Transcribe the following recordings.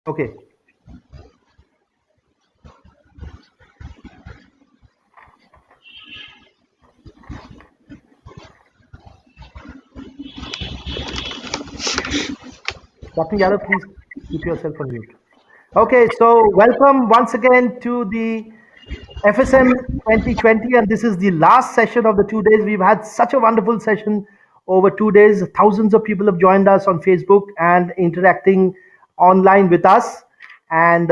Okay. Dr. Yadav, please keep yourself on mute. Okay, so welcome once again to the FSM 2020, and this is the last session of the 2 days. We've had such a wonderful session over 2 days. Thousands of people have joined us on Facebook and interacting online with us. And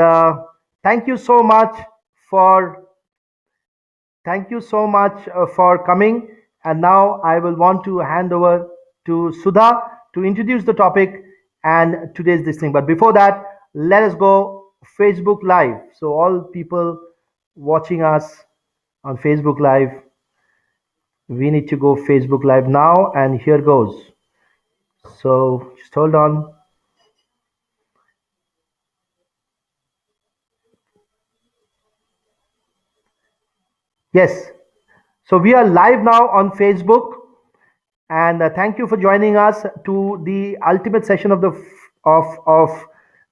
thank you so much for for coming. And now I will want to hand over to Sudha to introduce the topic and today's this thing. But before that, let us go Facebook Live. So all people watching us on Facebook Live, we need to go Facebook Live now, and here goes. So just hold on. Yes. So we are live now on Facebook, and thank you for joining us to the ultimate session of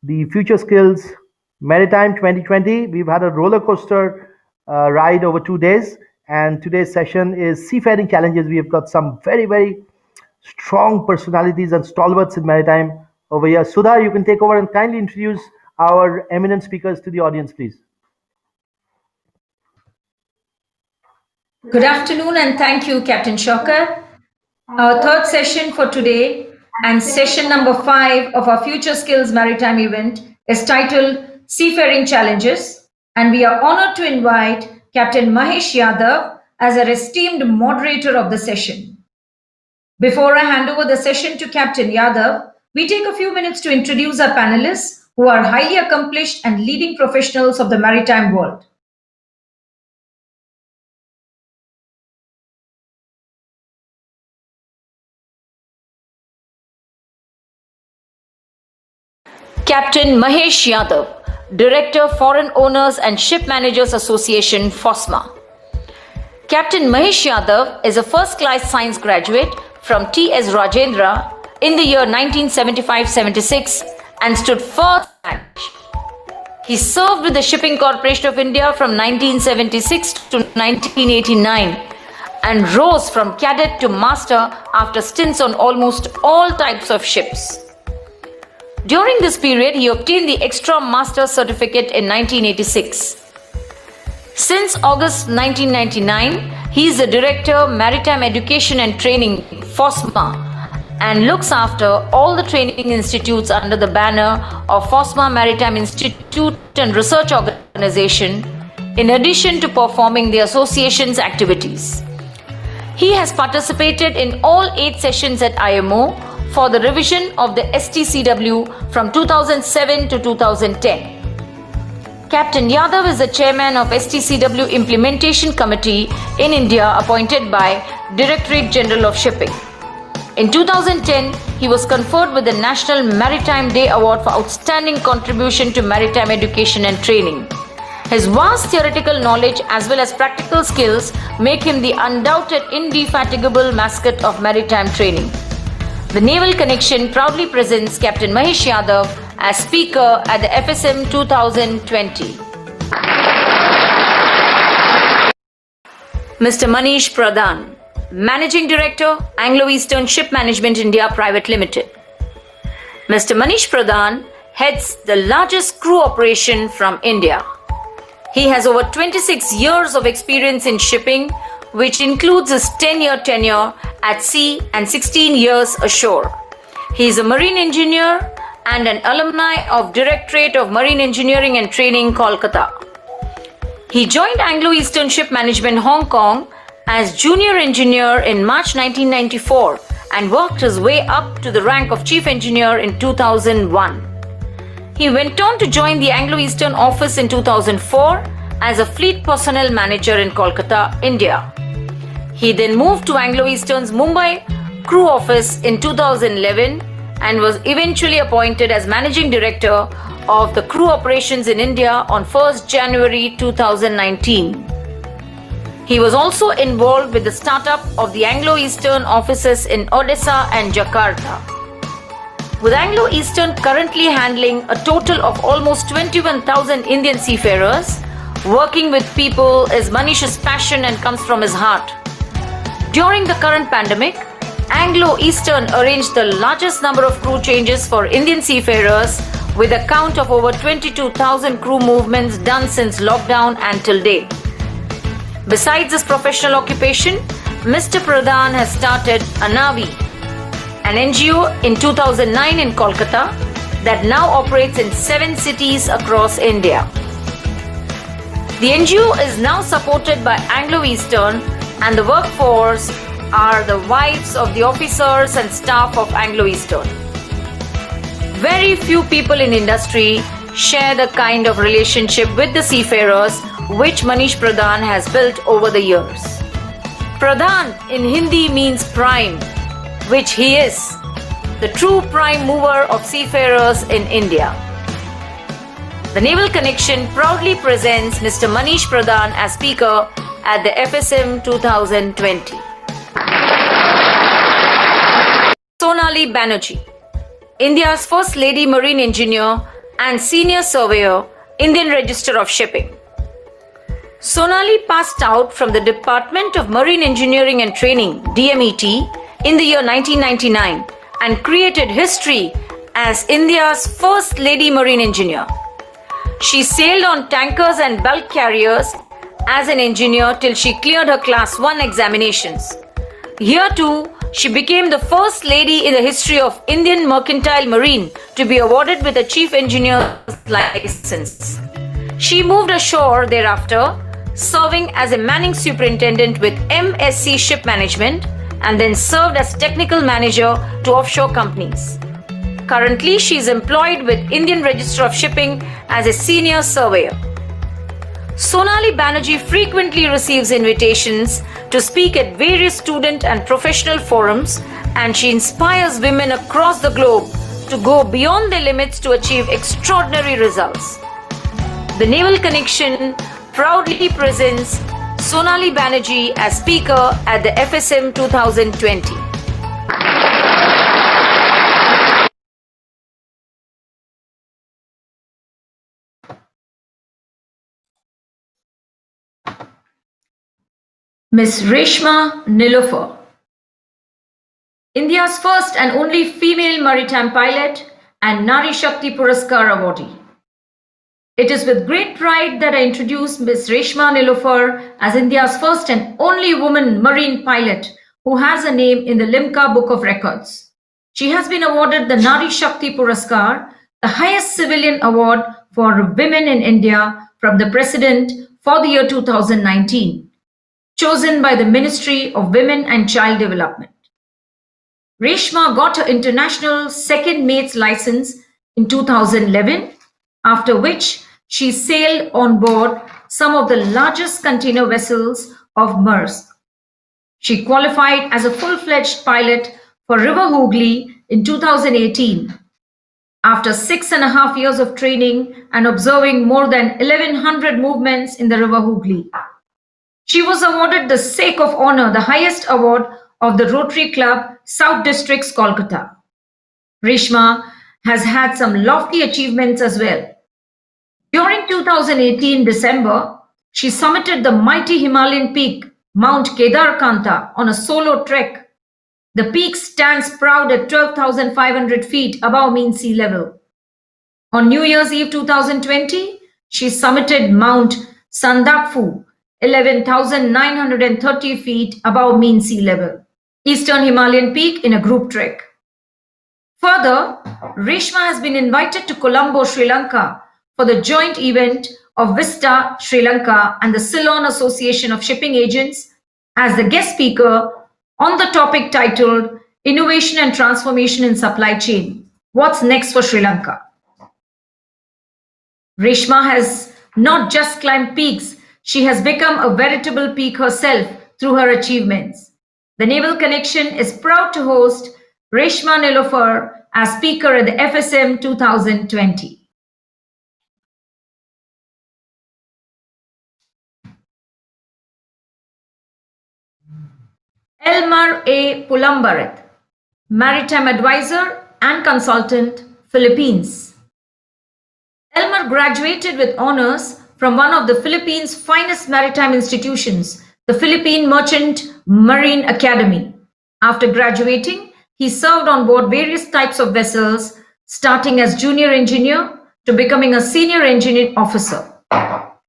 the Future Skills Maritime 2020. We've had a roller coaster ride over 2 days, and today's session is Seafaring Challenges. We have got some very strong personalities and stalwarts in maritime over here. Sudha, you can take over and kindly introduce our eminent speakers to the audience, please. Good afternoon and thank you, Captain Shocker. Our third session for today and session number 5 of our Future Skills Maritime event is titled Seafaring Challenges, and we are honored to invite Captain Mahesh Yadav as our esteemed moderator of the session. Before I hand over the session to Captain Yadav, we take a few minutes to introduce our panelists who are highly accomplished and leading professionals of the maritime world. Captain Mahesh Yadav, Director, Foreign Owners and Ship Managers Association, FOSMA. Captain Mahesh Yadav is a first-class science graduate from T.S. Rajendra in the year 1975-76 and stood first. He served with the Shipping Corporation of India from 1976 to 1989 and rose from cadet to master after stints on almost all types of ships. During this period, he obtained the Extra Master Certificate in 1986. Since August 1999, he is the Director, Maritime Education and Training, FOSMA, and looks after all the training institutes under the banner of FOSMA Maritime Institute and Research Organization, in addition to performing the association's activities. He has participated in all 8 sessions at IMO for the revision of the STCW from 2007 to 2010. Captain Yadav is the chairman of STCW Implementation Committee in India appointed by Directorate General of Shipping. In 2010, he was conferred with the National Maritime Day Award for outstanding contribution to maritime education and training. His vast theoretical knowledge as well as practical skills make him the undoubted indefatigable mascot of maritime training. The Naval Connection proudly presents Captain Mahesh Yadav as speaker at the FSM 2020. Mr. Maneesh Pradhan, Managing Director, Anglo-Eastern Ship Management India Private Limited. Mr. Maneesh Pradhan heads the largest crew operation from India. He has over 26 years of experience in shipping, which includes his 10-year tenure at sea and 16 years ashore. He is a marine engineer and an alumni of Directorate of Marine Engineering and Training, Kolkata. He joined Anglo-Eastern Ship Management, Hong Kong as junior engineer in March 1994 and worked his way up to the rank of chief engineer in 2001. He went on to join the Anglo-Eastern office in 2004 as a fleet personnel manager in Kolkata, India. He then moved to Anglo-Eastern's Mumbai crew office in 2011 and was eventually appointed as managing director of the crew operations in India on 1st January 2019. He was also involved with the startup of the Anglo-Eastern offices in Odessa and Jakarta. With Anglo-Eastern currently handling a total of almost 21,000 Indian seafarers, working with people is Maneesh's passion and comes from his heart. During the current pandemic, Anglo-Eastern arranged the largest number of crew changes for Indian seafarers with a count of over 22,000 crew movements done since lockdown until date. Besides this professional occupation, Mr. Pradhan has started Anavi, an NGO in 2009 in Kolkata that now operates in 7 cities across India. The NGO is now supported by Anglo-Eastern and the workforce are the wives of the officers and staff of Anglo-Eastern. Very few people in industry share the kind of relationship with the seafarers which Maneesh Pradhan has built over the years. Pradhan in Hindi means prime, which he is, the true prime mover of seafarers in India. The Naval Connection proudly presents Mr. Maneesh Pradhan as speaker at the FSM 2020. Sonali Banerjee, India's first lady marine engineer and senior surveyor, Indian Register of Shipping. Sonali passed out from the Department of Marine Engineering and Training, DMET, in the year 1999 and created history as India's first lady marine engineer. She sailed on tankers and bulk carriers as an engineer till she cleared her Class 1 examinations. Here too, she became the first lady in the history of Indian Mercantile Marine to be awarded with a chief engineer's license. She moved ashore thereafter, serving as a manning superintendent with MSc Ship Management and then served as technical manager to offshore companies. Currently, she is employed with Indian Register of Shipping as a senior surveyor. Sonali Banerjee frequently receives invitations to speak at various student and professional forums, and she inspires women across the globe to go beyond their limits to achieve extraordinary results. The Naval Connection proudly presents Sonali Banerjee as speaker at the FSM 2020. Miss Reshma Nilofar, India's first and only female maritime pilot and Nari Shakti Puraskar awardee. It is with great pride that I introduce Miss Reshma Nilofar as India's first and only woman marine pilot who has a name in the Limca Book of Records. She has been awarded the Nari Shakti Puraskar, the highest civilian award for women in India from the President for the year 2019, chosen by the Ministry of Women and Child Development. Reshma got her international second mate's license in 2011, after which she sailed on board some of the largest container vessels of Maersk. She qualified as a full-fledged pilot for River Hooghly in 2018. After 6.5 years of training and observing more than 1,100 movements in the River Hooghly, she was awarded the Sake of Honor, the highest award of the Rotary Club, South Districts, Kolkata. Reshma has had some lofty achievements as well. During 2018 December, she summited the mighty Himalayan peak, Mount Kedarkanta, on a solo trek. The peak stands proud at 12,500 feet above mean sea level. On New Year's Eve 2020, she summited Mount Sandakphu, 11,930 feet above mean sea level, Eastern Himalayan peak, in a group trek. Further, Reshma has been invited to Colombo, Sri Lanka for the joint event of Vista Sri Lanka and the Ceylon Association of Shipping Agents as the guest speaker on the topic titled Innovation and Transformation in Supply Chain. What's next for Sri Lanka? Reshma has not just climbed peaks, she has become a veritable peak herself through her achievements. The Naval Connection is proud to host Reshma Nilofar as speaker at the FSM 2020. Elmer A. Pulambarit, Maritime Advisor, and Consultant, Philippines. Elmer graduated with honors from one of the Philippines' finest maritime institutions, the Philippine Merchant Marine Academy. After graduating, he served on board various types of vessels, starting as junior engineer to becoming a senior engineer officer.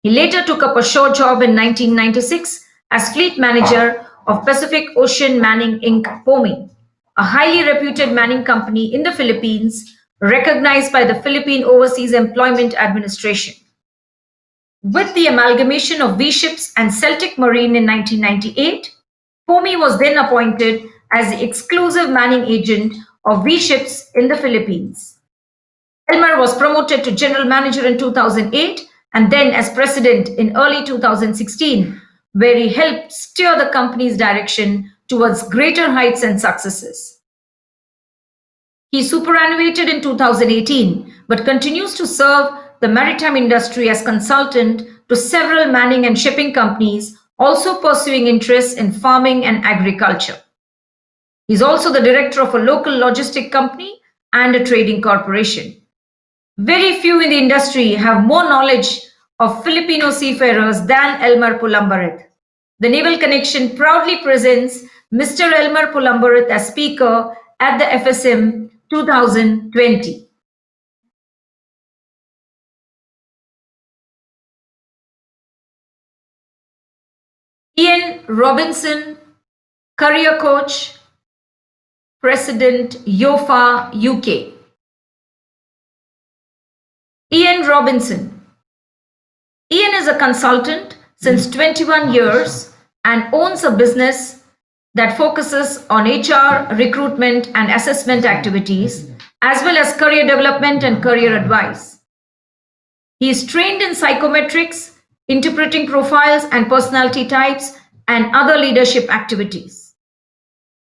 He later took up a shore job in 1996 as fleet manager of Pacific Ocean Manning Inc. POMI, a highly reputed manning company in the Philippines recognized by the Philippine Overseas Employment Administration. With the amalgamation of V-Ships and Celtic Marine in 1998, POMI was then appointed as the exclusive manning agent of V-Ships in the Philippines. Elmer was promoted to general manager in 2008 and then as president in early 2016, where he helped steer the company's direction towards greater heights and successes. He superannuated in 2018, but continues to serve the maritime industry as consultant to several manning and shipping companies, also pursuing interests in farming and agriculture. He's also the director of a local logistic company and a trading corporation. Very few in the industry have more knowledge of Filipino seafarers than Elmer Pulambarit. The Naval Connection proudly presents Mr. Elmer Pulambarit as speaker at the FSM 2020. Ian Robinson, career coach, President YOFA UK. Ian Robinson. Ian is a consultant since 21 years and owns a business that focuses on HR, recruitment and assessment activities, as well as career development and career advice. He is trained in psychometrics, interpreting profiles and personality types, and other leadership activities.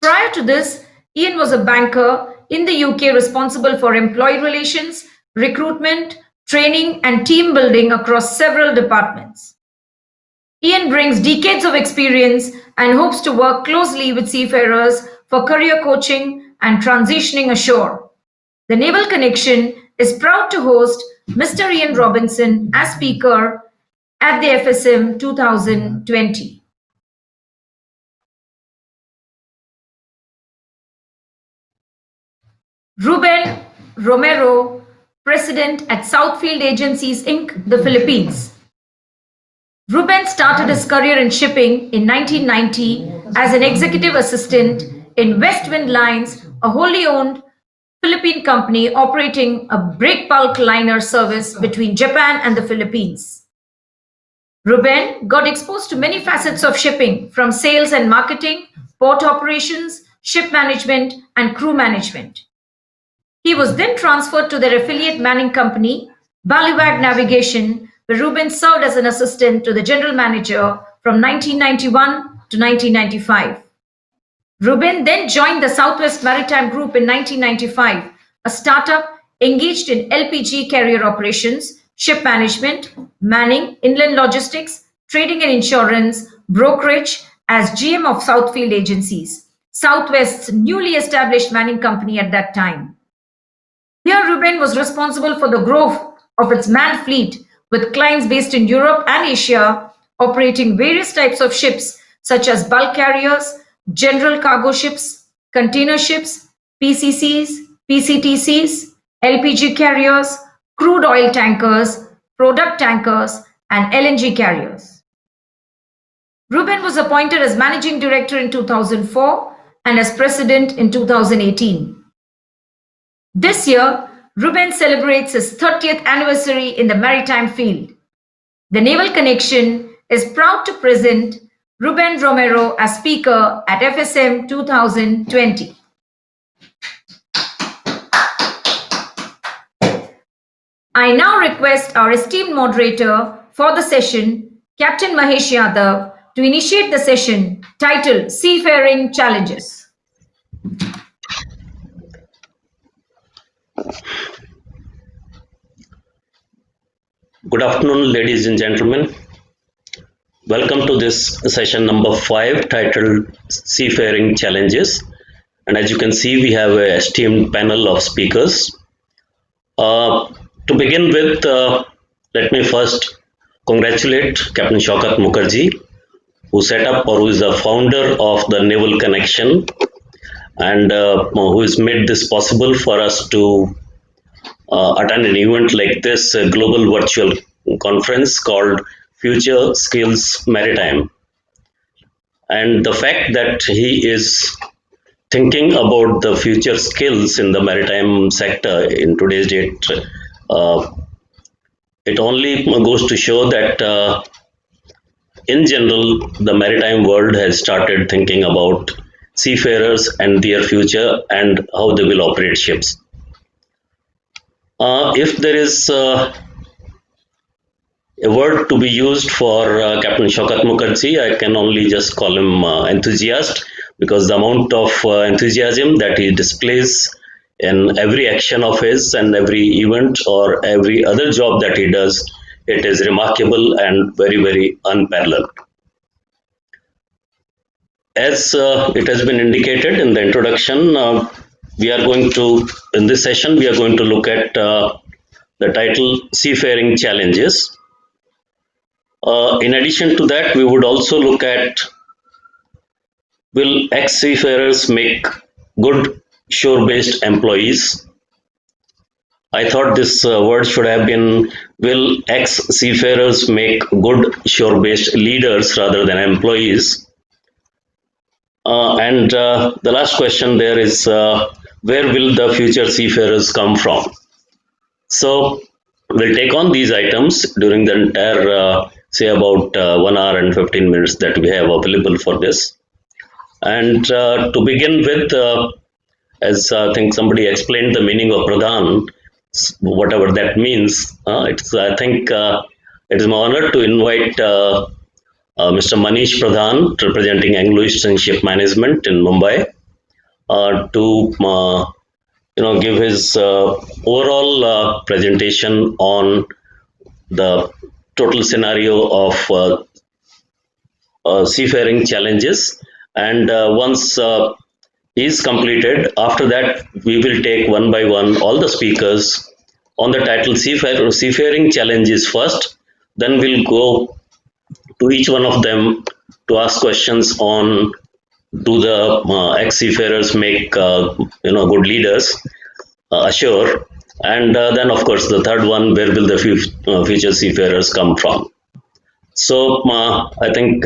Prior to this, Ian was a banker in the UK responsible for employee relations, recruitment, training, and team building across several departments. Ian brings decades of experience and hopes to work closely with seafarers for career coaching and transitioning ashore. The Naval Connection is proud to host Mr. Ian Robinson as speaker at the FSM 2020. Reuben Romero, President at Southfield Agencies Inc., the Philippines. Reuben started his career in shipping in 1990 as an executive assistant in West Wind Lines, a wholly owned Philippine company operating a break bulk liner service between Japan and the Philippines. Reuben got exposed to many facets of shipping, from sales and marketing, port operations, ship management, and crew management. He was then transferred to their affiliate manning company, Ballywag Navigation, where Reuben served as an assistant to the general manager from 1991 to 1995. Reuben then joined the Southwest Maritime Group in 1995, a startup engaged in LPG carrier operations, ship management, manning, inland logistics, trading and insurance, brokerage as GM of Southfield Agencies, Southwest's newly established manning company at that time. Here, Reuben was responsible for the growth of its manned fleet, with clients based in Europe and Asia operating various types of ships such as bulk carriers, general cargo ships, container ships, PCCs, PCTCs, LPG carriers, crude oil tankers, product tankers, and LNG carriers. Reuben was appointed as managing director in 2004 and as president in 2018. This year, Reuben celebrates his 30th anniversary in the maritime field. The Naval Connection is proud to present Reuben Romero as speaker at FSM 2020. I now request our esteemed moderator for the session, Captain Mahesh Yadav, to initiate the session titled Seafaring Challenges. Good afternoon, ladies and gentlemen. Welcome to this session number 5 titled Seafaring Challenges. And as you can see, we have a esteemed panel of speakers. To begin with, let me first congratulate Captain Shaukat Mukherjee, who set up or who is the founder of the Naval Connection, and who has made this possible for us to attend an event like this, a global virtual conference called Future Skills Maritime. And the fact that he is thinking about the future skills in the maritime sector in today's date, uh, it only goes to show that in general, the maritime world has started thinking about seafarers and their future and how they will operate ships. If there is a word to be used for Captain Shaukat Mukherjee, I can only just call him enthusiast, because the amount of enthusiasm that he displays in every action of his and every event or every other job that he does, it is remarkable and very, very unparalleled. As it has been indicated in the introduction, we are going to, in this session, we are going to look at the title Seafaring Challenges. In addition to that, we would also look at, will ex-seafarers make good shore-based employees? I thought this word should have been, will ex-seafarers make good shore-based leaders rather than employees? And the last question there is, where will the future seafarers come from? So we'll take on these items during the entire, say, about 1 hour and 15 minutes that we have available for this. And to begin with, as I think somebody explained the meaning of Pradhan, whatever that means, it's, I think it is my honor to invite Mr. Maneesh Pradhan, representing Anglo-Eastern Ship Management in Mumbai, to give his overall presentation on the total scenario of seafaring challenges. And once is completed, after that we will take one by one all the speakers on the title Seafaring Challenges first. Then we'll go to each one of them to ask questions on, do the ex-seafarers make good leaders? Sure. And then, of course, the third one, where will the future seafarers come from? So I think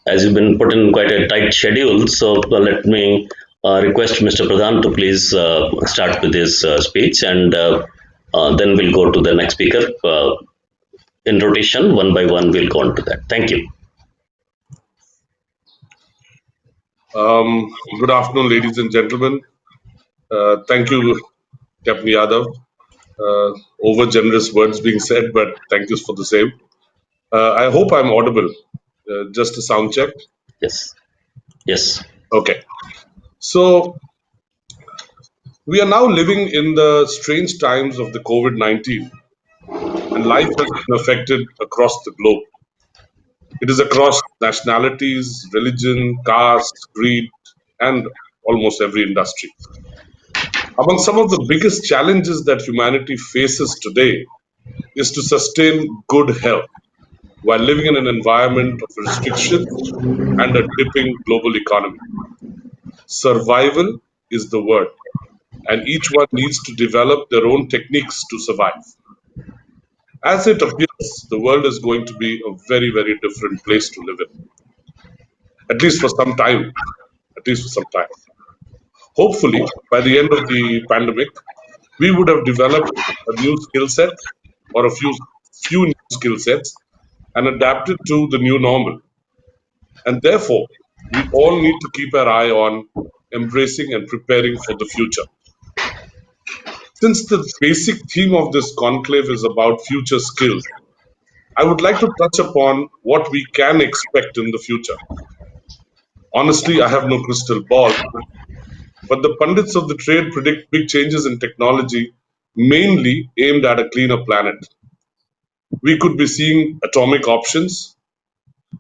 as you've been put in quite a tight schedule, so let me request Mr. Pradhan to please start with his speech, and then we'll go to the next speaker. In rotation, one by one, we'll go on to that. Thank you. Good afternoon, ladies and gentlemen. Thank you, Captain Yadav. Over generous words being said, but thank you for the same. I hope I'm audible. Just a sound check. Yes. Yes. Okay. So we are now living in the strange times of the COVID-19, and life has been affected across the globe. It is across nationalities, religion, caste, creed, and almost every industry. Among some of the biggest challenges that humanity faces today is to sustain good health while living in an environment of restrictions and a dipping global economy. Survival is the word, and each one needs to develop their own techniques to survive. As it appears, the world is going to be a very, very different place to live in, at least for some time. At least for some time. Hopefully, by the end of the pandemic, we would have developed a new skill set or a few new skill sets and adapted to the new normal. And therefore, we all need to keep our eye on embracing and preparing for the future. Since the basic theme of this conclave is about future skills, I would like to touch upon what we can expect in the future. Honestly, I have no crystal ball, but the pundits of the trade predict big changes in technology, mainly aimed at a cleaner planet. We could be seeing atomic options.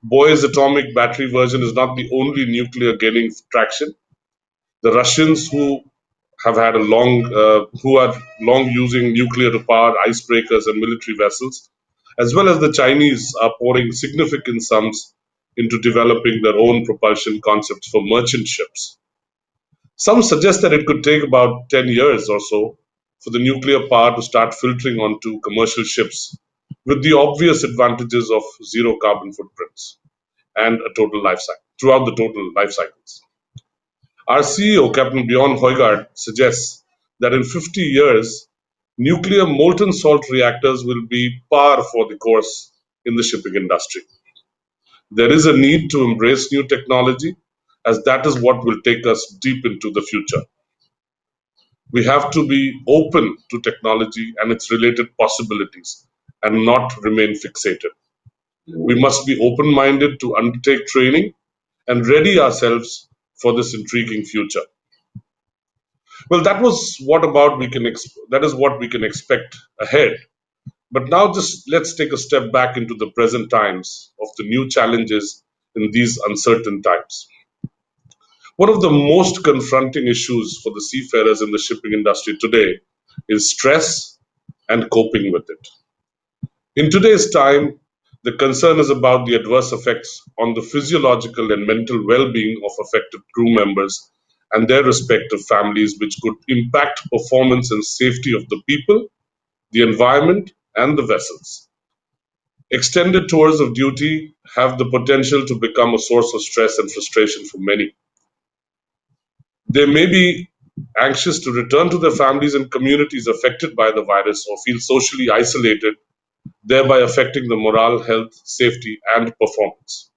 Boy's atomic battery version is not the only nuclear gaining traction. The Russians, who are long using nuclear to power icebreakers and military vessels, as well as the Chinese, are pouring significant sums into developing their own propulsion concepts for merchant ships. Some suggest that it could take about 10 years or so for the nuclear power to start filtering onto commercial ships, with the obvious advantages of zero carbon footprints and a total life cycle throughout the total life cycles. Our CEO, Captain Bjorn Højgaard, suggests that in 50 years, nuclear molten salt reactors will be par for the course in the shipping industry. There is a need to embrace new technology, as that is what will take us deep into the future. We have to be open to technology and its related possibilities and not remain fixated. We must be open-minded to undertake training and ready ourselves for this intriguing future. Well, that is what we can expect ahead. But now just let's take a step back into the present times of the new challenges in these uncertain times. One of the most confronting issues for the seafarers in the shipping industry today is stress and coping with it. In today's time, the concern is about the adverse effects on the physiological and mental well-being of affected crew members and their respective families, which could impact performance and safety of the people, the environment, and the vessels. Extended tours of duty have the potential to become a source of stress and frustration for many. They may be anxious to return to their families and communities affected by the virus or feel socially isolated, thereby affecting the morale, health, safety, and performance.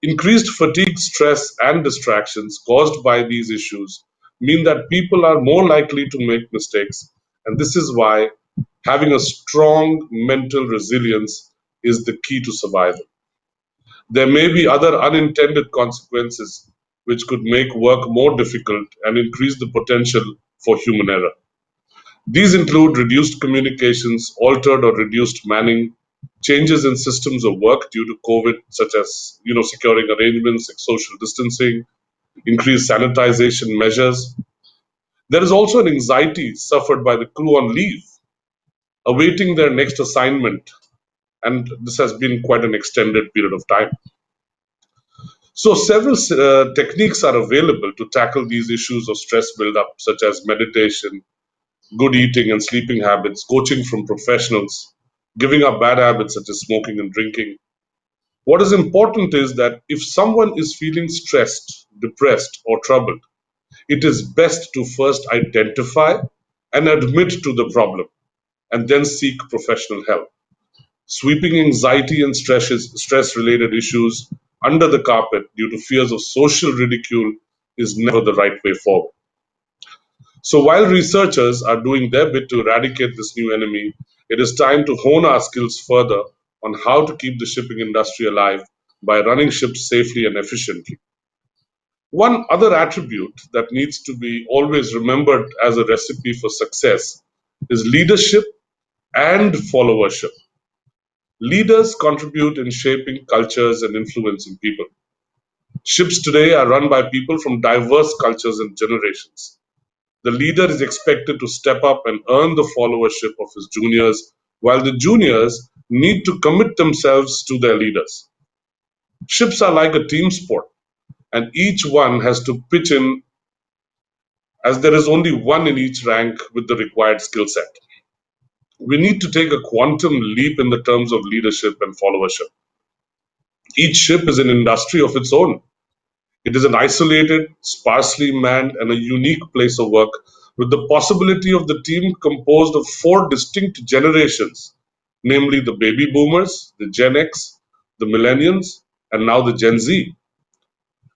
Increased fatigue, stress, and distractions caused by these issues mean that people are more likely to make mistakes, and this is why having a strong mental resilience is the key to survival. There may be other unintended consequences which could make work more difficult and increase the potential for human error. These include reduced communications, altered or reduced manning, changes in systems of work due to COVID, such as securing arrangements, like social distancing, increased sanitization measures. There is also an anxiety suffered by the crew on leave, awaiting their next assignment, and this has been quite an extended period of time. So several techniques are available to tackle these issues of stress buildup, such as meditation, good eating and sleeping habits, coaching from professionals, giving up bad habits such as smoking and drinking. What is important is that if someone is feeling stressed, depressed, or troubled, it is best to first identify and admit to the problem and then seek professional help. Sweeping anxiety and stress-related issues under the carpet due to fears of social ridicule is never the right way forward. So while researchers are doing their bit to eradicate this new enemy, it is time to hone our skills further on how to keep the shipping industry alive by running ships safely and efficiently. One other attribute that needs to be always remembered as a recipe for success is leadership and followership. Leaders contribute in shaping cultures and influencing people. Ships today are run by people from diverse cultures and generations. The leader is expected to step up and earn the followership of his juniors, while the juniors need to commit themselves to their leaders. Ships are like a team sport, and each one has to pitch in, as there is only one in each rank with the required skill set. We need to take a quantum leap in the terms of leadership and followership. Each ship is an industry of its own. It is an isolated, sparsely manned, and a unique place of work, with the possibility of the team composed of 4 distinct generations, namely the baby boomers, the Gen X, the millennials, and now the Gen Z.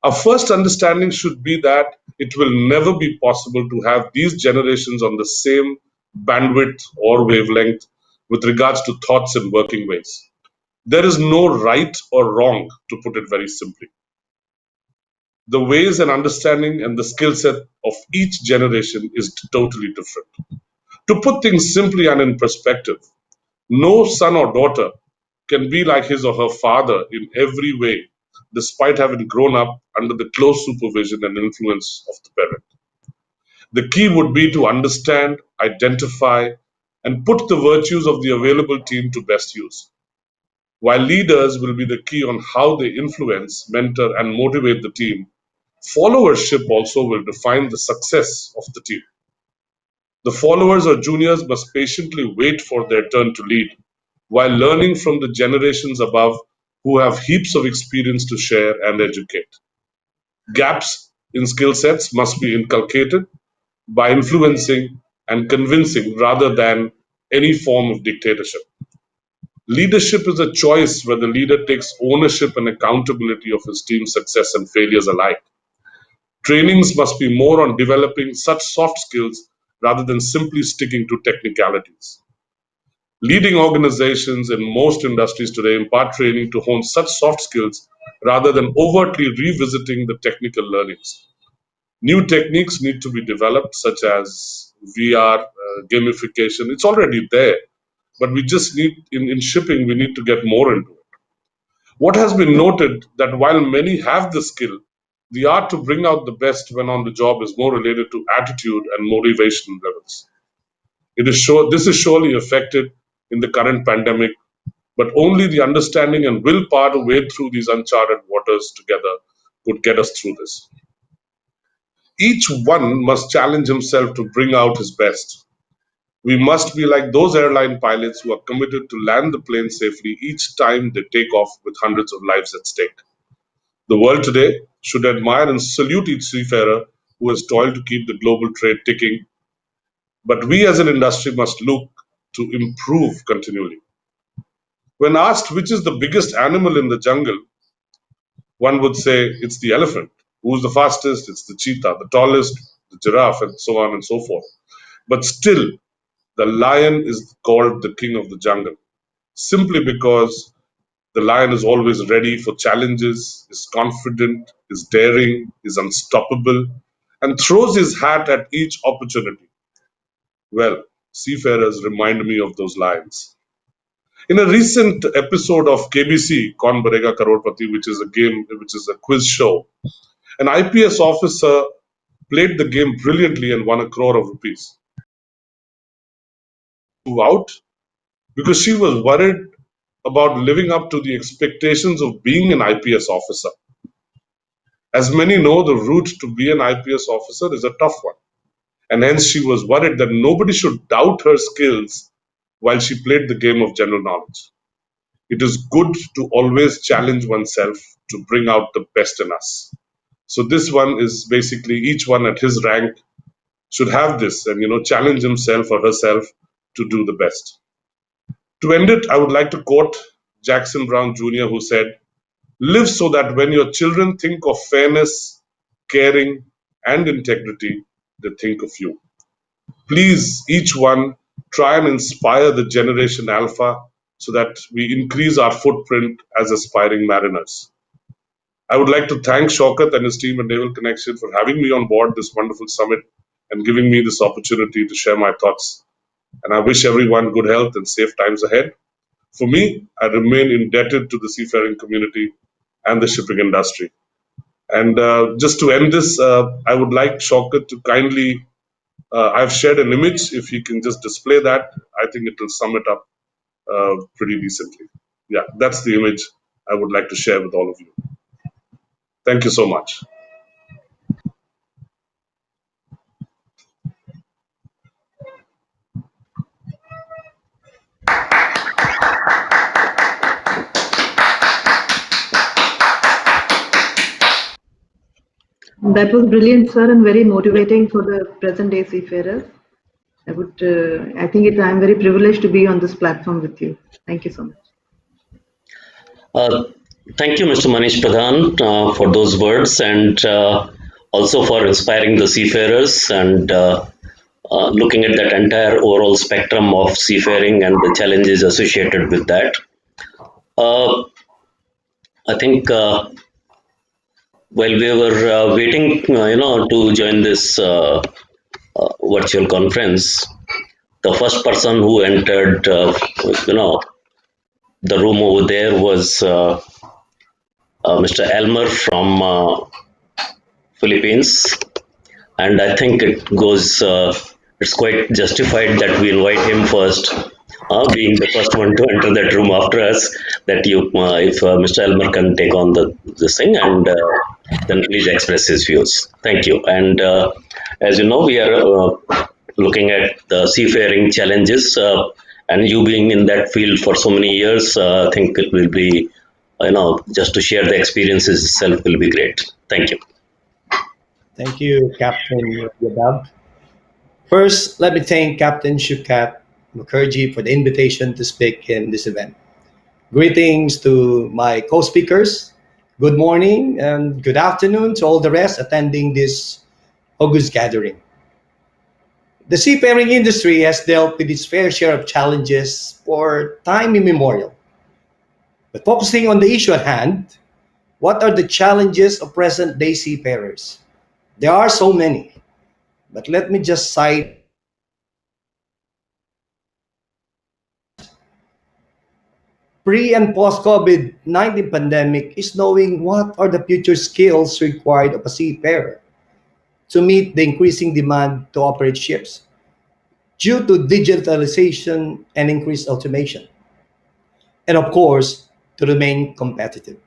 Our first understanding should be that it will never be possible to have these generations on the same bandwidth or wavelength with regards to thoughts and working ways. There is no right or wrong, to put it very simply. The ways and understanding and the skill set of each generation is totally different. To put things simply and in perspective, no son or daughter can be like his or her father in every way, despite having grown up under the close supervision and influence of the parent. The key would be to understand, identify, and put the virtues of the available team to best use. While leaders will be the key on how they influence, mentor, and motivate the team, followership also will define the success of the team. The followers or juniors must patiently wait for their turn to lead, while learning from the generations above who have heaps of experience to share and educate. Gaps in skill sets must be inculcated by influencing and convincing rather than any form of dictatorship. Leadership is a choice where the leader takes ownership and accountability of his team's success and failures alike. Trainings must be more on developing such soft skills rather than simply sticking to technicalities. Leading organizations in most industries today impart training to hone such soft skills rather than overtly revisiting the technical learnings. New techniques need to be developed, such as VR, gamification. It's already there, but we just need, in shipping, we need to get more into it. What has been noted that while many have the skill, the art to bring out the best when on the job is more related to attitude and motivation levels. This is surely affected in the current pandemic, but only the understanding and willpower to wade through these uncharted waters together could get us through this. Each one must challenge himself to bring out his best. We must be like those airline pilots who are committed to land the plane safely each time they take off with hundreds of lives at stake. The world today should admire and salute each seafarer who has toiled to keep the global trade ticking, but we as an industry must look to improve continually. When asked which is the biggest animal in the jungle, one would say it's the elephant. Who's the fastest? It's the cheetah. The tallest? The giraffe, and so on and so forth. But still, the lion is called the king of the jungle, simply because the lion is always ready for challenges, is confident, is daring, is unstoppable, and throws his hat at each opportunity. Well, seafarers remind me of those lions. In a recent episode of KBC, Kaun Banega Crorepati, which is a quiz show, an IPS officer played the game brilliantly and won 1 crore of rupees. Out because she was worried about living up to the expectations of being an IPS officer. As many know, the route to be an IPS officer is a tough one, and hence she was worried that nobody should doubt her skills while she played the game of general knowledge. It is good to always challenge oneself to bring out the best in us. So this one is basically each one at his rank should have this and challenge himself or herself to do the best. To end it, I would like to quote Jackson Brown Jr., who said, "Live so that when your children think of fairness, caring, and integrity, they think of you." Please, each one, try and inspire the generation Alpha so that we increase our footprint as aspiring mariners. I would like to thank Shaukat and his team at Naval Connection for having me on board this wonderful summit and giving me this opportunity to share my thoughts. And I wish everyone good health and safe times ahead. For me, I remain indebted to the seafaring community and the shipping industry. And just to end this, I would like Shaukat to kindly, I've shared an image. If he can just display that, I think it will sum it up pretty decently. Yeah, that's the image I would like to share with all of you. Thank you so much. That was brilliant, sir, and very motivating for the present day seafarers. I think I'm very privileged to be on this platform with you. Thank you so much. Thank you, Mr. Maneesh Pradhan, for those words and also for inspiring the seafarers and looking at that entire overall spectrum of seafaring and the challenges associated with that. I think while we were waiting, to join this virtual conference, the first person who entered, the room over there was Mr. Elmer from Philippines, and I think it's quite justified that we invite him first, being the first one to enter that room after us. That if Mr. Elmer can take on this thing, and then please express his views. Thank you. And as you know, we are looking at the seafaring challenges, and you being in that field for so many years, I think it will be, just to share the experiences itself will be great. Thank you. Thank you, Captain Yadav. First, let me thank Captain Shukat Mukherjee for the invitation to speak in this event. Greetings to my co-speakers. Good morning and good afternoon to all the rest attending this August gathering. The seafaring industry has dealt with its fair share of challenges for time immemorial. But focusing on the issue at hand, what are the challenges of present-day seafarers? There are so many, but let me just cite pre and post COVID-19 pandemic is knowing what are the future skills required of a seafarer to meet the increasing demand to operate ships due to digitalization and increased automation, and of course, to remain competitive.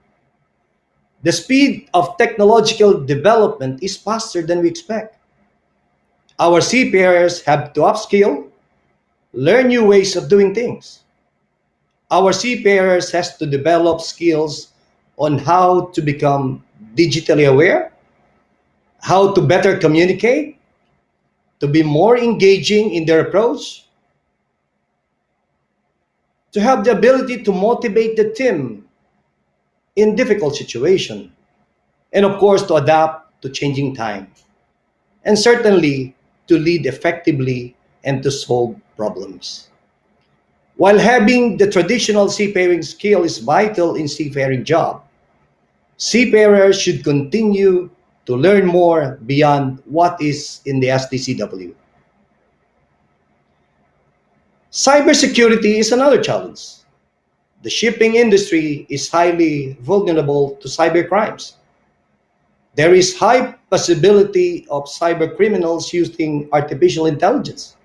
The speed of technological development is faster than we expect. Our seafarers have to upskill, learn new ways of doing things. Our seafarers has to develop skills on how to become digitally aware, how to better communicate, to be more engaging in their approach, to have the ability to motivate the team in difficult situation, and of course to adapt to changing time, and certainly to lead effectively and to solve problems. While having the traditional seafaring skill is vital in seafaring job, seafarers should continue to learn more beyond what is in the STCW. Cybersecurity is another challenge. The shipping industry is highly vulnerable to cyber crimes. There is high possibility of cyber criminals using artificial intelligence.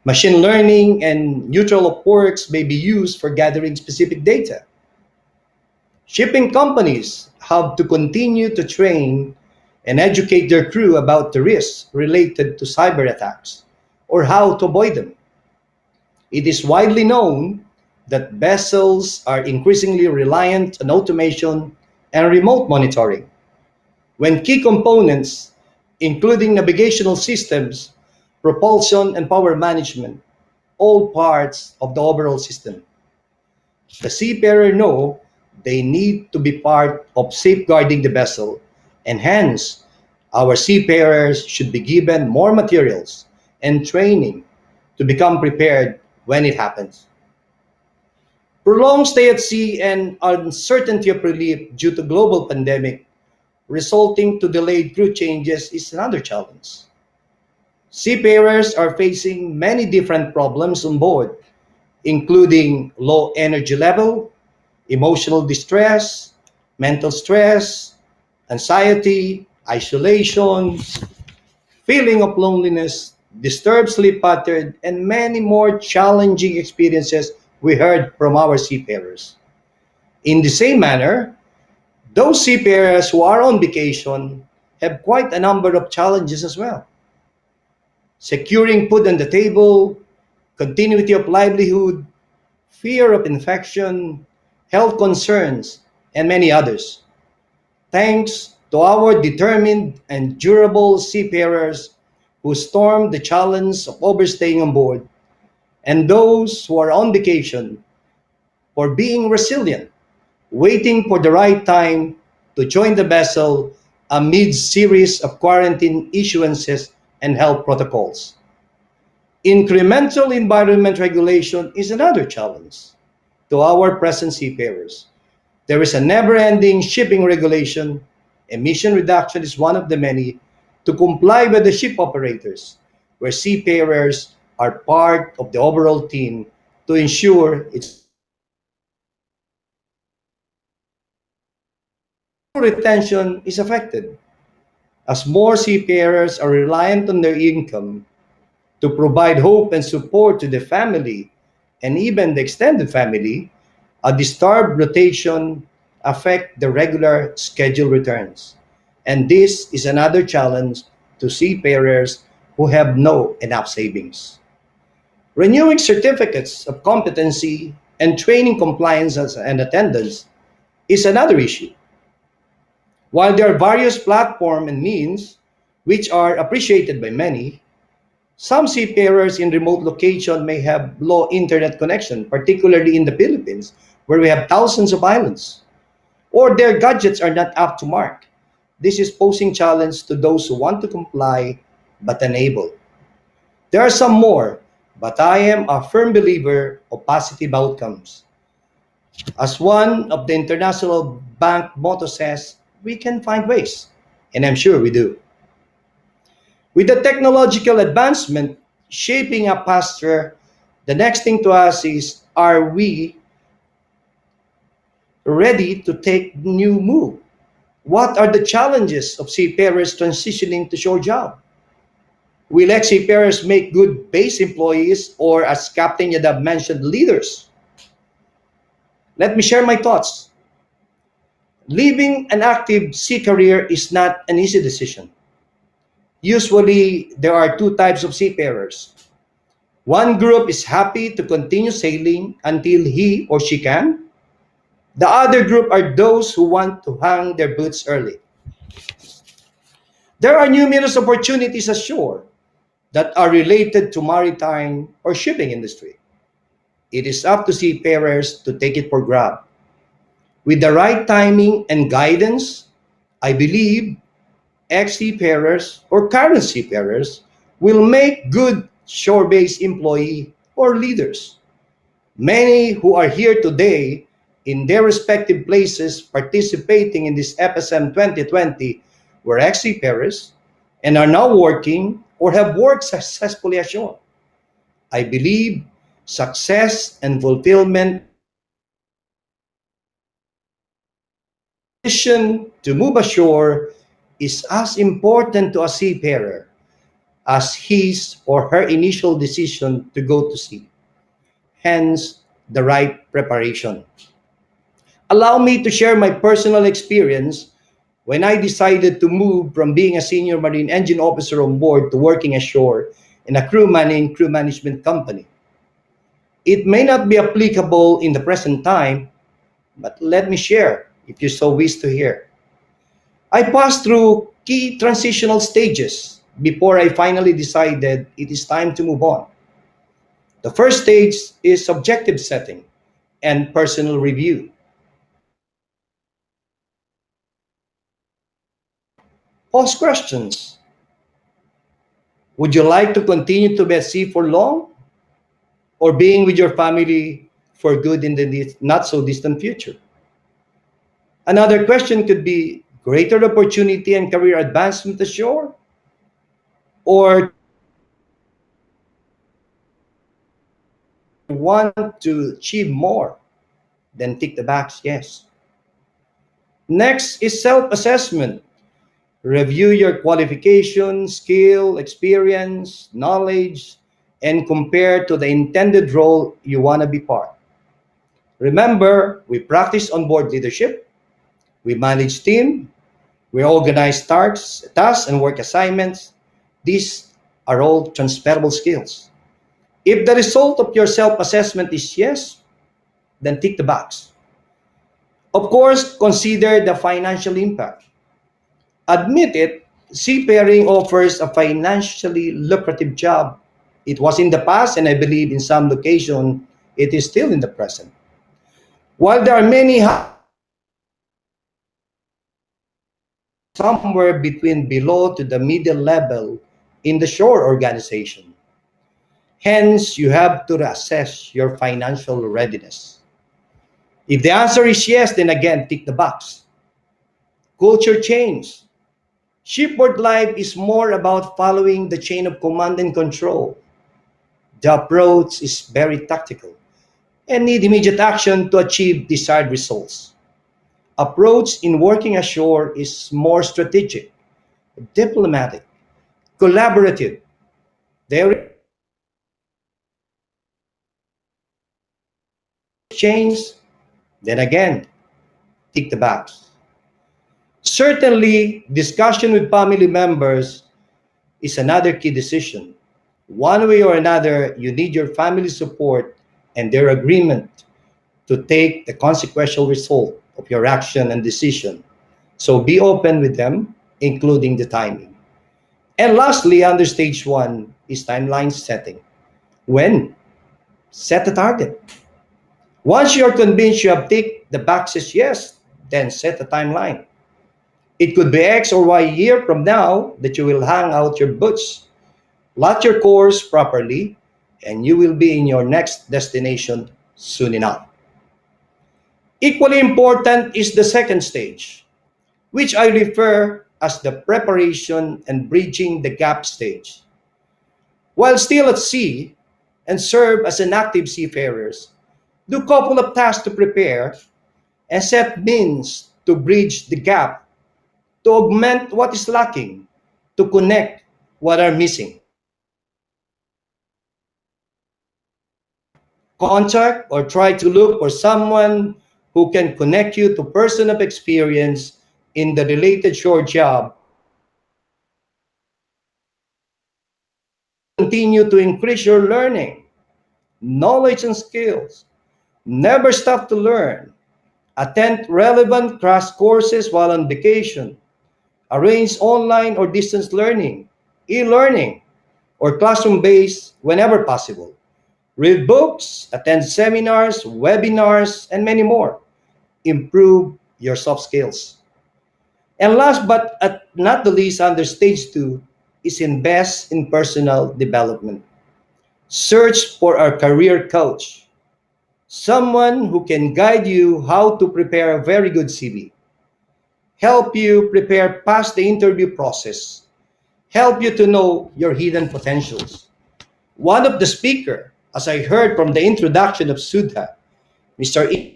Machine learning and neural networks may be used for gathering specific data. Shipping companies have to continue to train and educate their crew about the risks related to cyber attacks or how to avoid them. It is widely known that vessels are increasingly reliant on automation and remote monitoring, when key components, including navigational systems, propulsion, and power management, all parts of the overall system. The seafarer know they need to be part of safeguarding the vessel, and hence our seafarers should be given more materials and training to become prepared when it happens. Prolonged stay at sea and uncertainty of relief due to global pandemic resulting to delayed crew changes is another challenge. Seafarers are facing many different problems on board, including low energy level, emotional distress, mental stress, anxiety, isolation, feeling of loneliness, disturbed sleep pattern, and many more challenging experiences we heard from our seafarers. In the same manner, those seafarers who are on vacation have quite a number of challenges as well. Securing food on the table, continuity of livelihood, fear of infection, health concerns, and many others. Thanks to our determined and durable seafarers who stormed the challenge of overstaying on board, and those who are on vacation for being resilient, waiting for the right time to join the vessel amid series of quarantine issuances and health protocols. Incremental environment regulation is another challenge to our present seafarers. There is a never-ending shipping regulation. Emission reduction is one of the many to comply with the ship operators, where seafarers are part of the overall team to ensure its retention is affected. As more seafarers are reliant on their income to provide hope and support to the family and even the extended family, a disturbed rotation affect the regular schedule returns. And this is another challenge to seafarers who have no enough savings. Renewing certificates of competency and training compliance and attendance is another issue. While there are various platforms and means which are appreciated by many, some seafarers in remote location may have low internet connection, particularly in the Philippines, where we have thousands of islands, or their gadgets are not up to mark. This is posing challenge to those who want to comply but unable. There are some more, but I am a firm believer of positive outcomes. As one of the international bank motto says, we can find ways, and I'm sure we do. With the technological advancement shaping up faster, the next thing to ask is, are we ready to take new move? What are the challenges of seafarers transitioning to shore job? Will ex-seafarers make good base employees or, as Captain Yadav mentioned, leaders? Let me share my thoughts. Leaving an active sea career is not an easy decision. Usually, there are two types of seafarers. One group is happy to continue sailing until he or she can. The other group are those who want to hang their boots early. There are numerous opportunities ashore that are related to maritime or shipping industry. It is up to seafarers to take it for grab. With the right timing and guidance, I believe ex-seafarers or current seafarers will make good shore-based employee or leaders. Many who are here today in their respective places participating in this FSM 2020 were ex-seafarers and are now working or have worked successfully ashore. I believe success and fulfillment decision to move ashore is as important to a seafarer as his or her initial decision to go to sea. Hence, the right preparation. Allow me to share my personal experience when I decided to move from being a senior marine engine officer on board to working ashore in a crew management company. It may not be applicable in the present time, but let me share if you so wish to hear. I passed through key transitional stages before I finally decided it is time to move on. The first stage is objective setting and personal review. Pose questions. Would you like to continue to be at sea for long or being with your family for good in the not so distant future? Another question could be greater opportunity and career advancement ashore or want to achieve more? Then tick the box, yes. Next is self-assessment. Review your qualification, skill, experience, knowledge, and compare to the intended role you want to be part. Remember, we practice onboard leadership, we manage team, we organize tasks and work assignments. These are all transferable skills. If the result of your self-assessment is yes, then tick the box. Of course, consider the financial impact. Admit it, seafaring offers a financially lucrative job. It was in the past, and I believe in some location, it is still in the present. While there are many somewhere between below to the middle level in the shore organization. Hence, you have to assess your financial readiness. If the answer is yes, then again, tick the box. Culture change. Shipboard life is more about following the chain of command and control. The approach is very tactical and need immediate action to achieve desired results. Approach in working ashore is more strategic. diplomatic, collaborative. There change, then again, tick the box. Certainly, discussion with family members is another key decision. One way or another, you need your family support and their agreement to take the consequential result of your action and decision. So be open with them, including the timing. And lastly, under stage one is timeline setting. When? Set a target. Once you're convinced you have ticked the boxes yes, then set a timeline. It could be X or Y year from now that you will hang out your boots, plot your course properly, and you will be in your next destination soon enough. Equally important is the second stage, which I refer as the preparation and bridging the gap stage. While still at sea and serve as an active seafarers, do a couple of tasks to prepare and set means to bridge the gap, to augment what is lacking, to connect what are missing. Contact or try to look for someone who can connect you to person of experience in the related shore job. Continue to increase your learning, knowledge and skills. Never stop to learn. Attend relevant crash courses while on vacation. Arrange online or distance learning, e-learning, or classroom-based whenever possible. Read books, attend seminars, webinars, and many more. Improve your soft skills. And last but not the least, under stage two, is invest in personal development. Search for a career coach, someone who can guide you how to prepare a very good CV, help you prepare past the interview process, help you to know your hidden potentials. One of the speaker, as I heard from the introduction of Sudha, Mr.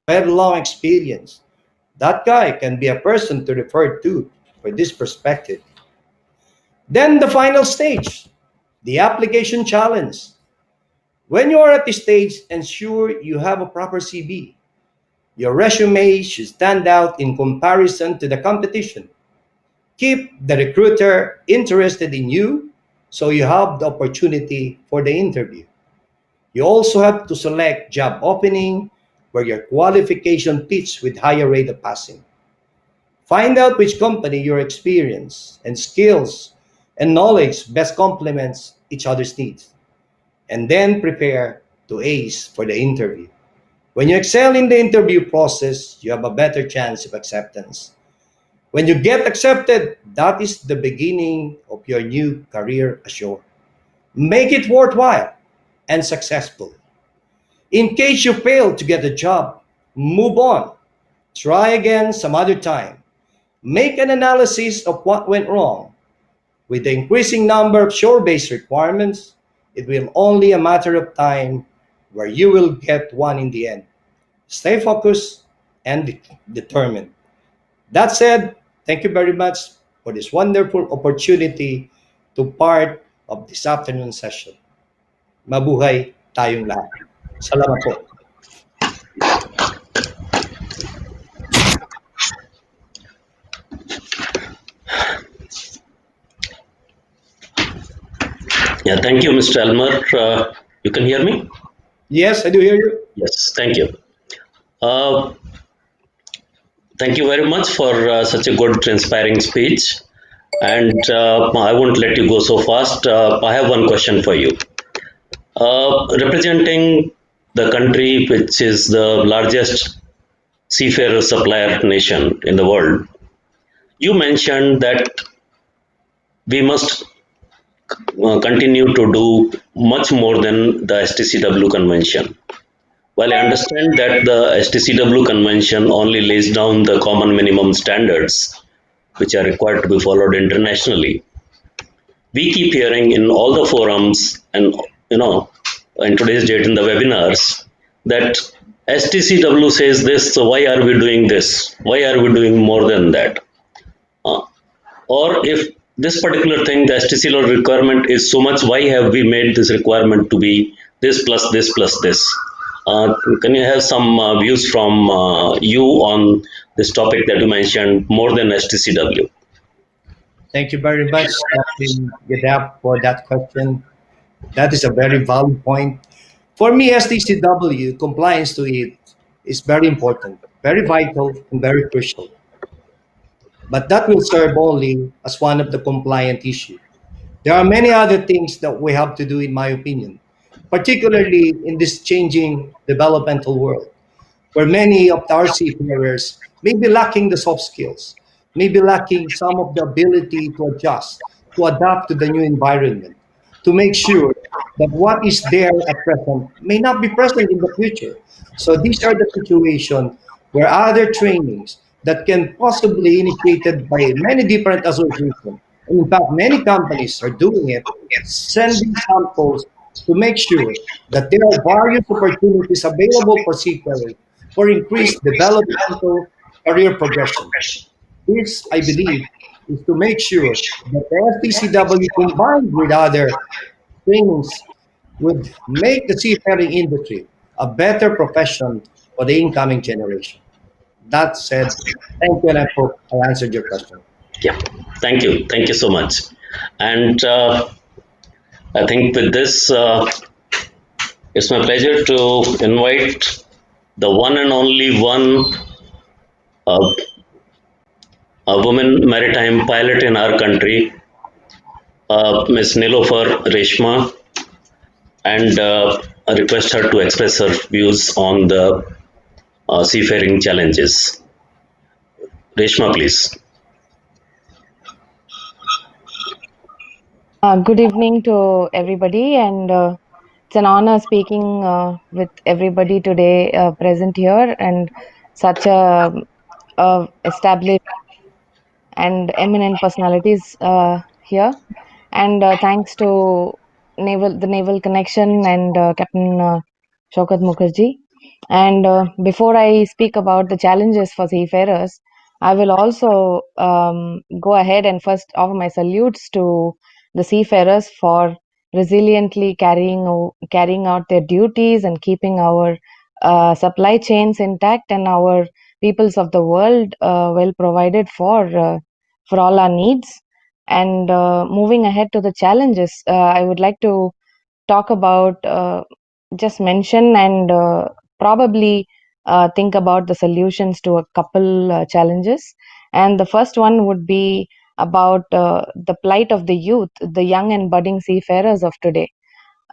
Very long experience. That guy can be a person to refer to for this perspective. Then the final stage, the application challenge. When you are at this stage, ensure you have a proper CV. Your resume should stand out in comparison to the competition. Keep the recruiter interested in you so you have the opportunity for the interview. You also have to select job opening where your qualification fits with higher rate of passing. Find out which company your experience and skills and knowledge best complements each other's needs. And then prepare to ace for the interview. When you excel in the interview process, you have a better chance of acceptance. When you get accepted, that is the beginning of your new career ashore. Make it worthwhile and successful. In case you fail to get a job, move on. Try again some other time. Make an analysis of what went wrong. With the increasing number of shore-based requirements, it will only a matter of time where you will get one in the end. Stay focused and determined. That said, thank you very much for this wonderful opportunity to part of this afternoon session. Mabuhay tayong lahat. Salamat po. Yeah, thank you, Mr. Elmer. You can hear me? Yes, I do hear you. Yes, thank you. Thank you very much for such a good, inspiring speech. And I won't let you go so fast. I have one question for you. Representing the country which is the largest seafarer supplier nation in the world, you mentioned that we must continue to do much more than the STCW convention. While I understand that the STCW convention only lays down the common minimum standards which are required to be followed internationally, we keep hearing in all the forums and in today's date in the webinars that STCW says this, so why are we doing this? Why are we doing more than that? Uh, or if this particular thing, the STCW requirement is so much, why have we made this requirement to be this plus this plus this? Can you have some views from you on this topic that you mentioned, more than STCW? Thank you very much, Captain Yadav, for that question. That is a very valid point. For me, STCW, compliance to it is very important, very vital, and very crucial. But that will serve only as one of the compliant issues. There are many other things that we have to do, in my opinion, particularly in this changing developmental world, where many of our seafarers may be lacking the soft skills, may be lacking some of the ability to adjust, to adapt to the new environment, to make sure that what is there at present may not be present in the future. So these are the situations where other trainings that can possibly initiated by many different associations, and in fact many companies are doing it, sending samples to make sure that there are various opportunities available for seafarers for increased developmental career progression. This, I believe, is to make sure that the FTCW combined with other trainings would make the seafaring industry a better profession for the incoming generation. That said, thank you, and I hope I answered your question. Yeah, thank you so much. And I think with this, it's my pleasure to invite the one and only one, uh, a woman maritime pilot in our country, Miss Nilofar Reshma, and I request her to express her views on the seafaring challenges. Reshma, please. Good evening to everybody, and it's an honor speaking with everybody today present here, and such a established and eminent personalities here. And thanks to the Naval Connection and Captain Shaukat Mukherjee. And before I speak about the challenges for seafarers, I will also go ahead and first offer my salutes to the seafarers for resiliently carrying out their duties and keeping our supply chains intact and our peoples of the world well provided for all our needs. And moving ahead to the challenges, I would like to talk about, just mention and probably think about the solutions to a couple challenges. And the first one would be about the plight of the youth, the young and budding seafarers of today.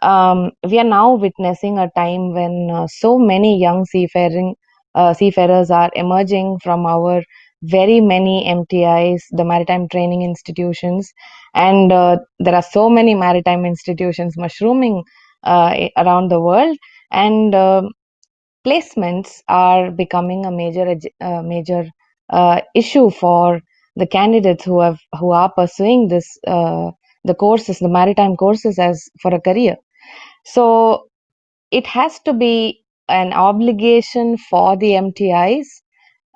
We are now witnessing a time when so many young seafarers are emerging from our very many MTIs, the maritime training institutions, and there are so many maritime institutions mushrooming around the world, and placements are becoming a major issue for the candidates who are pursuing the courses, the maritime courses, as for a career. So it has to be an obligation for the MTIs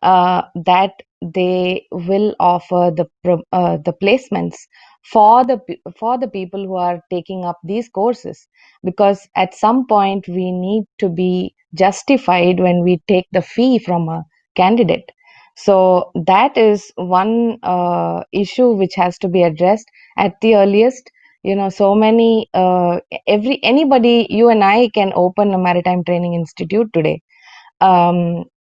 that they will offer the placements for the people who are taking up these courses, because at some point we need to be justified when we take the fee from a candidate. So that is one issue which has to be addressed at the earliest. So many anybody, you and I, can open a maritime training institute today,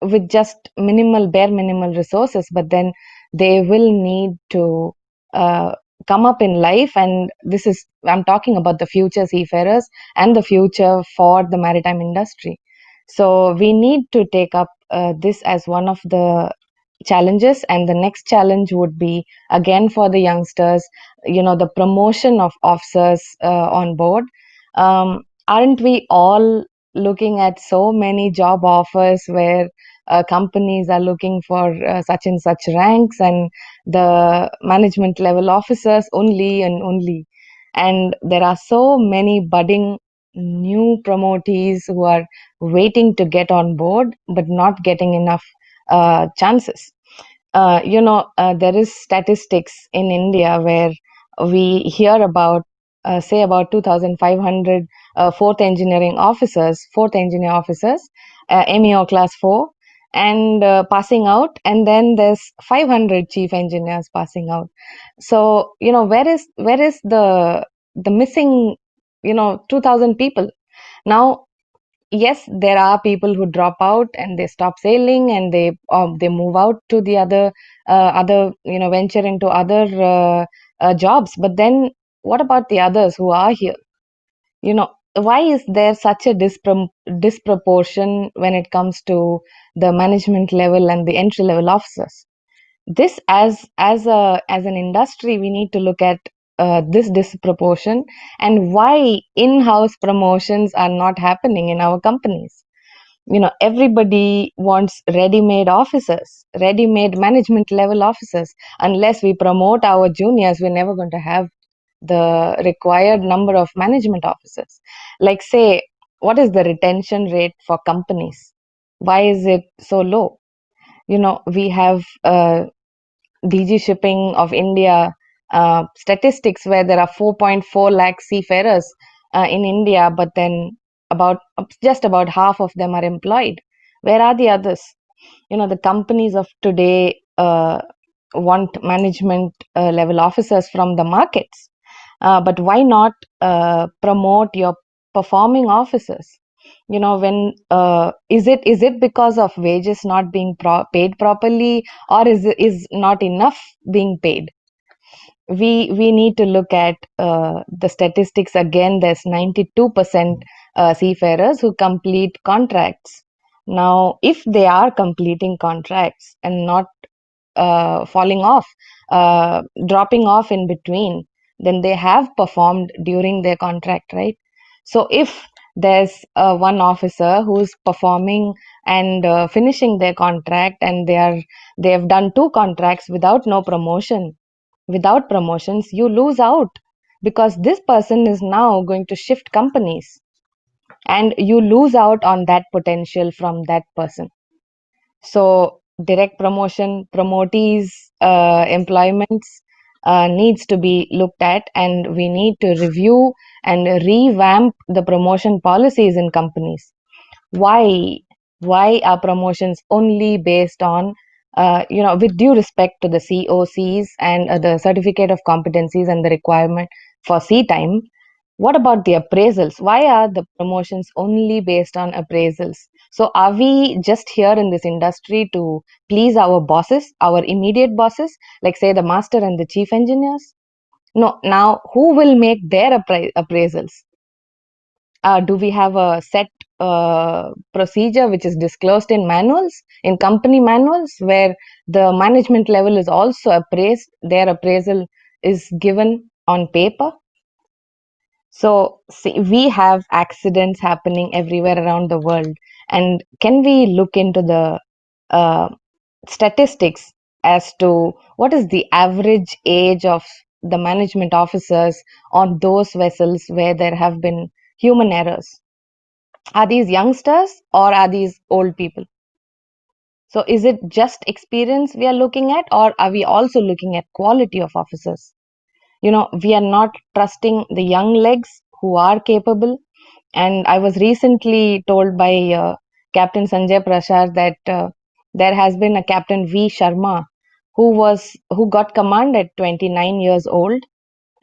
with just bare minimal resources, but then they will need to come up in life, and I'm talking about the future seafarers and the future for the maritime industry. So we need to take up this as one of the challenges, and the next challenge would be again for the youngsters, the promotion of officers on board. Aren't we all looking at so many job offers where companies are looking for such and such ranks, and the management level officers only and only, and there are so many budding new promotees who are waiting to get on board but not getting enough chances. There is statistics in India where we hear about, say, about 2,500 fourth engineer officers, MEO class 4, and passing out, and then there's 500 chief engineers passing out. So, where is the missing, 2,000 people? Now, yes, there are people who drop out and they stop sailing, and they move out to the other venture into other jobs. But then what about the others who are here? Why is there such a disproportion when it comes to the management level and the entry level officers? This, as an industry, we need to look at this disproportion, and why in-house promotions are not happening in our companies. Everybody wants ready-made officers, ready-made management level officers. Unless we promote our juniors, we're never going to have the required number of management officers. Like, say, what is the retention rate for companies? Why is it so low? We have DG Shipping of India statistics where there are 4.4 lakh seafarers in India, but then just about half of them are employed. Where are the others? The companies of today want management level officers from the markets, but why not promote your performing officers? When is it because of wages not being paid properly, or is not enough being paid? We need to look at the statistics again. There's 92% seafarers who complete contracts. Now, if they are completing contracts and not falling off, dropping off in between, then they have performed during their contract, right? So if there's one officer who's performing and finishing their contract, and they have done 2 contracts without promotions, you lose out, because this person is now going to shift companies, and you lose out on that potential from that person. So direct promotion, promotees, employments needs to be looked at, and we need to review and revamp the promotion policies in companies. Why are promotions only based on, with due respect to the COCs and the certificate of competencies and the requirement for sea time? What about the appraisals? Why are the promotions only based on appraisals? So are we just here in this industry to please our bosses, our immediate bosses, like, say, the master and the chief engineers? No. Now, who will make their appraisals? Do we have a set procedure which is disclosed in manuals, in company manuals, where the management level is also appraised, their appraisal is given on paper? So, see, we have accidents happening everywhere around the world, and can we look into the uh, statistics as to what is the average age of the management officers on those vessels where there have been human errors? Are these youngsters or are these old people? So is it just experience we are looking at, or are we also looking at quality of officers? We are not trusting the young legs who are capable. And I was recently told by Captain Sanjay Prashad that there has been a Captain V. Sharma who got command at 29 years old,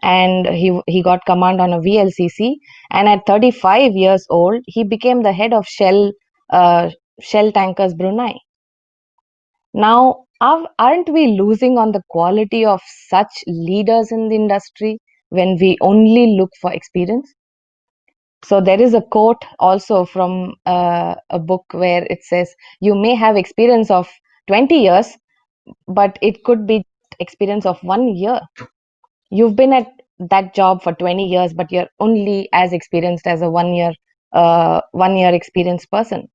and he got command on a VLCC, and at 35 years old he became the head of Shell Tankers Brunei. Now, aren't we losing on the quality of such leaders in the industry when we only look for experience? So there is a quote also from a book where it says, you may have experience of 20 years, but it could be experience of 1 year. You've been at that job for 20 years, but you're only as experienced as a 1 year experienced person.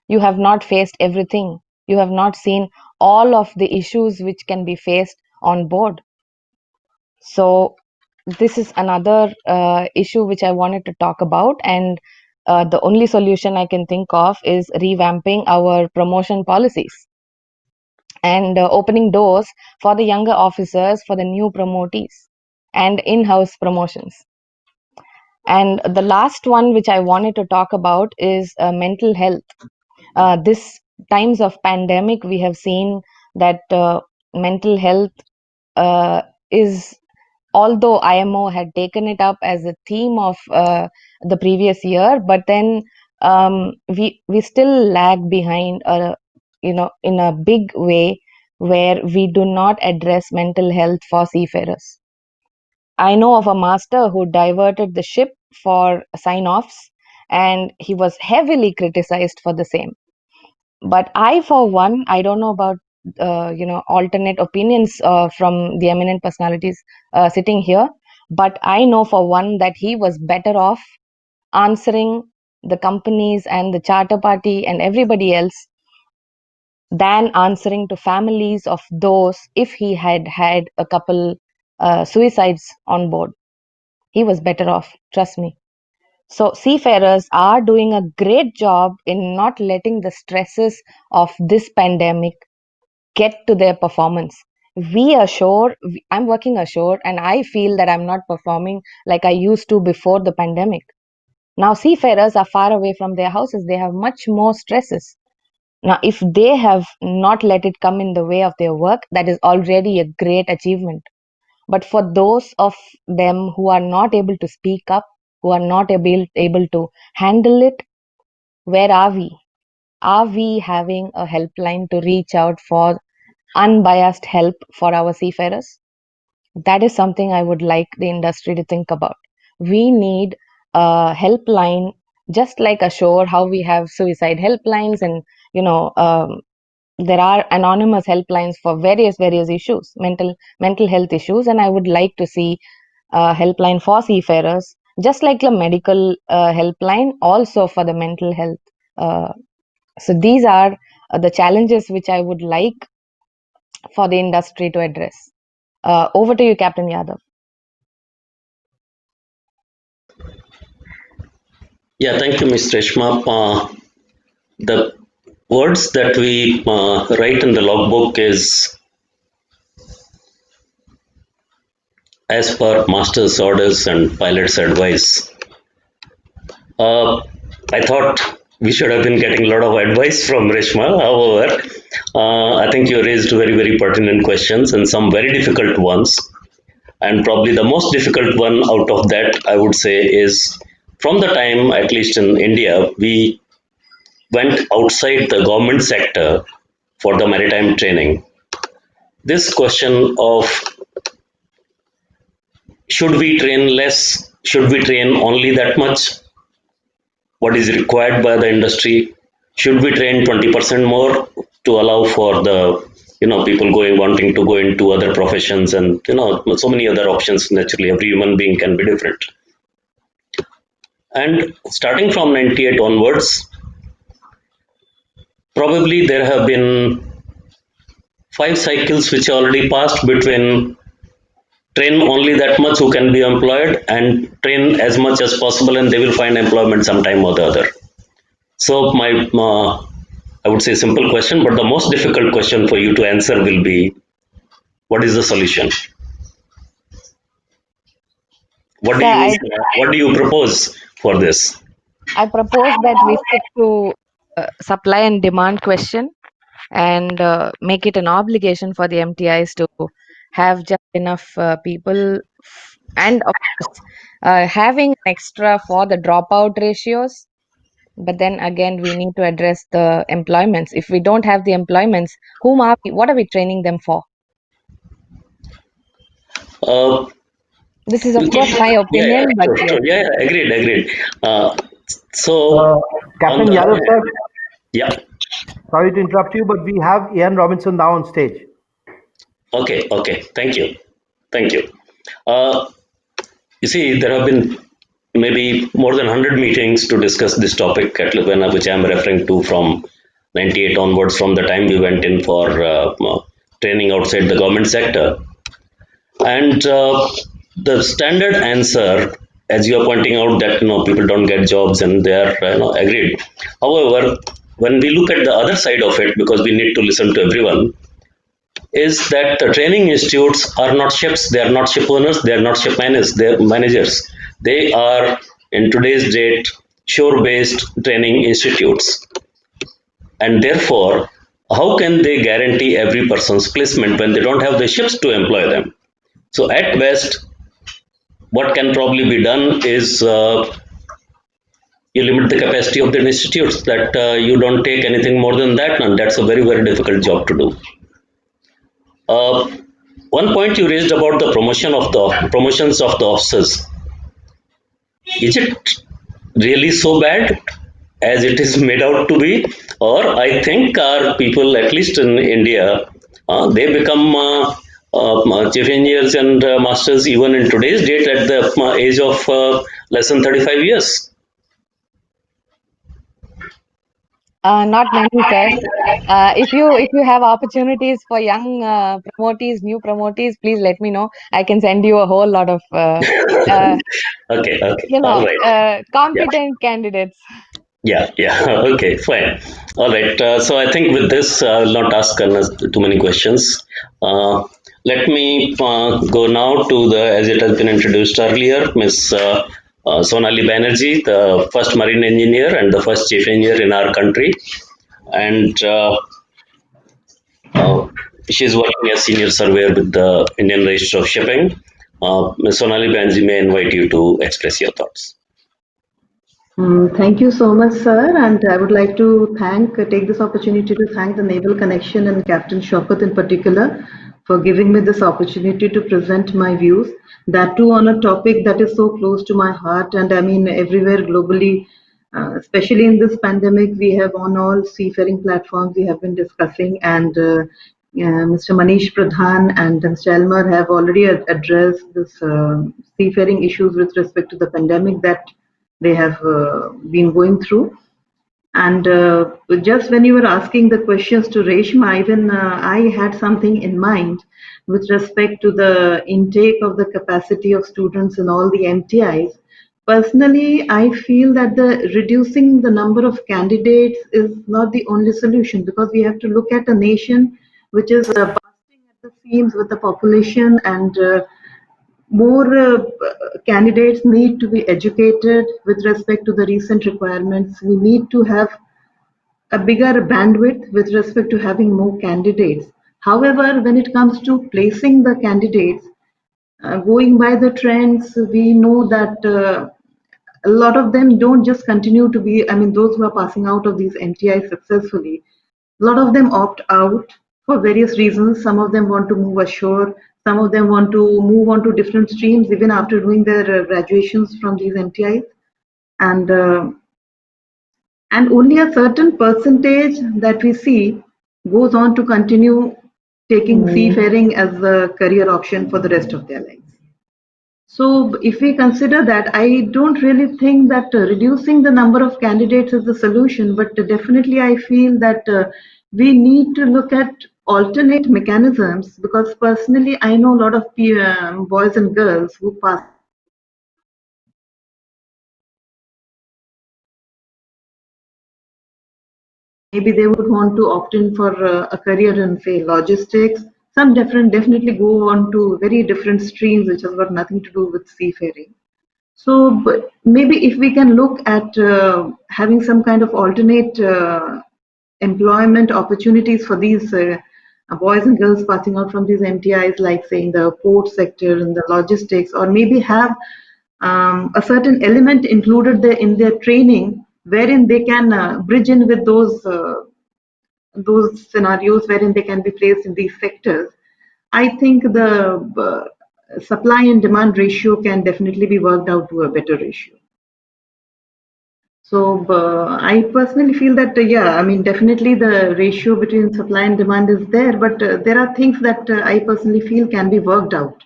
You have not faced everything. You have not seen all of the issues which can be faced on board. So this is another issue which I wanted to talk about, and the only solution I can think of is revamping our promotion policies and opening doors for the younger officers, for the new promotees, and in-house promotions. And the last one which I wanted to talk about is mental health. This times of pandemic, we have seen that mental health is, although IMO had taken it up as a theme of the previous year, but then we still lag behind, in a big way, where we do not address mental health for seafarers. I know of a master who diverted the ship for sign-offs, and he was heavily criticized for the same. But I, for one, I don't know about alternate opinions from the eminent personalities sitting here, but I know for one that he was better off answering the companies and the charter party and everybody else than answering to families of those if he had had a couple suicides on board. He was better off, trust me. So seafarers are doing a great job in not letting the stresses of this pandemic get to their performance. I'm working ashore, and I feel that I'm not performing like I used to before the pandemic. Now seafarers are far away from their houses. They have much more stresses. Now, if they have not let it come in the way of their work, that is already a great achievement. But for those of them who are not able to speak up, who are not able to handle it, where are we? Are we having a helpline to reach out for unbiased help for our seafarers? That is something I would like the industry to think about. We need a helpline, just like ashore, how we have suicide helplines, and there are anonymous helplines for various issues, mental health issues, and I would like to see a helpline for seafarers, just like a medical helpline, also for the mental health. So these are the challenges which I would like for the industry to address. Over to you, Captain Yadav. Yeah, thank you, Ms. Reshma. The words that we write in the logbook is as per master's orders and pilot's advice. I thought we should have been getting a lot of advice from Reshma. However, I think you raised very pertinent questions and some very difficult ones. And probably the most difficult one out of that, I would say, is from the time, at least in India, we went outside the government sector for the maritime training. This question of should we train less? Should we train only that much? What is required by the industry? Should we train 20% more to allow for the people wanting to go into other professions, and so many other options? Naturally, every human being can be different. And starting from 98 onwards, probably there have been 5 cycles which already passed between train only that much who can be employed and train as much as possible and they will find employment sometime or the other. So my I would say simple question, but the most difficult question for you to answer will be, what is the solution? What do you propose for this? I propose that we stick to supply and demand question, and make it an obligation for the MTIs to have just enough people, and of course having an extra for the dropout ratios. But then again, we need to address the employments. If we don't have the employments, what are we training them for? This is of course my opinion, but sure. Yeah, agreed. Captain Yadav sir, yeah. sorry to interrupt you, but we have Ian Robinson now on stage. Okay. Thank you. You see, there have been maybe more than 100 meetings to discuss this topic, which I am referring to from 98 onwards, from the time we went in for training outside the government sector. And The standard answer, as you are pointing out, that people don't get jobs and they are agreed. However, when we look at the other side of it, because we need to listen to everyone, is that the training institutes are not ships, they are not ship owners, they are not ship managers, they are managers. They are, in today's date, shore-based training institutes. And therefore, how can they guarantee every person's placement when they don't have the ships to employ them? So at best, what can probably be done is you limit the capacity of the institutes, that you don't take anything more than that, and that's a very, very difficult job to do. Uh, One point you raised about the promotions of the officers. Is it really so bad as it is made out to be? Or I think our people, at least in India, they become chief engineers and masters even in today's date at the age of less than 35 years. Not many, sir. If you have opportunities for young promotees, new promotees, please let me know. I can send you a whole lot of Okay, okay, all right. Yeah. competent candidates. Yeah, yeah. Okay, fine. All right. So I think with this, I will not ask too many questions. Uh, Let me go now to the, as it has been introduced earlier, Miss Sonali Banerjee, the first marine engineer and the first chief engineer in our country. And uh, she's working as senior surveyor with the Indian Register of Shipping. Ms. Sonali Banerjee, may I invite you to express your thoughts. Thank you so much, sir. And I would like to take this opportunity to thank the Naval Connection and Captain Shaukat in particular for giving me this opportunity to present my views. That too on a topic that is so close to my heart, and I mean everywhere globally, especially in this pandemic, we have on all seafaring platforms we have been discussing, and Mr. Maneesh Pradhan and Mr. Elmer have already addressed this seafaring issues with respect to the pandemic that they have been going through. And just when you were asking the questions to Reshma, even I had something in mind with respect to the intake of the capacity of students in all the MTIs. Personally, I feel that the reducing the number of candidates is not the only solution, because we have to look at a nation which is bursting at the seams with the population, and more candidates need to be educated with respect to the recent requirements. We need to have a bigger bandwidth with respect to having more candidates. However, when it comes to placing the candidates, going by the trends, we know that a lot of them don't just continue to be, I mean, those who are passing out of these MTI successfully, a lot of them opt out for various reasons. Some of them want to move ashore. Some of them want to move on to different streams even after doing their graduations from these MTIs. And only a certain percentage that we see goes on to continue taking seafaring as a career option for the rest of their lives. So if we consider that, I don't really think that reducing the number of candidates is the solution, but definitely I feel that we need to look at alternate mechanisms, because personally I know a lot of boys and girls who pass. Maybe they would want to opt in for a career in, say, logistics. Some definitely go on to very different streams which has got nothing to do with seafaring. So but maybe if we can look at having some kind of alternate employment opportunities for these boys and girls passing out from these MTIs, like say in the port sector, in the logistics, or maybe have a certain element included there in their training, wherein they can bridge in with those scenarios wherein they can be placed in these sectors. I think the supply and demand ratio can definitely be worked out to a better ratio. So I personally feel that, yeah, I mean, definitely the ratio between supply and demand is there, but there are things that I personally feel can be worked out.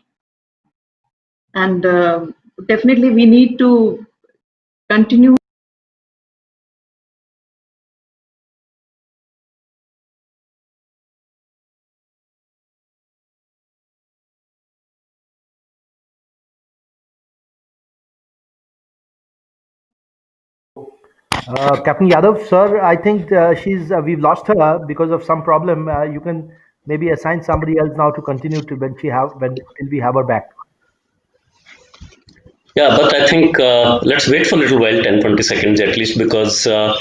And definitely we need to continue Captain Yadav, sir, I think we've lost her because of some problem. You can maybe assign somebody else now to continue to till we have her back. Yeah, but I think let's wait for a little while, 10-20 seconds at least, because the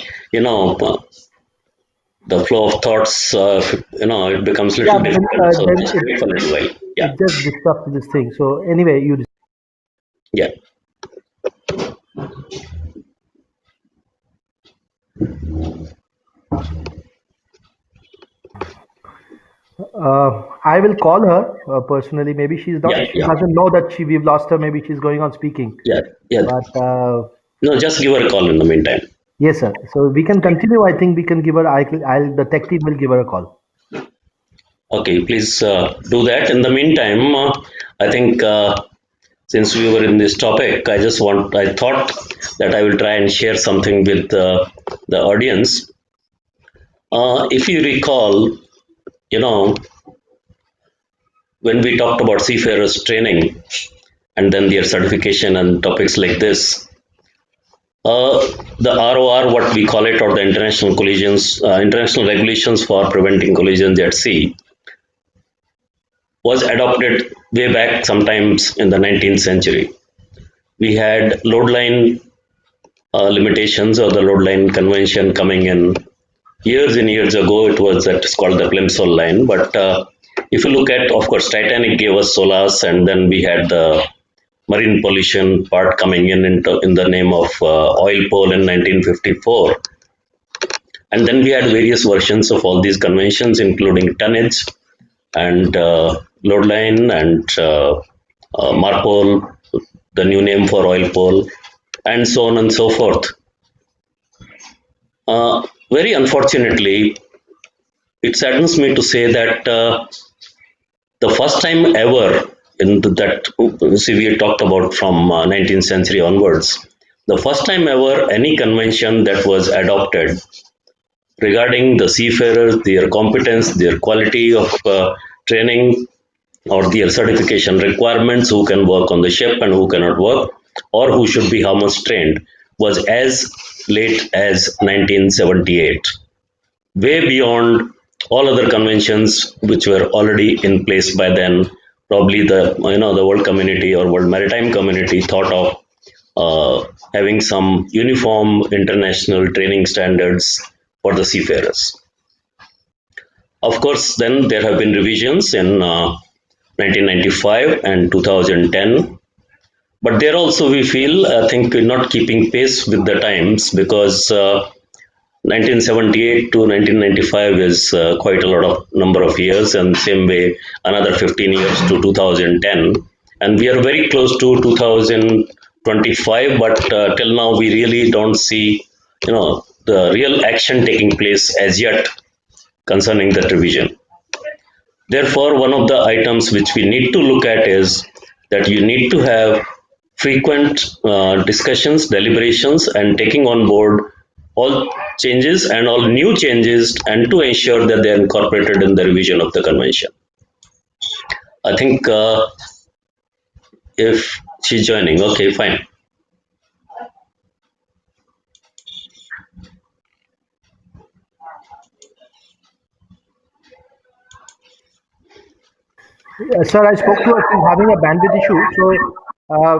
flow of thoughts, it becomes a Yeah, little difficult. So then just wait for a little while. Yeah, it just disrupts this thing. So anyway, you. yeah. I will call her personally. Maybe she's not. Yeah, She yeah, doesn't know that we've lost her. Maybe she's going on speaking. yeah, yeah. But No, just give her a call in the meantime. yes, sir. So we can continue. I think we can give her. The tech team will give her a call. Okay, please do that. In the meantime, I think since we were in this topic, I thought that I will try and share something with the audience. If you recall, you know, when we talked about seafarers training and then their certification and topics like this, the ROR, what we call it, or the international regulations for preventing collisions at sea, was adopted way back sometimes in the 19th century. We had load line limitations or the load line convention coming in years and years ago. It's called the Plimsoll line. But if you look at, of course, Titanic gave us solace, and then we had the marine pollution part coming in the name of oil pole in 1954. And then we had various versions of all these conventions, including tonnage and load line and Marpole, the new name for oil pole, and so on and so forth. Very unfortunately, it saddens me to say that the first time ever we had talked about from 19th century onwards, the first time ever any convention that was adopted regarding the seafarers, their competence, their quality of training, or their certification requirements, who can work on the ship and who cannot work, or who should be how much trained, was as late as 1978, way beyond all other conventions which were already in place by then. Probably the world community or world maritime community thought of having some uniform international training standards for the seafarers. Of course, then there have been revisions in 1995 and 2010, but there also we feel, I think, not keeping pace with the times, because 1978 to 1995 is quite a lot of number of years, and same way another 15 years to 2010, and we are very close to 2025, but till now we really don't see the real action taking place as yet concerning that revision. Therefore, one of the items which we need to look at is that you need to have frequent discussions, deliberations, and taking on board all changes and all new changes, and to ensure that they are incorporated in the revision of the convention. I think if she's joining, okay, fine. Sir, I spoke to her. She's having a bandwidth issue, so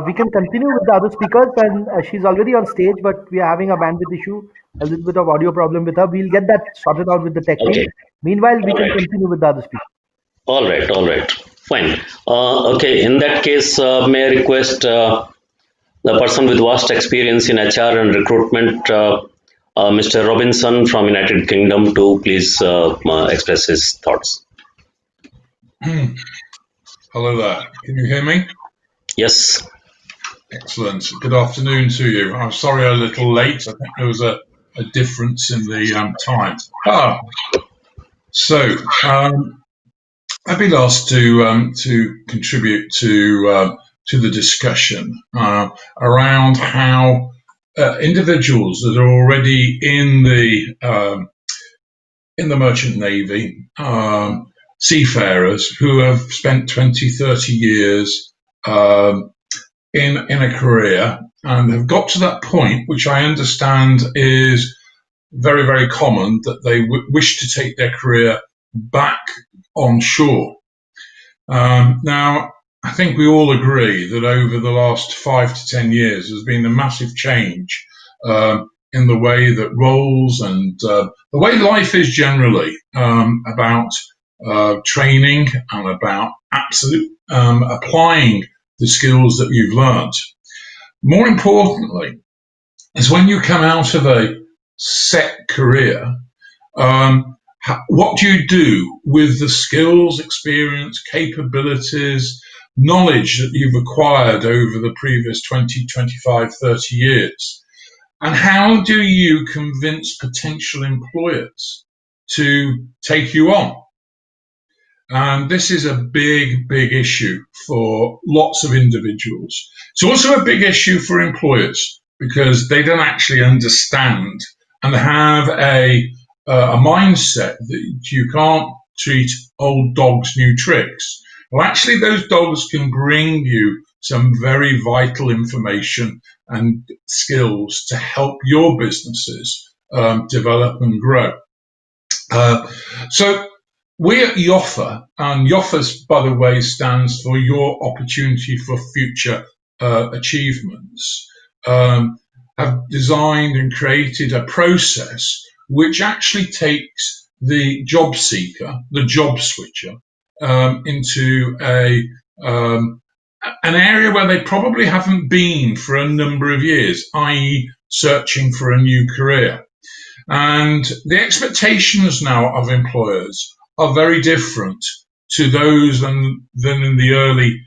we can continue with the other speakers. And she's already on stage, but we are having a bandwidth issue, a little bit of audio problem with her. We'll get that sorted out with the tech team. Meanwhile, we can continue with the other speakers. All right, fine. Okay, in that case, may I request the person with vast experience in HR and recruitment, Mr. Robinson from United Kingdom, to please express his thoughts. Hello there. Can you hear me? Yes. Excellent. Good afternoon to you. I'm sorry I'm a little late. I think there was a difference in the time. So I've been asked to contribute to the discussion around how individuals that are already in the merchant navy, seafarers who have spent 20, 30 years in a career and have got to that point, which I understand is very, very common, that they wish to take their career back on shore. Now, I think we all agree that over the last 5 to 10 years, there's been a massive change in the way that roles and the way life is generally about training and about applying the skills that you've learned. More importantly, is when you come out of a set career, what do you do with the skills, experience, capabilities, knowledge that you've acquired over the previous 20, 25, 30 years? And how do you convince potential employers to take you on? And this is a big, big issue for lots of individuals. It's also a big issue for employers because they don't actually understand and have a mindset that you can't treat old dogs new tricks. Well, actually, those dogs can bring you some very vital information and skills to help your businesses develop and grow. So we at YOFA, and YOFA, by the way, stands for Your Opportunity for Future Achievements, have designed and created a process which actually takes the job seeker, the job switcher, into an area where they probably haven't been for a number of years, i.e. searching for a new career. And the expectations now of employers are very different to those than in the early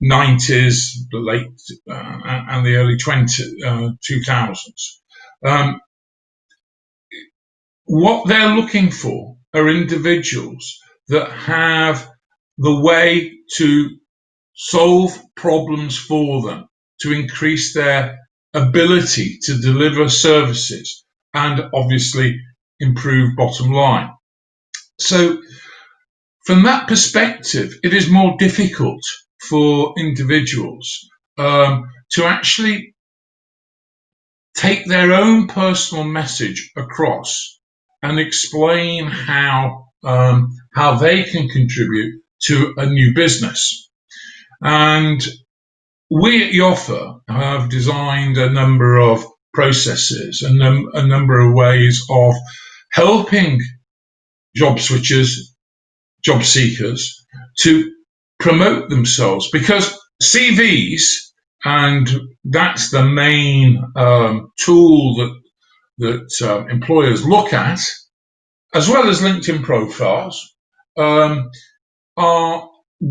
90s, the late and the early 2000s. What they're looking for are individuals that have the way to solve problems for them, to increase their ability to deliver services and obviously improve bottom line. So from that perspective, it is more difficult for individuals to actually take their own personal message across and explain how they can contribute to a new business. And we at YOFA have designed a number of processes and a number of ways of helping job switchers, job seekers to promote themselves, because CVs, and that's the main tool that employers look at, as well as LinkedIn profiles, are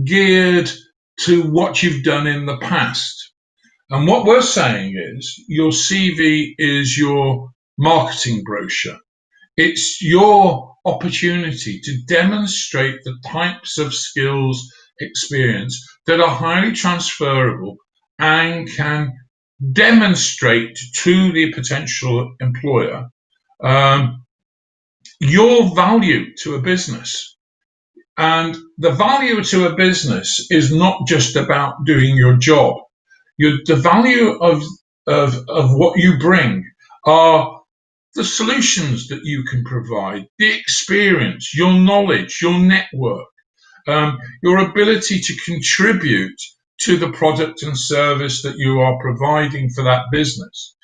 geared to what you've done in the past. And what we're saying is your CV is your marketing brochure. It's your opportunity to demonstrate the types of skills, experience that are highly transferable and can demonstrate to the potential employer your value to a business. And the value to a business is not just about doing your job. The value of what you bring are the solutions that you can provide, the experience, your knowledge, your network, your ability to contribute to the product and service that you are providing for that business.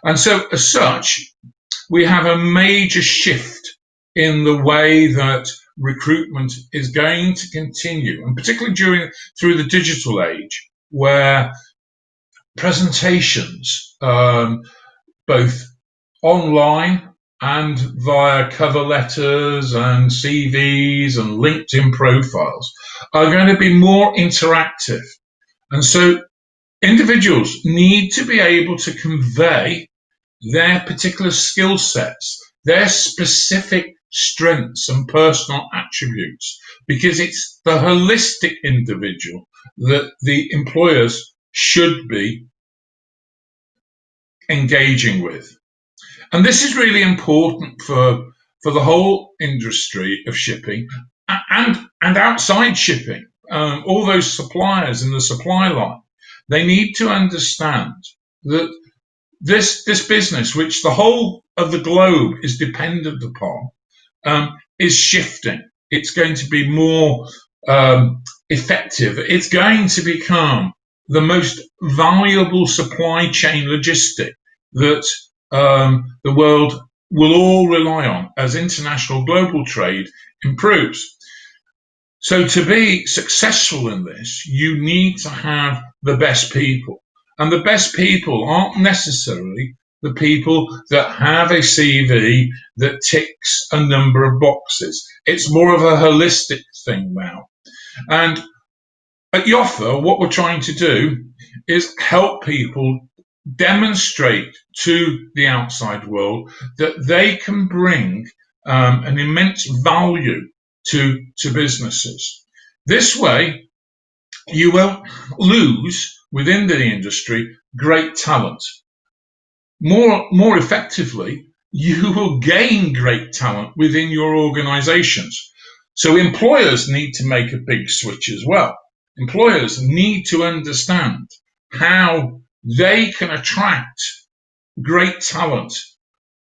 And so as such, we have a major shift in the way that recruitment is going to continue, and particularly through the digital age, where presentations, both online and via cover letters and CVs and LinkedIn profiles, are going to be more interactive. And so individuals need to be able to convey their particular skill sets, their specific strengths and personal attributes, because it's the holistic individual that the employers should be engaging with. And this is really important for the whole industry of shipping and outside shipping. All those suppliers in the supply line, they need to understand that this business, which the whole of the globe is dependent upon, is shifting. It's going to be more effective. It's going to become the most valuable supply chain logistic that the world will all rely on as international global trade improves. So to be successful in this, you need to have the best people. And the best people aren't necessarily the people that have a CV that ticks a number of boxes. It's more of a holistic thing now. And at Yoffa, what we're trying to do is help people demonstrate to the outside world that they can bring an immense value to businesses. This way, you won't lose within the industry great talent. More effectively, you will gain great talent within your organizations. So employers need to make a big switch as well. Employers need to understand how they can attract great talent.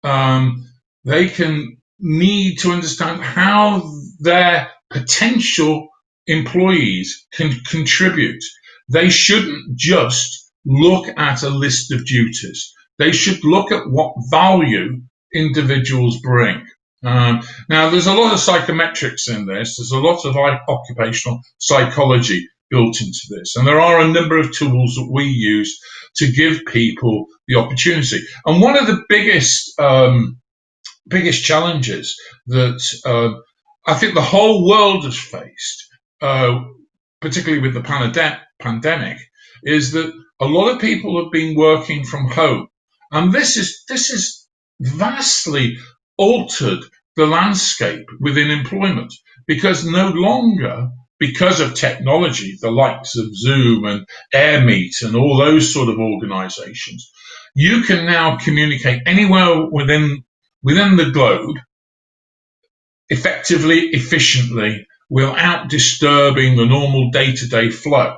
They can need to understand how their potential employees can contribute. They shouldn't just look at a list of duties. They should look at what value individuals bring. Now, there's a lot of psychometrics in this. There's a lot of occupational psychology built into this. And there are a number of tools that we use to give people the opportunity. And one of the biggest challenges that I think the whole world has faced, particularly with the pandemic, is that a lot of people have been working from home. And this is vastly altered the landscape within employment, because no longer, because of technology, the likes of Zoom and AirMeet and all those sort of organizations, you can now communicate anywhere within the globe effectively, efficiently, without disturbing the normal day-to-day flow.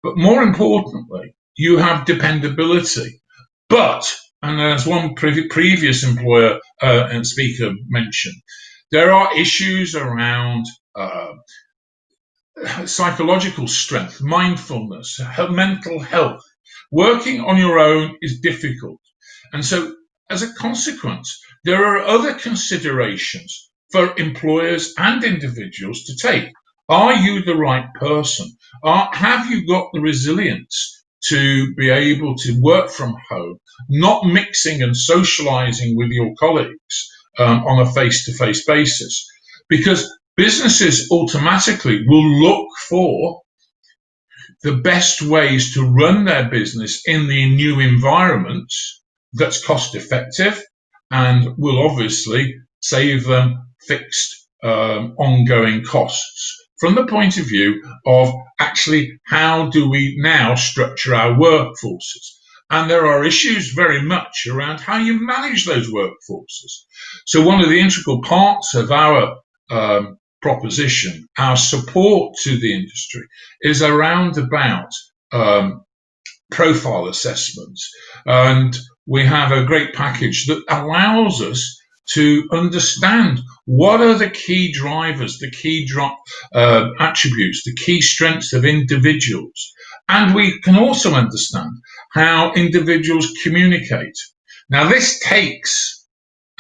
But more importantly, you have dependability. But, and as one previous employer and speaker mentioned, there are issues around psychological strength, mindfulness, mental health. Working on your own is difficult. And so, as a consequence, there are other considerations for employers and individuals to take. Are you the right person? Have you got the resilience to be able to work from home, not mixing and socializing with your colleagues on a face-to-face basis? Because businesses automatically will look for the best ways to run their business in the new environment that's cost effective and will obviously save them fixed ongoing costs. From the point of view of actually how do we now structure our workforces? And there are issues very much around how you manage those workforces. So one of the integral parts of our proposition, our support to the industry, is around about profile assessments. And we have a great package that allows us to understand what are the key drivers, the key attributes, the key strengths of individuals. And we can also understand how individuals communicate. Now, this takes,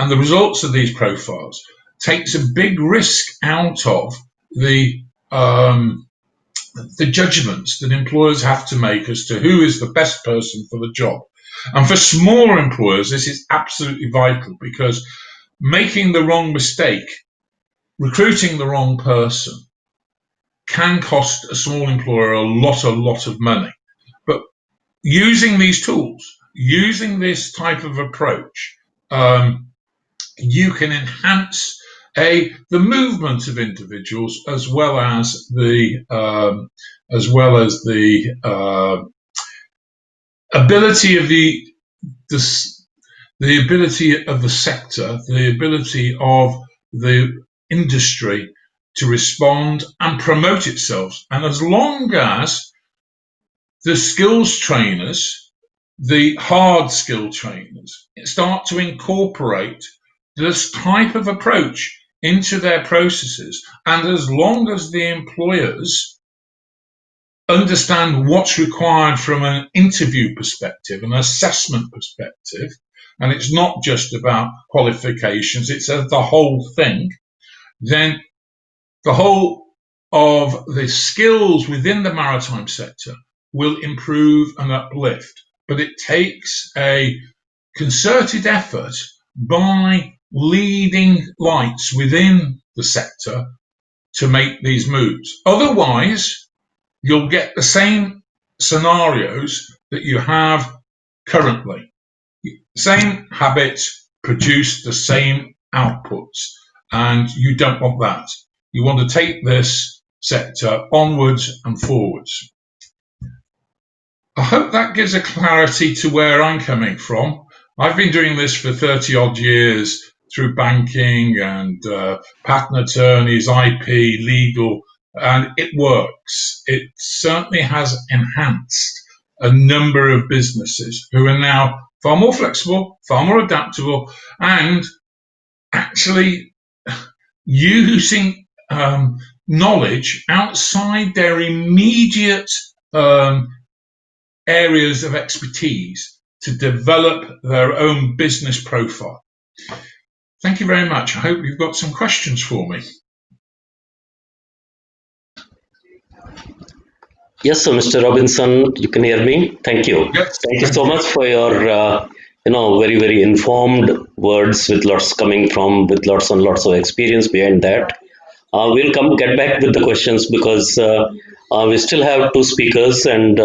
and the results of these profiles, takes a big risk out of the judgments that employers have to make as to who is the best person for the job. And for smaller employers, this is absolutely vital, because making the wrong mistake, recruiting the wrong person, can cost a small employer a lot of money. But using these tools, using this type of approach, you can enhance the movement of individuals as well as the ability of the ability of the sector, the ability of the industry to respond and promote itself. And as long as the skills trainers the hard skill trainers start to incorporate this type of approach into their processes, and as long as the employers understand what's required from an interview perspective, an assessment perspective, and it's not just about qualifications, it's the whole thing, then the whole of the skills within the maritime sector will improve and uplift. But it takes a concerted effort by leading lights within the sector to make these moves. Otherwise, you'll get the same scenarios that you have currently. Same habits produce the same outputs, and you don't want that. You want to take this sector onwards and forwards. I hope that gives a clarity to where I'm coming from. I've been doing this for 30 odd years through banking and patent attorneys, IP, legal, and it works. It certainly has enhanced a number of businesses who are now far more flexible, far more adaptable, and actually using knowledge outside their immediate areas of expertise to develop their own business profile. Thank you very much. I hope you've got some questions for me. Yes, so Mr. Robinson, you can hear me. Thank you. Yes, Thank you so much for your, very, very informed words with lots coming from, with lots and lots of experience behind that. We'll get back with the questions because we still have two speakers and,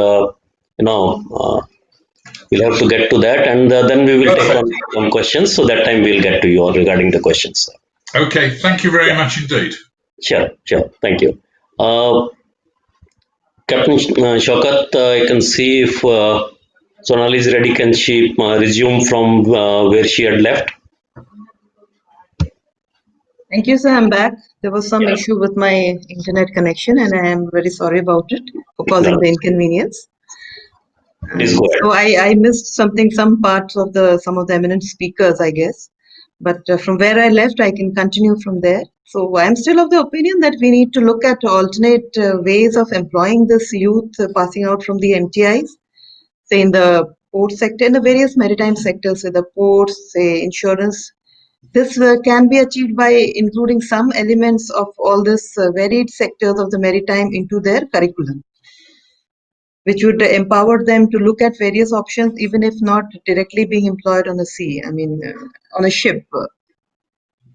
we'll have to get to that and then we will take on questions. So that time we'll get to you regarding the questions. Okay, thank you very much indeed. Sure. Thank you. Captain Shaukat, I can see if Sonali is ready. Can she resume from where she had left? Thank you, sir. I'm back. There was some issue with my internet connection, and I am very sorry about it for causing the inconvenience. Please go ahead. So I missed some parts of some of the eminent speakers, I guess. But from where I left, I can continue from there. So I'm still of the opinion that we need to look at alternate ways of employing this youth passing out from the MTIs, say in the port sector, in the various maritime sectors, say the ports, say insurance. This can be achieved by including some elements of all this varied sectors of the maritime into their curriculum, which would empower them to look at various options, even if not directly being employed on the sea, on a ship.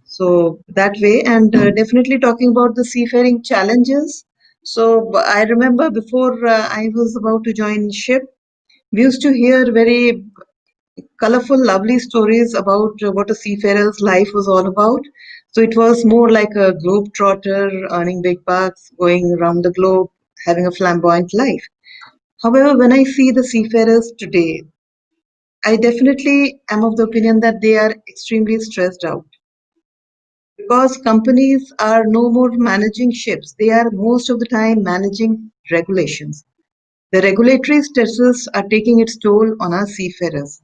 So that way, and definitely talking about the seafaring challenges. So I remember before I was about to join ship, we used to hear very colorful, lovely stories about what a seafarer's life was all about. So it was more like a globe-trotter, earning big bucks, going around the globe, having a flamboyant life. However, when I see the seafarers today, I definitely am of the opinion that they are extremely stressed out. Because companies are no more managing ships, they are most of the time managing regulations. The regulatory stresses are taking its toll on our seafarers.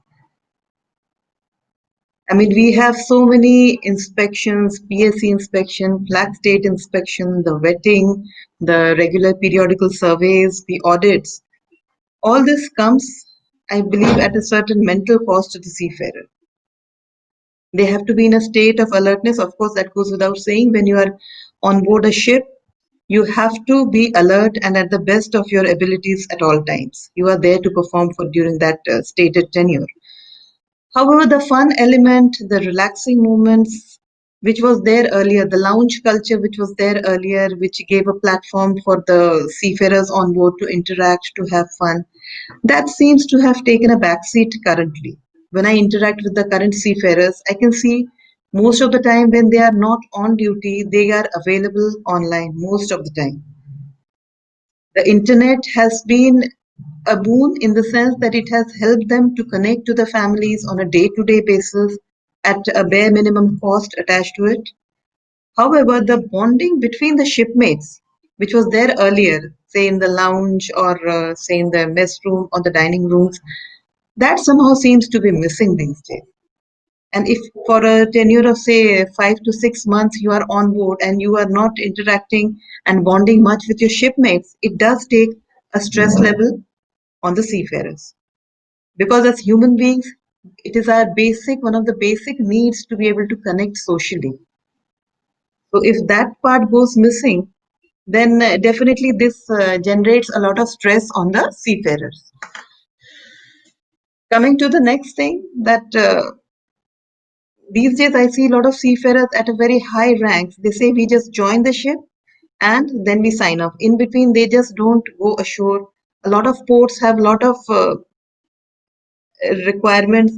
We have so many inspections, PSC inspection, flag state inspection, the vetting, the regular periodical surveys, the audits. All this comes, I believe, at a certain mental cost to the seafarer. They have to be in a state of alertness. Of course, that goes without saying. When you are on board a ship, you have to be alert and at the best of your abilities at all times. You are there to perform during that stated tenure. However, the fun element, the relaxing moments, which was there earlier, the lounge culture which was there earlier, which gave a platform for the seafarers on board to interact, to have fun, that seems to have taken a backseat currently. When I interact with the current seafarers, I can see most of the time when they are not on duty, they are available online most of the time. The internet has been a boon in the sense that it has helped them to connect to the families on a day-to-day basis at a bare minimum cost attached to it. However, the bonding between the shipmates, which was there earlier, say in the lounge or say in the mess room or the dining rooms, That somehow seems to be missing these days. And if for a tenure of say 5 to 6 months you are on board and you are not interacting and bonding much with your shipmates, it does take a stress level on the seafarers. Because as human beings, it is our one of the basic needs to be able to connect socially. So if that part goes missing, then definitely this generates a lot of stress on the seafarers. Coming to the next thing, that these days I see a lot of seafarers at a very high ranks. They say we just join the ship and then we sign off. In between, they just don't go ashore. A lot of ports have a lot of requirements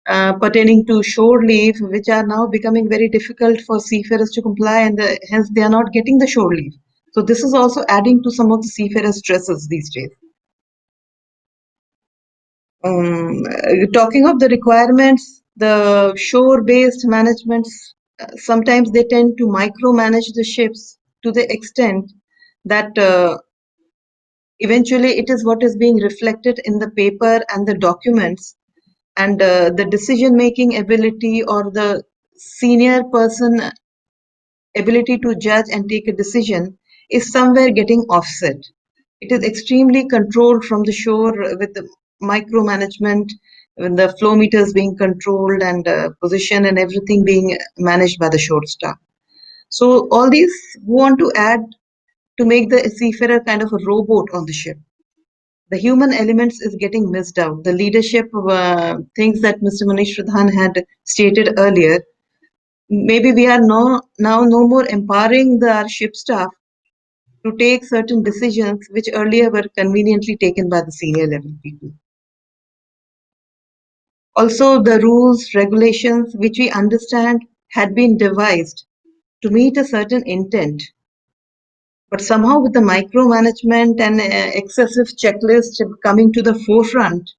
pertaining to shore leave, which are now becoming very difficult for seafarers to comply, and hence they are not getting the shore leave. So this is also adding to some of the seafarers' stresses these days. Talking of the requirements, the shore-based managements, sometimes they tend to micromanage the ships to the extent that eventually it is what is being reflected in the paper and the documents, and the decision-making ability or the senior person ability to judge and take a decision is somewhere getting offset. It is extremely controlled from the shore with the micromanagement, with the flow meters being controlled and position and everything being managed by the shore staff. So all these want to add to make the seafarer kind of a rowboat on the ship. The human elements is getting missed out. The leadership things that Mr. Maneesh Pradhan had stated earlier, maybe we are now no more empowering our ship staff to take certain decisions which earlier were conveniently taken by the senior level people. Also, the rules, regulations, which we understand had been devised to meet a certain intent. But somehow with the micromanagement and excessive checklist coming to the forefront,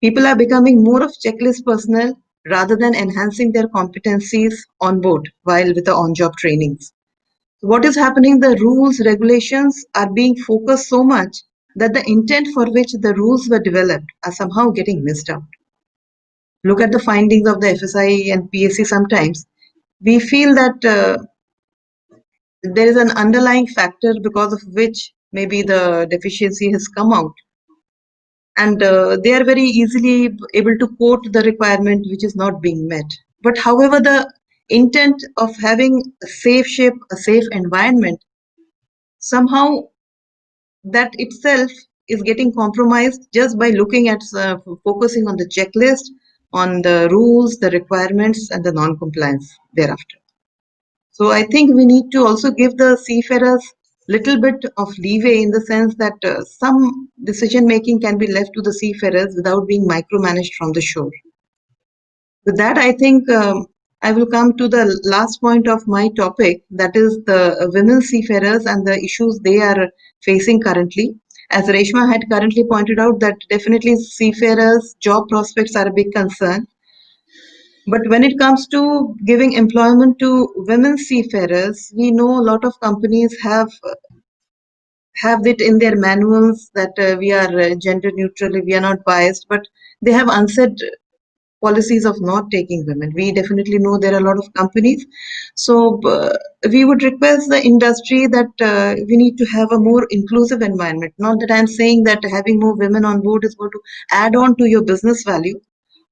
people are becoming more of checklist personnel rather than enhancing their competencies on board while with the on-job trainings. What is happening? The rules, regulations are being focused so much that the intent for which the rules were developed are somehow getting missed out. Look at the findings of the FSI and PSC sometimes. We feel that there is an underlying factor because of which maybe the deficiency has come out. And they are very easily able to quote the requirement which is not being met. But however, the intent of having a safe ship, a safe environment, somehow that itself is getting compromised just by looking at focusing on the checklist, on the rules, the requirements, and the non-compliance thereafter. So I think we need to also give the seafarers little bit of leeway in the sense that some decision making can be left to the seafarers without being micromanaged from the shore. With that, I think I will come to the last point of my topic, that is the women seafarers and the issues they are facing currently. As Reshma had currently pointed out, that definitely seafarers' job prospects are a big concern. But when it comes to giving employment to women seafarers, we know a lot of companies have it in their manuals that we are gender neutral, we are not biased, but they have unsaid policies of not taking women. We definitely know there are a lot of companies. So we would request the industry that we need to have a more inclusive environment. Not that I'm saying that having more women on board is going to add on to your business value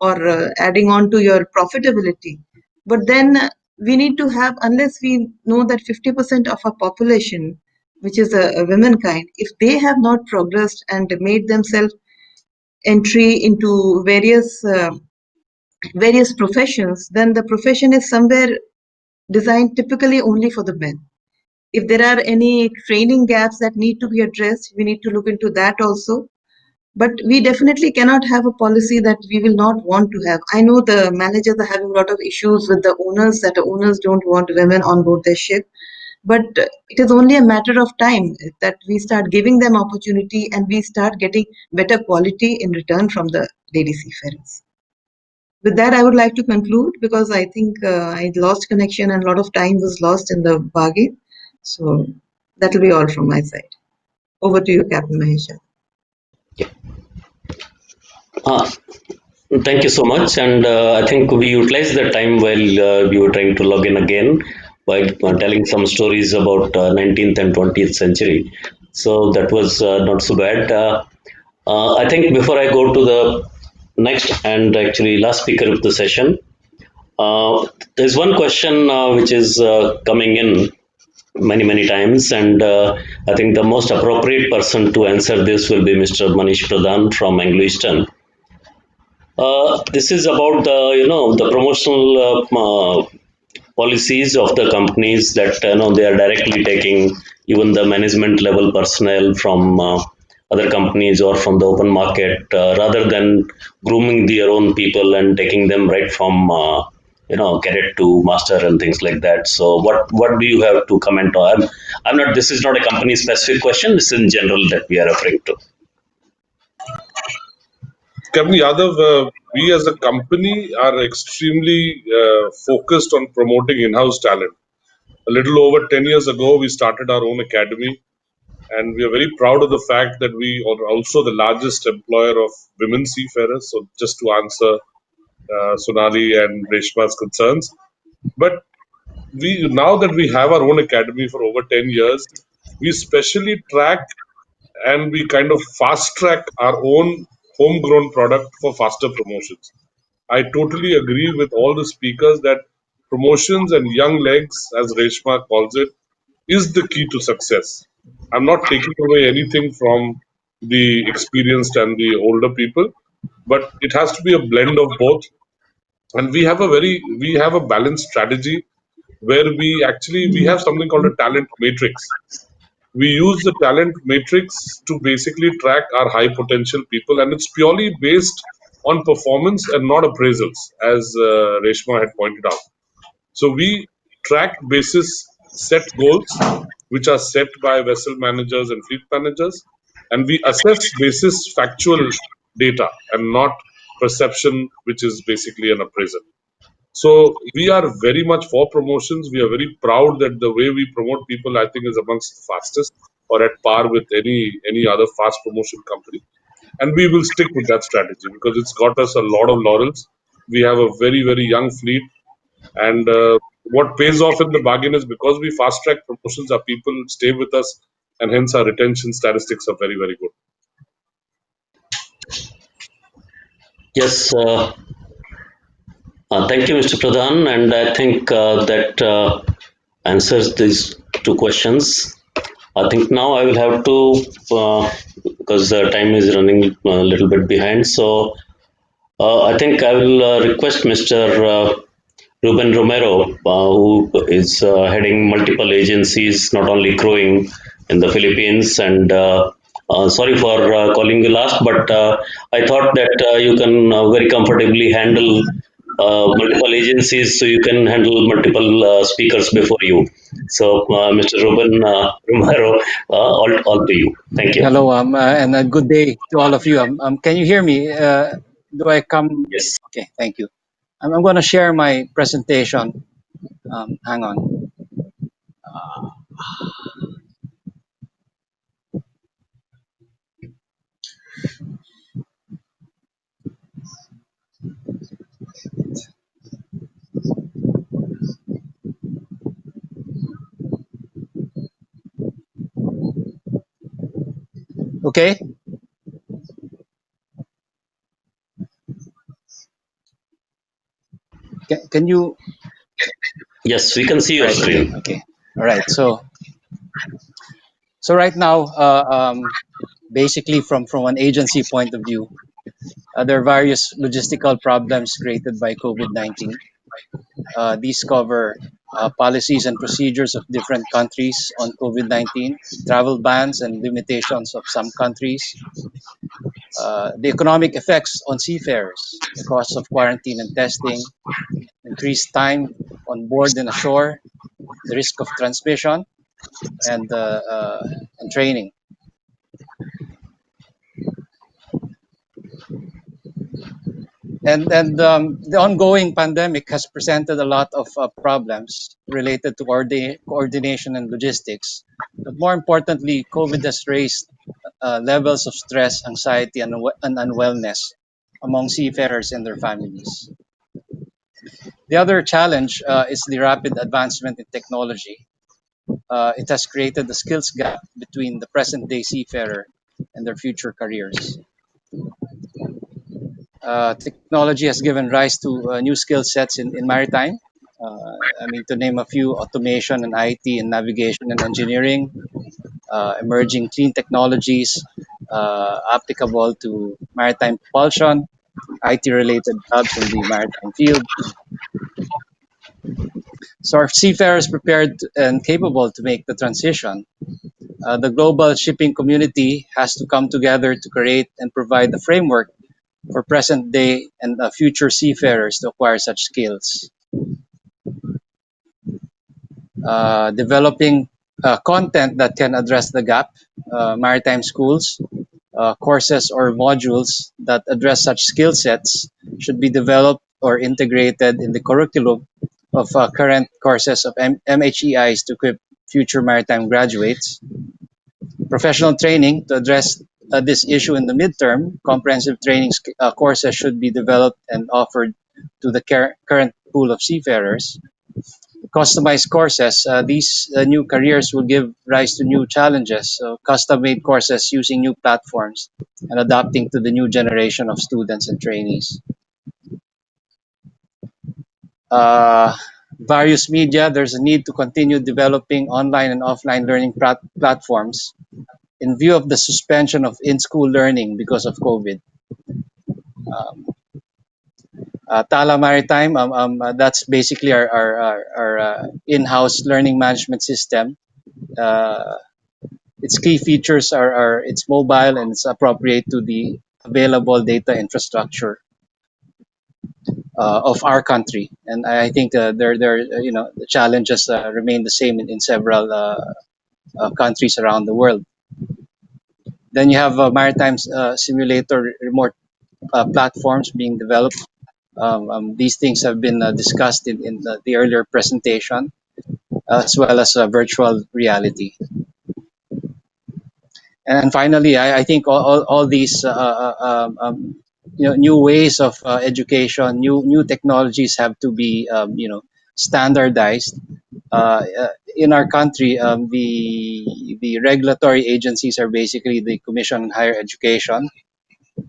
or adding on to your profitability. But then we need to have, unless we know that 50% of our population, which is a womankind, if they have not progressed and made themselves entry into various professions, then the profession is somewhere designed typically only for the men. If there are any training gaps that need to be addressed, we need to look into that also. But we definitely cannot have a policy that we will not want to have. I know the managers are having a lot of issues with the owners, that the owners don't want women on board their ship. But it is only a matter of time that we start giving them opportunity and we start getting better quality in return from the lady seafarers. With that, I would like to conclude because I think I lost connection and a lot of time was lost in the bargain. So that will be all from my side. Over to you, Captain Mahesh. Uh, Thank you so much. And I think we utilized the time while you were trying to log in again by telling some stories about 19th and 20th century. So that was not so bad. I think before I go to the next and actually last speaker of the session, there's one question which is coming in many times, and I think the most appropriate person to answer this will be Mr. Maneesh Pradhan from Anglo Eastern. This is about the the promotional policies of the companies that they are directly taking even the management level personnel from other companies or from the open market rather than grooming their own people and taking them right from cadet to master and things like that. So what do you have to comment on? I'm not. This is not a company specific question. This is in general that we are referring to. Captain Yadav, we as a company are extremely focused on promoting in-house talent. A little over 10 years ago, we started our own academy, and we are very proud of the fact that we are also the largest employer of women seafarers. So, just to answer Sonali and Reshma's concerns, but we now that we have our own academy for over 10 years, we specially track and we kind of fast track our own homegrown product for faster promotions. I totally agree with all the speakers that promotions and young legs, as Reshma calls it, is the key to success. I'm not taking away anything from the experienced and the older people, but it has to be a blend of both. And we have a balanced strategy where we have something called a talent matrix. We use the talent matrix to basically track our high potential people, and it's purely based on performance and not appraisals, as Reshma had pointed out. So we track basis set goals, which are set by vessel managers and fleet managers, and we assess basis factual data and not perception, which is basically an appraisal. So we are very much for promotions. We are very proud that the way we promote people, I think, is amongst the fastest or at par with any other fast promotion company. And we will stick with that strategy because it's got us a lot of laurels. We have a very young fleet, and what pays off in the bargain is because we fast track promotions, our people stay with us, and hence our retention statistics are very good. Yes. Thank you, Mr. Pradhan, and I think that answers these two questions. I think now I will have to, because the time is running a little bit behind, so I think I will request Mr. Reuben Romero, who is heading multiple agencies, not only crewing in the Philippines. And sorry for calling you last, but I thought that you can very comfortably handle multiple agencies, so you can handle multiple speakers before you. So, Mr. Reuben Romero, all to you. Thank you. Hello, and a good day to all of you. Can you hear me? Do I come? Yes. Okay, thank you. I'm going to share my presentation. Hang on. Okay. Can you? Yes, we can see your Right. screen. Okay. All right. So right now, basically from an agency point of view, there are various logistical problems created by COVID-19. These cover policies and procedures of different countries on COVID-19, travel bans and limitations of some countries, the economic effects on seafarers, the cost of quarantine and testing, increased time on board and ashore, the risk of transmission, and training. And the ongoing pandemic has presented a lot of problems related to coordination and logistics. But more importantly, COVID has raised levels of stress, anxiety, and unwellness among seafarers and their families. The other challenge is the rapid advancement in technology. It has created a skills gap between the present day seafarer and their future careers. Technology has given rise to new skill sets in maritime. To name a few: automation and IT and navigation and engineering, emerging clean technologies applicable to maritime propulsion, IT-related jobs in the maritime field. So, are seafarers prepared and capable to make the transition? The global shipping community has to come together to create and provide the framework for present day and future seafarers to acquire such skills. Developing content that can address the gap, maritime schools, courses or modules that address such skill sets should be developed or integrated in the curriculum of current courses of MHEIs to equip future maritime graduates. Professional training to address this issue in the midterm, comprehensive training courses should be developed and offered to the current pool of seafarers. Customized courses, these new careers will give rise to new challenges. So custom-made courses using new platforms and adapting to the new generation of students and trainees. Various media, there's a need to continue developing online and offline learning platforms in view of the suspension of in-school learning because of COVID. Tala Maritime, that's basically our in-house learning management system. Its key features are it's mobile and it's appropriate to the available data infrastructure of our country. And I think the challenges remain the same in several countries around the world. Then you have maritime simulator remote platforms being developed. These things have been discussed in the earlier presentation, as well as virtual reality. And finally, I think all these new ways of education, new technologies have to be standardized. In our country, the regulatory agencies are basically the Commission on Higher Education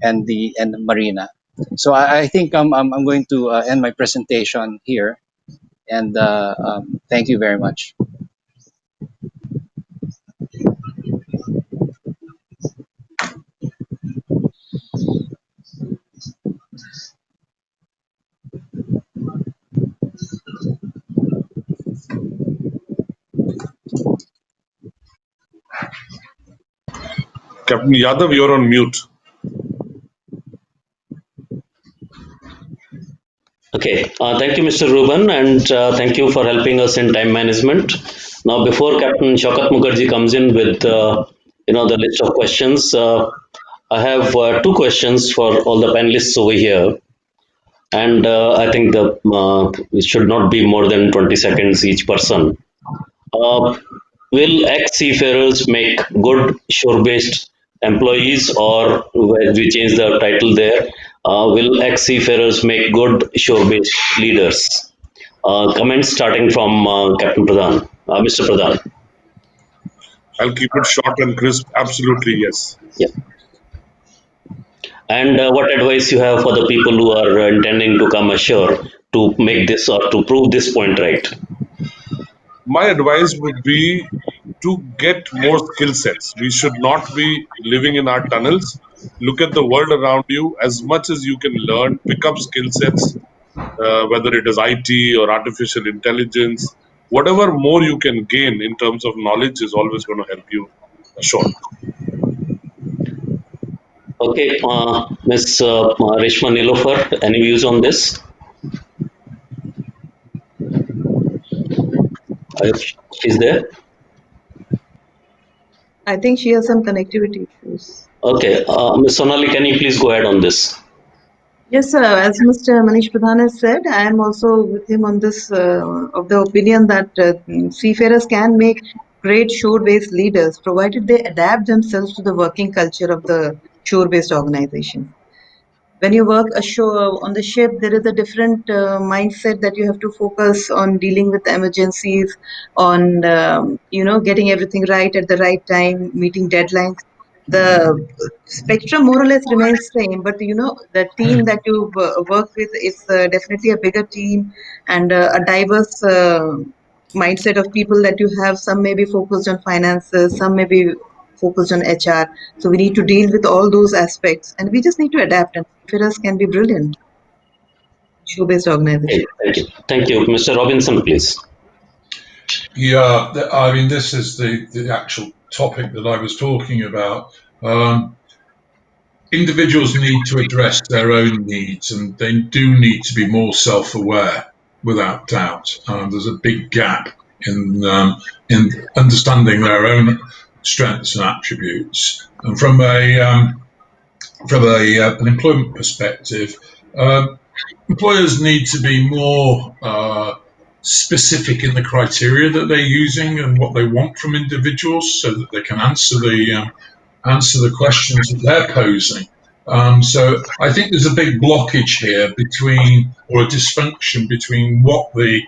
and the Marina. So I think I'm going to end my presentation here, and thank you very much. Captain Yadav, you're on mute. Okay, thank you, Mr. Reuben, and thank you for helping us in time management. Now, before Captain Shaukat Mukherjee comes in with the list of questions, I have two questions for all the panelists over here, and I think it should not be more than 20 seconds each person. Will ex-seafarers make good shore-based employees, or we change the title there? Will ex-seafarers make good shore-based leaders? Comments starting from Captain Pradhan, Mr. Pradhan. I'll keep it short and crisp. Absolutely, yes. Yeah. And what advice you have for the people who are intending to come ashore to make this or to prove this point right? My advice would be to get more skill sets. We should not be living in our tunnels. Look at the world around you. As much as you can learn, pick up skill sets, whether it is IT or artificial intelligence. Whatever more you can gain in terms of knowledge is always going to help you ashore. Okay, Ms. Reshma Nilofar, any views on this? She's there? I think she has some connectivity issues. Okay, Ms. Sonali, can you please go ahead on this? Yes, sir. As Mr. Maneesh Pradhan has said, I am also with him on this, of the opinion that seafarers can make great shore-based leaders, provided they adapt themselves to the working culture of the shore-based organization. when you work ashore on the ship, there is a different mindset that you have to focus on dealing with emergencies, on getting everything right at the right time, meeting deadlines. The spectrum more or less remains same, but the team that you work with is definitely a bigger team and a diverse mindset of people that you have. Some may be focused on finances, some may be focused on HR. So we need to deal with all those aspects, and we just need to adapt. And Firas can be brilliant. Show-based Okay, organization. thank you. Thank you. Mr. Robinson, please. Yeah, I mean, this is the actual topic that I was talking about. Individuals need to address their own needs, and they do need to be more self-aware, without doubt. There's a big gap in understanding their own strengths and attributes. And from an employment perspective, employers need to be more specific in the criteria that they're using and what they want from individuals, so that they can answer the questions that they're posing. So I think there's a big blockage here or a dysfunction between what the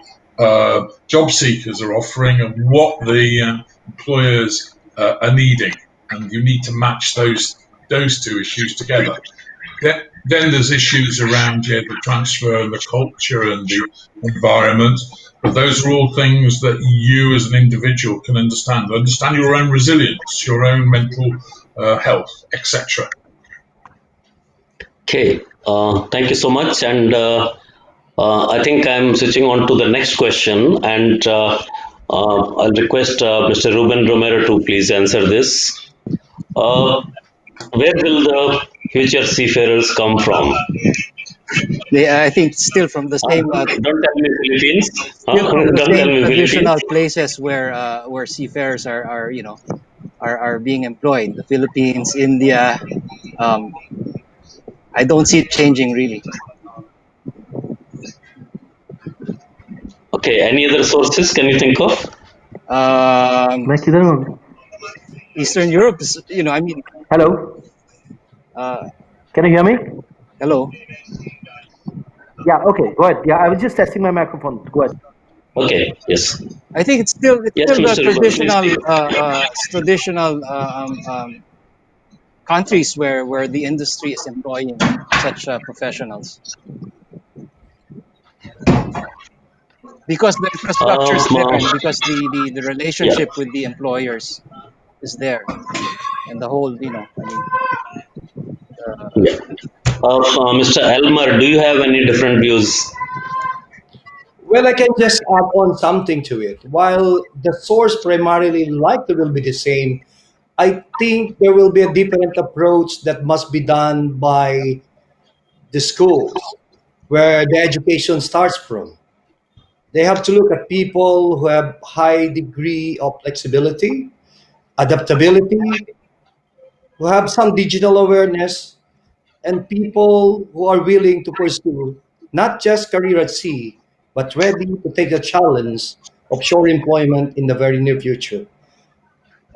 job seekers are offering and what the employers are needing, and you need to match those two issues together. Then there's issues around the transfer and the culture and the environment. But those are all things that you as an individual can understand. Understand your own resilience, your own mental health, etc. Okay, thank you so much. And I think I'm switching on to the next question. And I'll request Mr. Reuben Romero to please answer this. Where will the future seafarers come from? I think still from the same Don't tell me Philippines. still from the Don't tell same me traditional Philippines. places where seafarers are being employed. The Philippines, India. Um, I don't see it changing really. Okay, any other sources can you think of? मैं किधर हूँ? Eastern Europe is, I mean, Hello, uh, can you hear me? hello. Yeah, okay, go ahead. Yeah, I was just testing my microphone. Go ahead. Okay, yes. I think it's still Yes, the Mr. Reuben, please speak. traditional countries where the industry is employing such professionals, because the infrastructure is there, and because the Yeah. relationship with the employers is there, and the whole, I mean, Yeah. Mr. Elmer, do you have any different views? Well, I can just add on something to it. While the source primarily likely will be the same, I think there will be a different approach that must be done by the schools where the education starts from. They have to look at people who have high degree of flexibility, adaptability, who have some digital awareness, and people who are willing to pursue not just career at sea, but ready to take the challenge of shore employment in the very near future.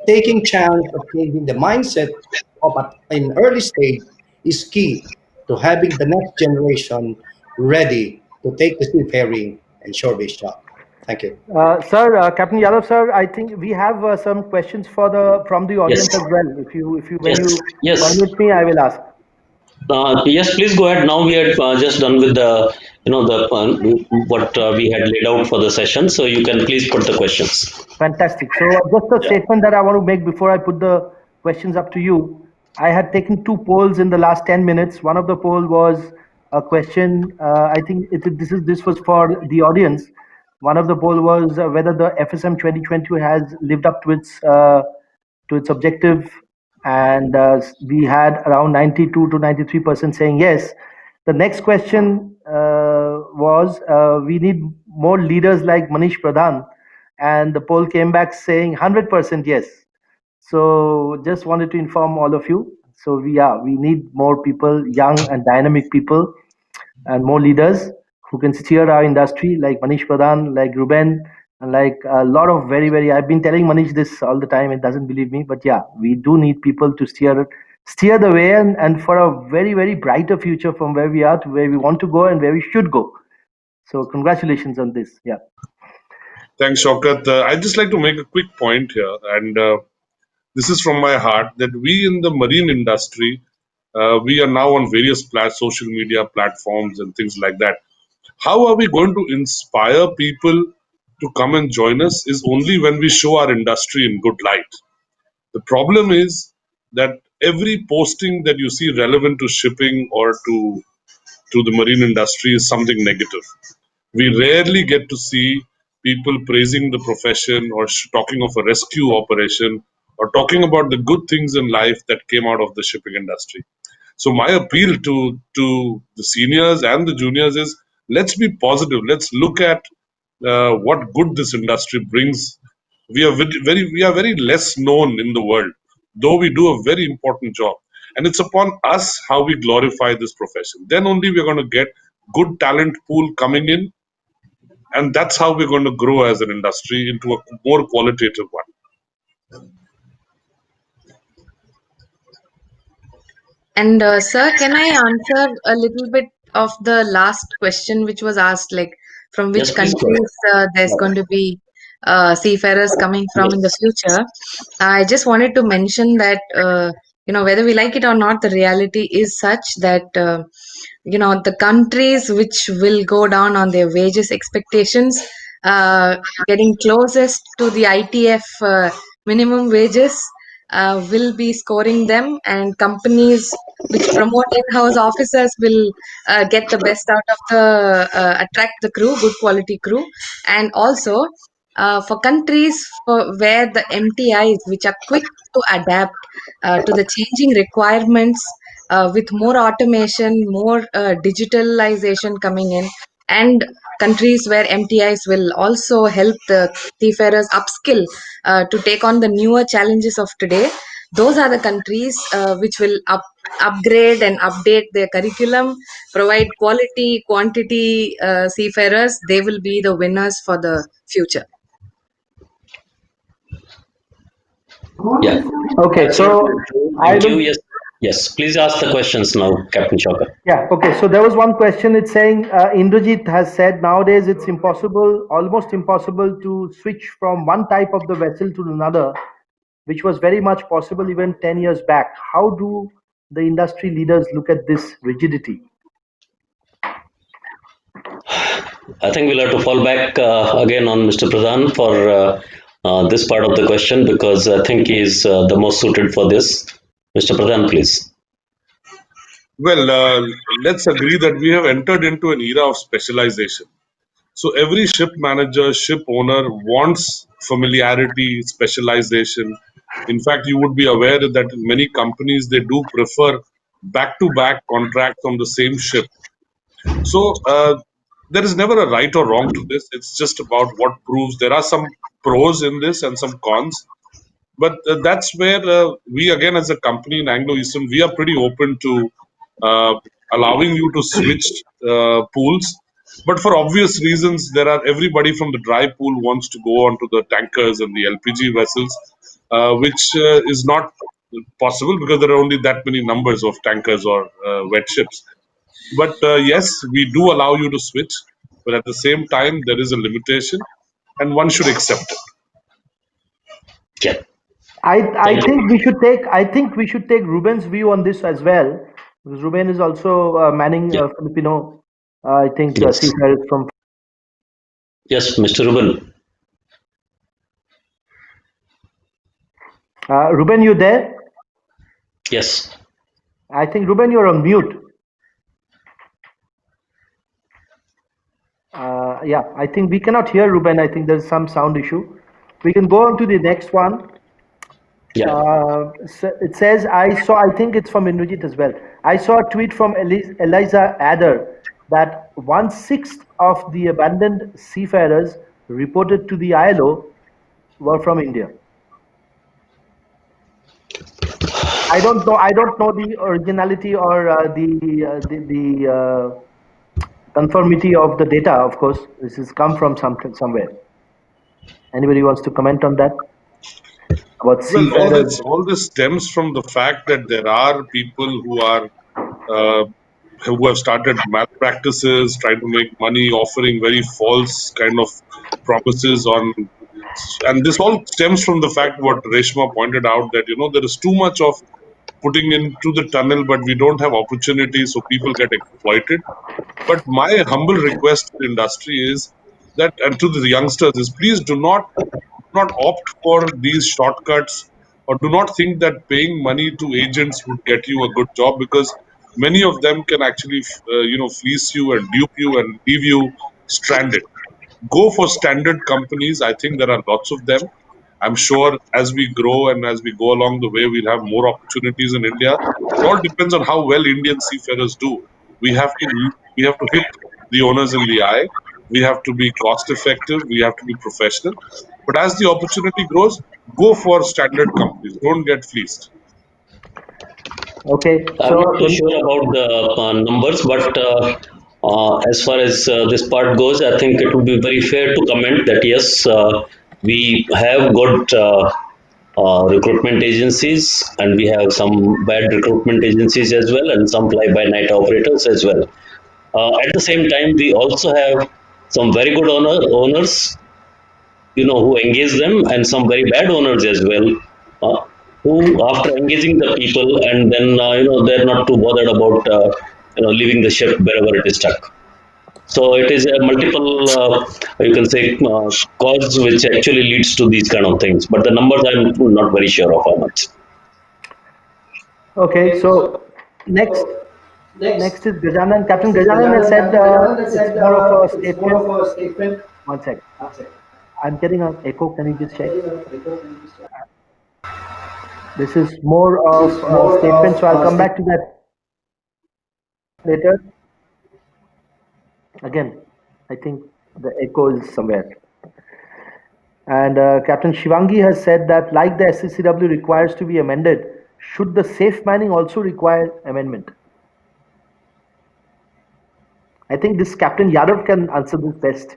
Taking chance of changing the mindset of at an early stage is key to having the next generation ready to take the seafaring and shore-based job. Thank you. Sir, Captain Yadav, sir, I think we have some questions from the Yes. audience as well. If you when Yes. you Yes. permit me, I will ask. Yes, please go ahead. Now we are just done with the what we had laid out for the session. So you can please put the questions. Fantastic. So just a Yeah. statement that I want to make before I put the questions up to you. I had taken two polls in the last 10 minutes. One of the poll was a question. I think this was for the audience. One of the poll was whether the FSM 2020 has lived up to its objective, and we had around 92 to 93% saying yes. The next question was we need more leaders like Maneesh Pradhan, and the poll came back saying 100% yes. So just wanted to inform all of you. So we need more people, young and dynamic people, and more leaders who can steer our industry, like Manish Pradhan, like Reuben, and like a lot of very, very. I've been telling Manish this all the time. It doesn't believe me, but yeah, we do need people to steer the way and for a very, very brighter future from where we are to where we want to go and where we should go. So congratulations on this. Yeah. Thanks, Shaukat. I'd just like to make a quick point here, and this is from my heart, that we in the marine industry, we are now on various social media platforms and things like that. How are we going to inspire people to come and join us is only when we show our industry in good light. The problem is that every posting that you see relevant to shipping or to the marine industry is something negative. We rarely get to see people praising the profession or talking of a rescue operation or talking about the good things in life that came out of the shipping industry. So my appeal to the seniors and the juniors is, let's be positive. Let's look at what good this industry brings. We are very less known in the world, though we do a very important job. And it's upon us how we glorify this profession. Then only we're going to get good talent pool coming in, and that's how we're going to grow as an industry into a more qualitative one. And sir, can I answer a little bit of the last question which was asked, like from Yes, which please go ahead. countries there's going to be seafarers coming from in the Yes. future? I just wanted to mention that whether we like it or not, the reality is such that the countries which will go down on their wages expectations, getting closest to the ITF minimum wages, will be scoring them, and companies which promote in-house officers will get the best out of attract the crew, good quality crew. And also for countries where the MTIs, which are quick to adapt to the changing requirements, with more automation, more digitalization coming in, and countries where MTIs will also help the seafarers upskill to take on the newer challenges of today. Those are the countries which will upgrade and update their curriculum, provide quality, quantity seafarers. They will be the winners for the future. Yeah. Okay, so Absolutely. I Thank you. will. Yes. Yes. Please ask the questions now, Captain Shocker. Yeah, okay. So there was one question. It's saying Indrajit has said nowadays it's impossible, almost impossible to switch from one type of the vessel to another, which was very much possible even 10 years back. How do the industry leaders look at this rigidity? I think we'll have to fall back again on Mr. Pradhan for this part of the question because I think he's the most suited for this. Mr. Pradhan, please. Well, let's agree that we have entered into an era of specialization. So every ship manager, ship owner wants familiarity, specialization. In fact, you would be aware that in many companies they do prefer back-to-back contracts on the same ship. So there is never a right or wrong to this. It's just about what proves. There are some pros in this and some cons. But that's where we, again, as a company in Anglo Eastern, we are pretty open to uh, allowing you to switch pools. But for obvious reasons, there are everybody from the dry pool wants to go onto the tankers and the LPG vessels, which is not possible because there are only that many numbers of tankers or wet ships. But yes, we do allow you to switch, but at the same time, there is a limitation, and one should accept it. Yeah. I Thank you. think we should take Reuben's view on this as well, because Reuben is also manning Yeah. Filipino. I think Yes. seafarers from. Yes, Mr. Reuben. Reuben, you there? Yes. I think Reuben, you're on mute. Yeah, I think we cannot hear Reuben. I think there's some sound issue. We can go on to the next one. Yeah. So it says, I think it's from Indrajit as well. I saw a tweet from Eliza Adder that 1/6 of the abandoned seafarers reported to the ILO were from India. I don't know. I don't know the originality or the conformity of the data. Of course, this has come from somewhere. Anybody wants to comment on that? about Well, seafarers? all this stems from the fact that there are people uh, who have started malpractices, trying to make money, offering very false kind of promises on, and this all stems from the fact what Reshma pointed out, that there is too much of putting into the tunnel, but we don't have opportunities, so people get exploited. But my humble request to the industry is that, and to the youngsters, is please do not opt for these shortcuts, or do not think that paying money to agents would get you a good job, because many of them can actually fleece you and dupe you and leave you stranded. Go for standard companies. I think there are lots of them. I'm sure as we grow and as we go along the way, we'll have more opportunities in India. It all depends on how well Indian seafarers do. We have to hit the owners in the eye. We have to be cost effective. We have to be professional. But as the opportunity grows, go for standard companies. Don't get fleeced. Okay, I'm so not too sure about the numbers, but as far as this part goes, I think it would be very fair to comment that yes, we have got recruitment agencies, and we have some bad recruitment agencies as well, and some fly-by-night operators as well. At the same time, we also have some very good owners, who engage them, and some very bad owners as well, uh, who after engaging the people, and then they're not too bothered about leaving the ship wherever it is stuck. So it is a multiple, you can say, cause which actually leads to these kind of things, but the numbers I'm not very sure of how much. okay, so next next is Gajanan. Captain Gajanan has said it's more of a statement. One sec. I'm getting an echo. Can you just check? This is more of a statement, so I'll come back to that later. Again, I think the echo is somewhere. And Captain Shivangi has said that, like the SCCW requires to be amended, should the safe manning also require amendment? I think this Captain Yadav can answer this best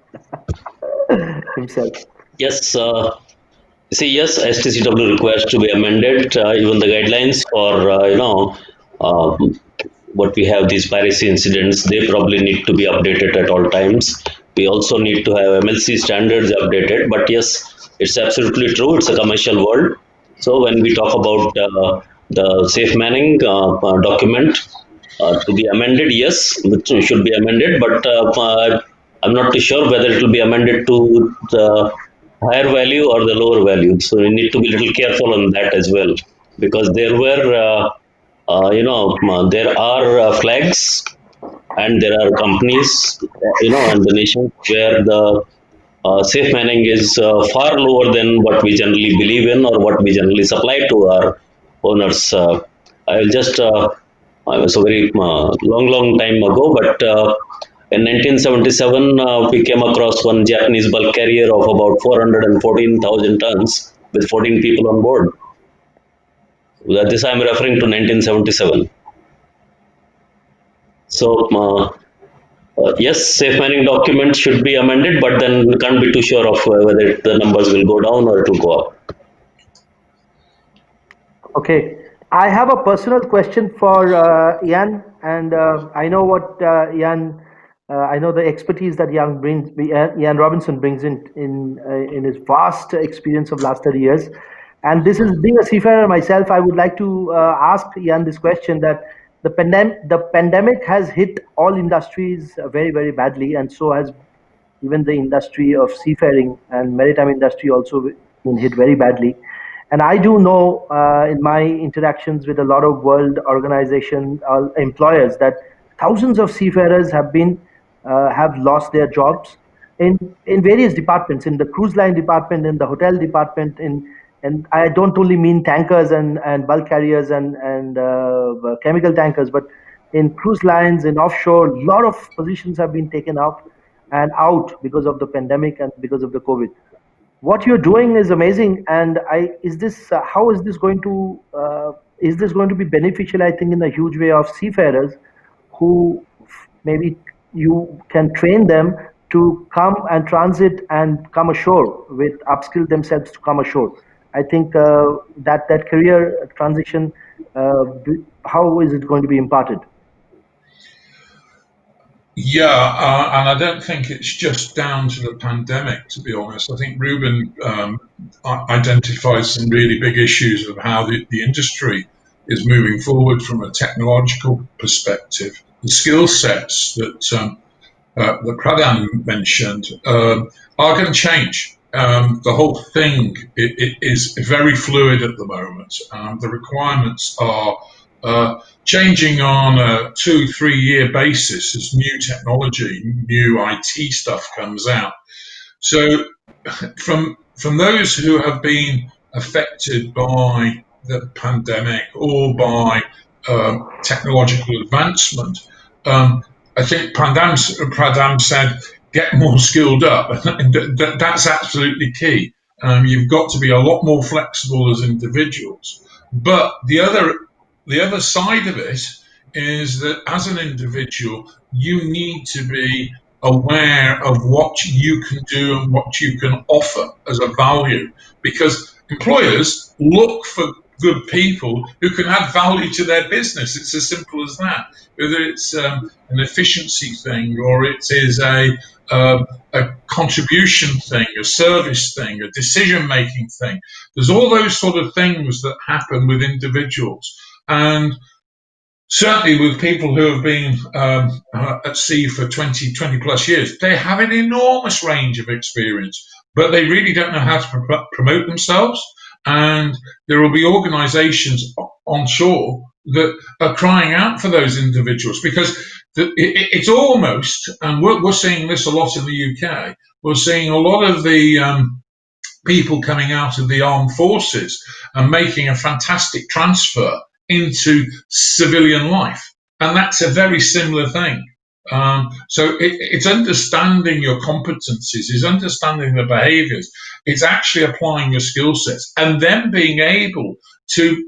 himself. Yes, see, yes, STCW requires to be amended. Even the guidelines for uh, what we have, these piracy incidents, they probably need to be updated at all times. We also need to have MLC standards updated. But yes, it's absolutely true. It's a commercial world. So when we talk about the safe manning document to be amended, yes, it should be amended. But I'm not too sure whether it will be amended to the higher value or the lower value. So we need to be a little careful on that as well, because there were, there are flags, and there are companies, and the nations where the safe manning is far lower than what we generally believe in or what we generally supply to our owners. I will just, I was a very long time ago, but in 1977, we came across one Japanese bulk carrier of about 414,000 tons with 14 people on board. This I'm referring to 1977. So, yes, safe manning documents should be amended, but then we can't be too sure of whether the numbers will go down or it will go up. Okay, I have a personal question for Ian, and I know what Ian. I know the expertise that Ian Robinson brings in his vast experience of last 30 years. And this is being a seafarer myself. I would like to ask Ian this question: that the pandemic has hit all industries very badly, and so has even the industry of seafaring and maritime industry also been hit very badly. And I do know in my interactions with a lot of world organization employers that thousands of seafarers have lost their jobs in various departments, in the cruise line department, in the hotel department, and I don't only mean tankers and bulk carriers and chemical tankers, but in cruise lines, in offshore, a lot of positions have been taken up and out because of the pandemic and because of the COVID. What you're doing is amazing, and how is this going to be beneficial? I think in a huge way of seafarers who maybe you can train them to come and transit and come ashore with upskill themselves to come ashore. I think that career transition, how is it going to be imparted? Yeah, and I don't think it's just down to the pandemic, to be honest. I think Reuben identifies some really big issues of how the industry is moving forward from a technological perspective. The skill sets that Pradhan mentioned are going to change. The whole thing it is very fluid at the moment. The requirements are changing on a 2-3 year basis as new technology, new IT stuff comes out. So from those who have been affected by the pandemic or by technological advancement, I think Pradhan said, get more skilled up. And that's absolutely key. You've got to be a lot more flexible as individuals. But the other side of it is that as an individual, you need to be aware of what you can do and what you can offer as a value, because employers look for good people who can add value to their business. It's as simple as that. Whether it's an efficiency thing or it is a contribution thing, a service thing, a decision making thing. There's all those sort of things that happen with individuals. And certainly with people who have been at sea for 20 plus years, they have an enormous range of experience, but they really don't know how to promote themselves. And there will be organizations on shore that are crying out for those individuals, because it's almost, and we're seeing this a lot in the UK, we're seeing a lot of the people coming out of the armed forces and making a fantastic transfer into civilian life. And that's a very similar thing. So it's understanding your competencies, it's understanding the behaviors, it's actually applying your skill sets, and then being able to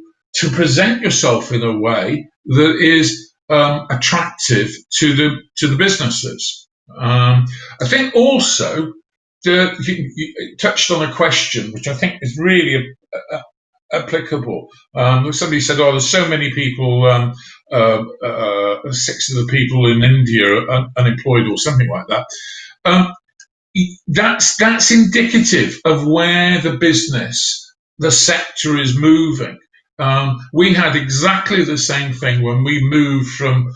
present yourself in a way that is attractive to the businesses. I think also you touched on a question which I think is really applicable. Somebody said, "Oh, there's so many people, 6 of the people in India are unemployed," or something like that. That's indicative of where the sector is moving. We had exactly the same thing when we moved from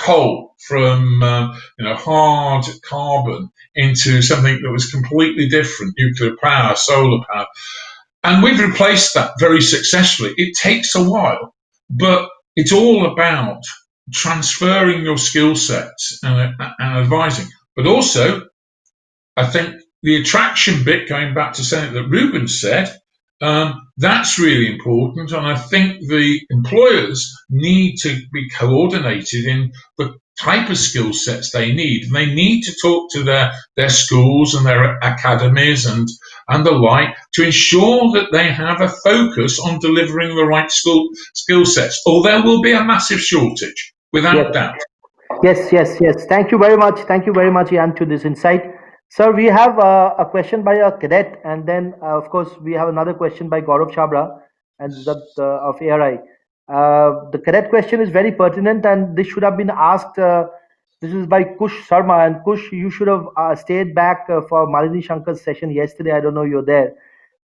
coal, from hard carbon into something that was completely different: nuclear power, solar power. And we've replaced that very successfully. It takes a while, but it's all about transferring your skill sets and advising. But also, I think the attraction bit, going back to something that Reuben said, that's really important. And I think the employers need to be coordinated in the type of skill sets they need. And they need to talk to their schools and their academies and the like to ensure that they have a focus on delivering the right skill sets, or there will be a massive shortage, without doubt. Yes. Thank you very much, Ian, to this insight. Sir, we have a question by a cadet, and then, of course, we have another question by Gaurav Chabra and of ARI. The cadet question is very pertinent, and this should have been asked. This is by Kush Sharma, and Kush, you should have stayed back for Malini Shankar's session yesterday. I don't know you're there,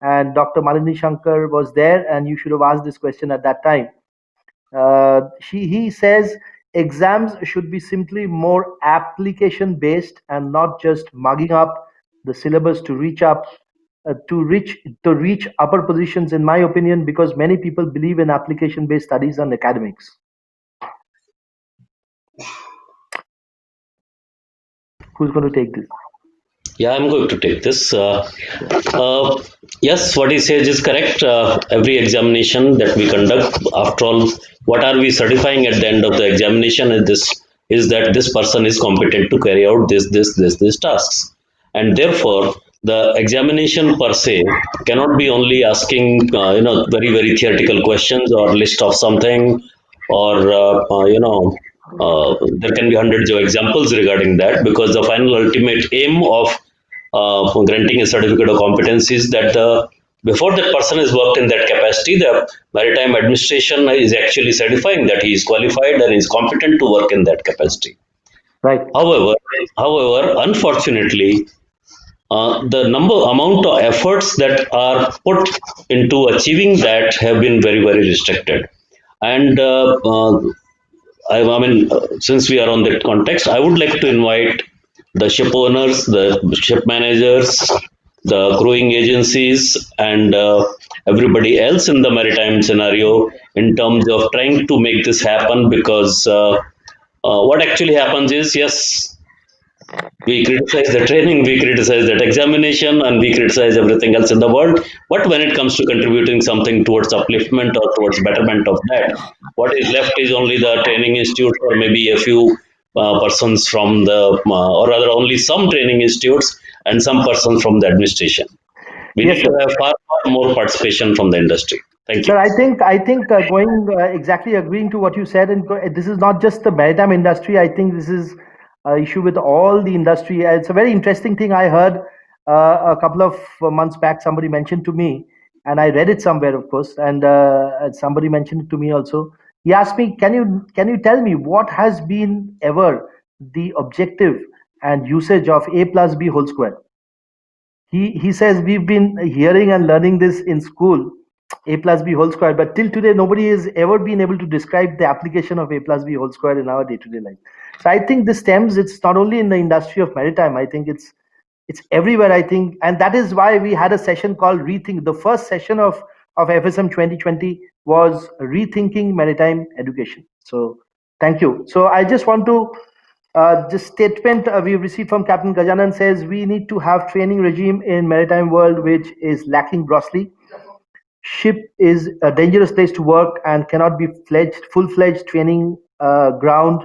and Dr. Malini Shankar was there, and you should have asked this question at that time. He says exams should be simply more application based and not just mugging up the syllabus to reach upper positions, in my opinion, because many people believe in application based studies and academics. Who's going to take this? Yeah, I'm going to take this. Yes, what he says is correct. Every examination that we conduct, after all, what are we certifying at the end of the examination is that this person is competent to carry out these tasks. And therefore, the examination per se cannot be only asking, very, very theoretical questions or list of something, or, there can be hundreds of examples regarding that, because the final ultimate aim of granting a certificate of competence is that the before that person has worked in that capacity, the maritime administration is actually certifying that he is qualified and is competent to work in that capacity. Right. However, unfortunately, the amount of efforts that are put into achieving that have been very, very restricted. And I mean, since we are on that context, I would like to invite the ship owners, the ship managers, the crewing agencies, and everybody else in the maritime scenario in terms of trying to make this happen, because what actually happens is, yes, we criticize the training, we criticize that examination, and we criticize everything else in the world. But when it comes to contributing something towards upliftment or towards betterment of that, what is left is only the training institutes, or maybe a few persons from the, or rather, only some training institutes and some persons from the administration. We Yes, need to sir. have far more participation from the industry. Thank you. Sir, I think going exactly agreeing to what you said, and this is not just the maritime industry. I think this is an issue with all the industry. It's a very interesting thing I heard a couple of months back. Somebody mentioned to me, and I read it somewhere, of course, and somebody mentioned it to me also. He asked me, "Can you tell me what has been ever the objective and usage of a plus b whole square?" He says we've been hearing and learning this in school, a plus b whole square, but till today nobody has ever been able to describe the application of a plus b whole square in our day-to-day life. So I think this stems, it's not only in the industry of maritime, I think it's everywhere, I think. And that is why we had a session called Rethink. The first session of FSM 2020 was Rethinking Maritime Education. So thank you. So I just want to this statement we received from Captain Gajanan says we need to have training regime in maritime world which is lacking grossly. Ship is a dangerous place to work and cannot be full-fledged training ground.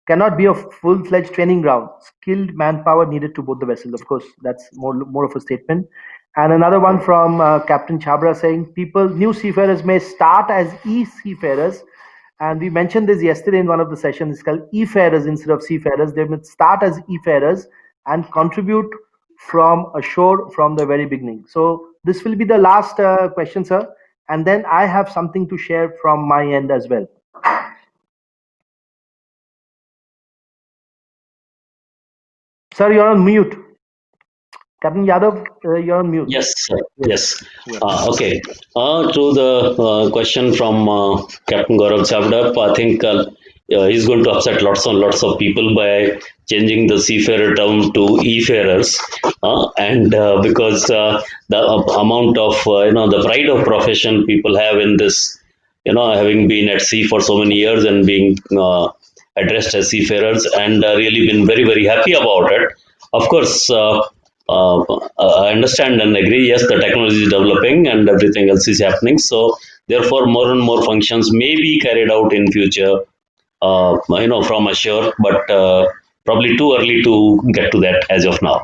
Cannot be a full-fledged training ground. Skilled manpower needed to both the vessels. Of course, that's more of a statement. And another one from Captain Chabra saying new seafarers may start as e-seafarers, and we mentioned this yesterday in one of the sessions. It's called e-farers instead of seafarers. They will start as e-farers and contribute from ashore from the very beginning. So this will be the last question, sir. And then I have something to share from my end as well. Sir, you're on mute. Captain Yadav, you're on mute. Yes, sir. Yes. Okay. To the question from Captain Gaurav Chavda, I think he's going to upset lots and lots of people by changing the seafarer term to e-farers, and because the amount of the pride of profession people have in this, having been at sea for so many years and being addressed as seafarers, and really been very, very happy about it. Of course, I understand and agree. Yes, the technology is developing and everything else is happening. So, therefore, more and more functions may be carried out in future, from ashore, but probably too early to get to that as of now.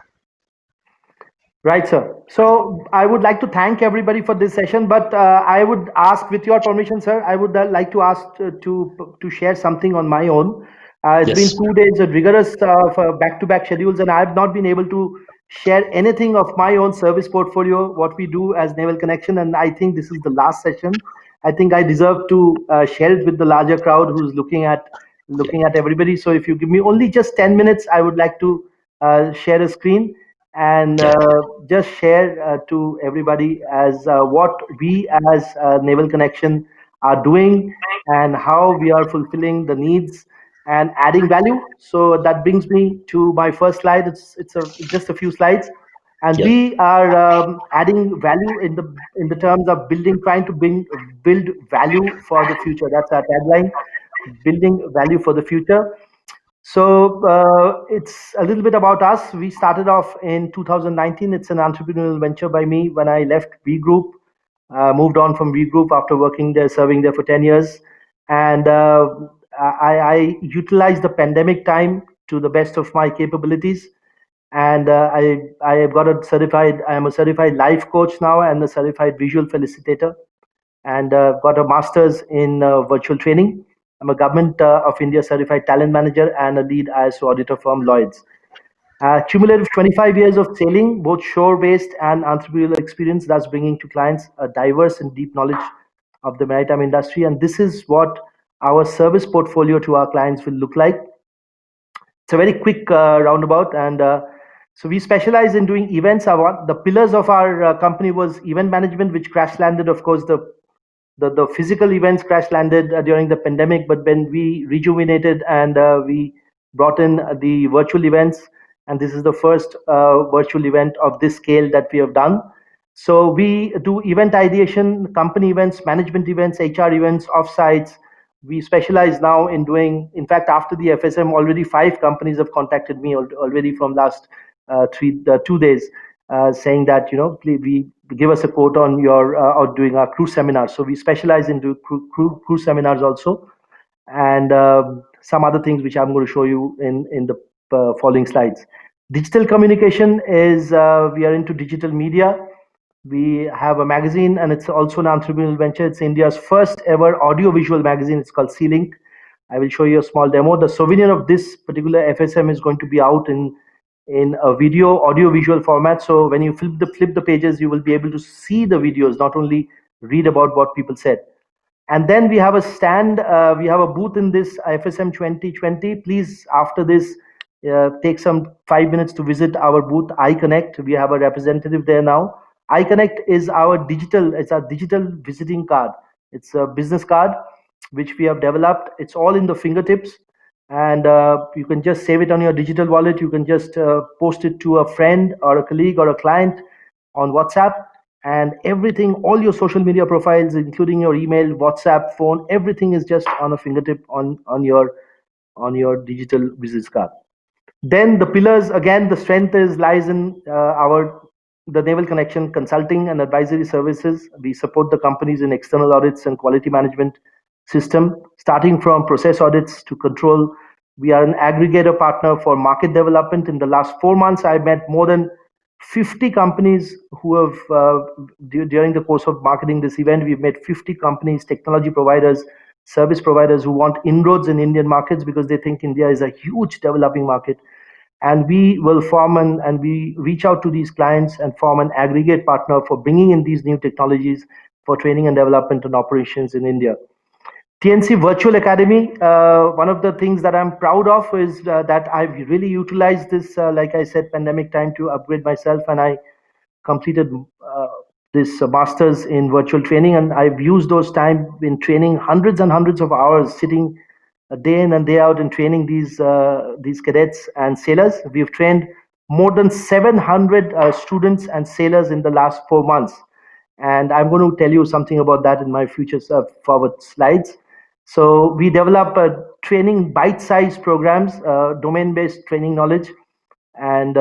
Right, sir. So I would like to thank everybody for this session, but I would ask, with your permission, sir, I would like to ask to share something on my own. It's Yes. been 2 days of rigorous back-to-back schedules, and I have not been able to share anything of my own service portfolio, what we do as Naval Connection, and I think this is the last session. I think I deserve to share it with the larger crowd who's looking at everybody. So if you give me only just 10 minutes, I would like to share a screen and just share to everybody as what we as Naval Connection are doing and how we are fulfilling the needs and adding value. So that brings me to my first slide. It's just a few slides, and we are adding value in the terms of trying to build value for the future. That's our tagline: building value for the future. So it's a little bit about us. We started off in 2019. It's an entrepreneurial venture by me when I left V Group, moved on from V Group after working there, serving there for 10 years. And I utilized the pandemic time to the best of my capabilities. And I have got I am a certified life coach now and a certified visual felicitator, and got a master's in virtual training. I'm a Government of India certified talent manager and a lead ISO auditor from Lloyd's. Cumulative 25 years of sailing, both shore-based and entrepreneurial experience, thus bringing to clients a diverse and deep knowledge of the maritime industry. And this is what our service portfolio to our clients will look like. It's a very quick roundabout, and so we specialize in doing events. The pillars of our company was event management, which crash landed. Of course, the physical events crash landed during the pandemic, but when we rejuvenated and we brought in the virtual events, and this is the first virtual event of this scale that we have done. So we do event ideation, company events, management events, HR events, offsites. We specialize now in doing, in fact, after the FSM, already 5 companies have contacted me already from last 2 days, saying that, please, we give us a quote on your or doing our cruise seminars. So we specialize in do cruise seminars also, and some other things which I'm going to show you in the following slides. Digital communication is we are into digital media. We have a magazine, and it's also an entrepreneurial venture. It's India's first ever audio-visual magazine. It's called Sea-Link. I will show you a small demo. The souvenir of this particular FSM is going to be out in a video audio-visual format. So when you flip the pages, you will be able to see the videos, not only read about what people said. And then we have a stand. We have a booth in this FSM 2020. Please, after this, take some 5 minutes to visit our booth, iConnect. We have a representative there now. iConnect is it's our digital visiting card. It's a business card which we have developed. It's all in the fingertips, and you can just save it on your digital wallet. You can just post it to a friend or a colleague or a client on WhatsApp, and everything, all your social media profiles, including your email, WhatsApp, phone, everything is just on a fingertip on your digital business card. Then the pillars, again, the strength lies in the Naval Connection consulting and advisory services. We support the companies in external audits and quality management system, starting from process audits to control. We are an aggregator partner for market development. In the last 4 months, I met more than 50 companies who have, during the course of marketing this event, we've met 50 companies, technology providers, service providers who want inroads in Indian markets because they think India is a huge developing market. And we will form and we reach out to these clients and form an aggregate partner for bringing in these new technologies for training and development and operations in India. TNC Virtual Academy, one of the things that I'm proud of is that I've really utilized this, like I said, pandemic time to upgrade myself, and I completed this master's in virtual training, and I've used those time in training hundreds and hundreds of hours, sitting day in and day out in training these cadets and sailors. We've trained more than 700 students and sailors in the last 4 months, and I'm going to tell you something about that in my future forward slides. So we develop training bite-sized programs, domain-based training knowledge, and